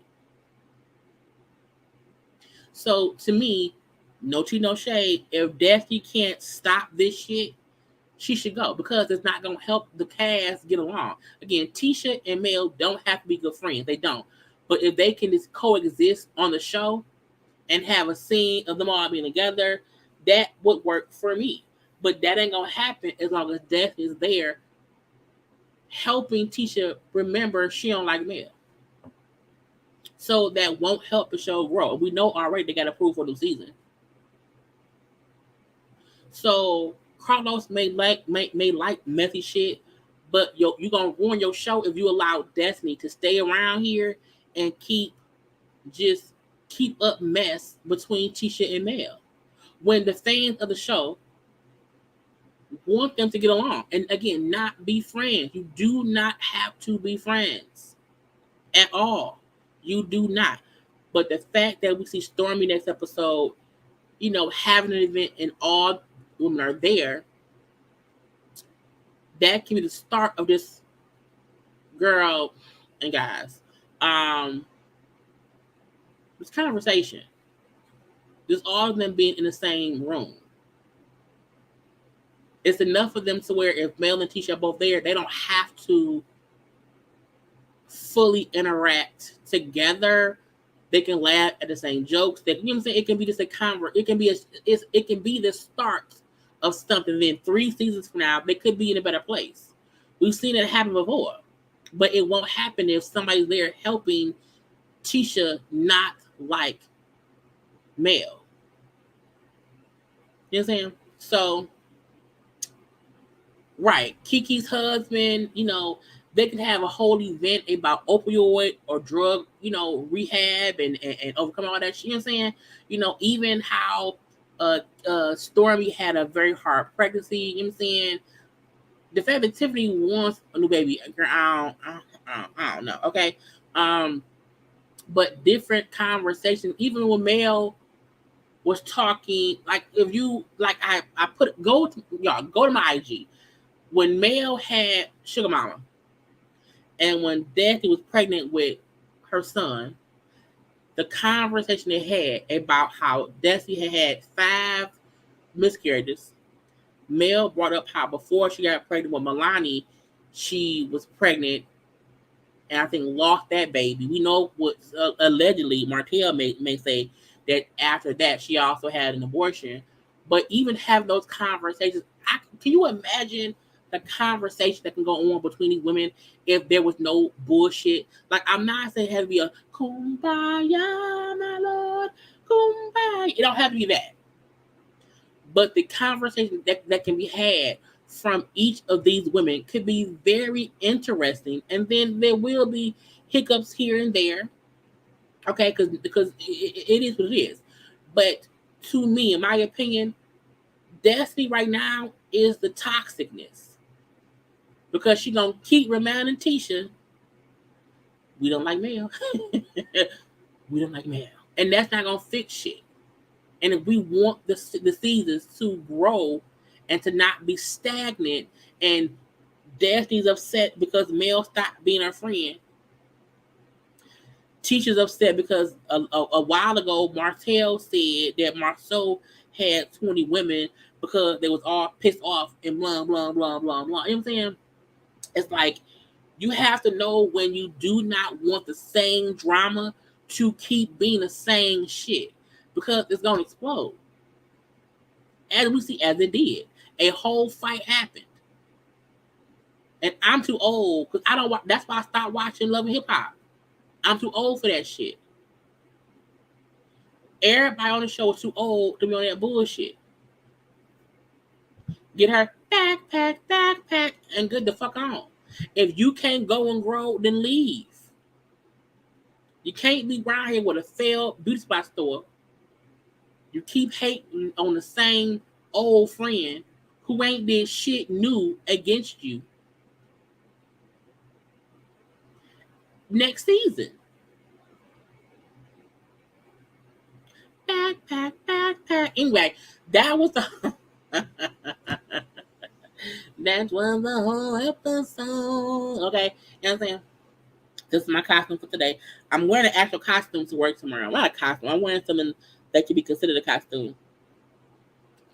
So to me, no tea, no shade. If Destiny can't stop this shit, she should go, because it's not going to help the cast get along. Again, Tisha and Mel don't have to be good friends. They don't. But if they can just coexist on the show and have a scene of them all being together, that would work for me. But that ain't going to happen as long as Destiny is there helping Tisha remember she don't like Mel. So that won't help the show grow. We know already they got approved for the season. So Carlos may like messy shit, but you're gonna ruin your show if you allow Destiny to stay around here and keep up mess between Tisha and Mel, when the fans of the show want them to get along and again not be friends. You do not have to be friends at all. You do not. But the fact that we see Stormy next episode, having an event and all women are there, that can be the start of this girl and guys. This conversation. Just all of them being in the same room. It's enough for them to where if Mel and Tisha are both there, they don't have to fully interact together. They can laugh at the same jokes. That, you know what I'm saying? It can be just a it can be the start of something. Then 3 seasons from now, they could be in a better place. We've seen it happen before, but it won't happen if somebody's there helping Tisha not like Mel. You know what I'm saying? So, right, Keke's husband, they can have a whole event about opioid or drug, rehab and overcome all that shit. You know what I'm saying? Even how Stormy had a very hard pregnancy. You know what I'm saying? The fact that Tiffany wants a new baby, girl, I don't know. Okay, but different conversations. Even when Mel was talking, like if you like, I put go to my IG when Mel had Sugar Mama. And when Destiny was pregnant with her son, the conversation they had about how Destiny had 5 miscarriages. Mel brought up how before she got pregnant with Milani, she was pregnant and I think lost that baby. We know what allegedly Martell may say that after that she also had an abortion. But even have those conversations, can you imagine the conversation that can go on between these women if there was no bullshit? Like, I'm not saying it has to be a kumbaya, my lord, kumbaya. It don't have to be that. But the conversation that can be had from each of these women could be very interesting. And then there will be hiccups here and there. Okay, because it is what it is. But to me, in my opinion, Destiny right now is the toxicness. Because she's going to keep reminding Tisha, we don't like Mel. We don't like Mel. And that's not going to fix shit. And if we want the seasons to grow and to not be stagnant, and Destiny's upset because Mel stopped being her friend, Teacher's upset because a while ago Martell said that Marceau had 20 women because they was all pissed off and blah blah blah blah blah. You know what I'm saying? It's like you have to know when you do not want the same drama to keep being the same shit, because it's gonna explode. As we see, as it did, a whole fight happened, and I'm too old because I don't. That's why I stopped watching Love and Hip Hop. I'm too old for that shit. Everybody on the show is too old to be on that bullshit. Get her backpack, and get the fuck on. If you can't go and grow, then leave. You can't be around here with a failed beauty spot store. You keep hating on the same old friend who ain't did shit new against you. Next season. Backpack. Anyway, that was the that was the whole episode. Okay, you know what I'm saying? This is my costume for today. I'm wearing an actual costume to work tomorrow. Not a costume. I'm wearing something that could be considered a costume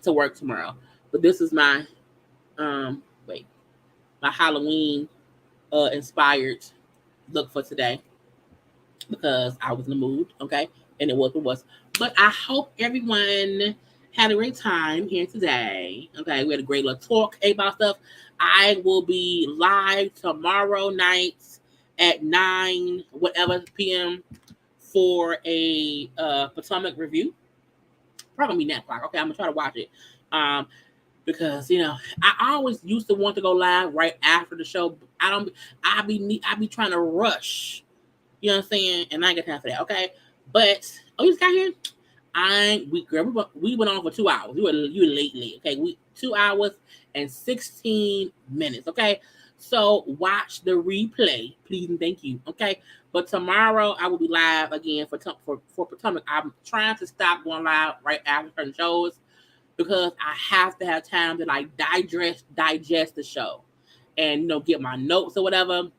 to work tomorrow. But this is my my Halloween inspired look for today, because I was in the mood, okay? And it was what it was. But I hope everyone had a great time here today. Okay, we had a great little talk about stuff. I will be live tomorrow night at 9 p.m. for a Potomac review. Probably be 9 o'clock. Okay, I'm gonna try to watch it. Because I always used to want to go live right after the show. I be trying to rush. You know what I'm saying? And I ain't got time for that. Okay, but you just got here. We went on for 2 hours. You were late. Okay, 2 hours and 16 minutes. Okay, so watch the replay, please and thank you. Okay, but tomorrow I will be live again for Potomac. I'm trying to stop going live right after certain shows, because I have to have time to like digest the show and get my notes or whatever.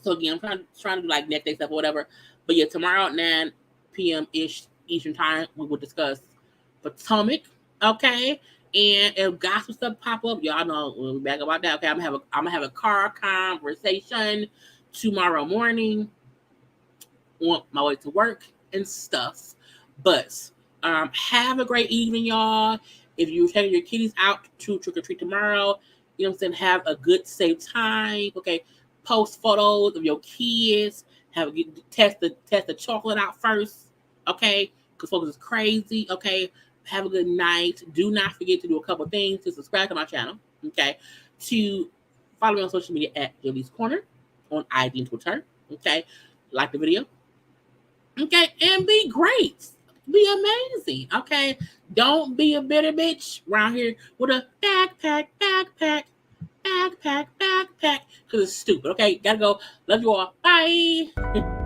So again, I'm trying to do like next day stuff or whatever. But yeah, tomorrow at 9 p.m. ish Eastern time, we will discuss Potomac. Okay. And if gospel stuff pop up, y'all know we'll be back about that. Okay, I'm gonna have a car conversation tomorrow morning on my way to work and stuff. But have a great evening, y'all. If you're taking your kitties out to trick or treat tomorrow, you know what I'm saying, have a good, safe time. Okay, post photos of your kids. Test the chocolate out first. Okay, because folks is crazy. Okay, have a good night. Do not forget to do a couple things to subscribe to my channel. Okay, to follow me on social media at JayLeesCorner on IG and Twitter. Okay, like the video. Okay, and be great. Be amazing. Okay, don't be a bitter bitch around here with a backpack, because it's stupid. Okay, gotta go. Love you all. Bye.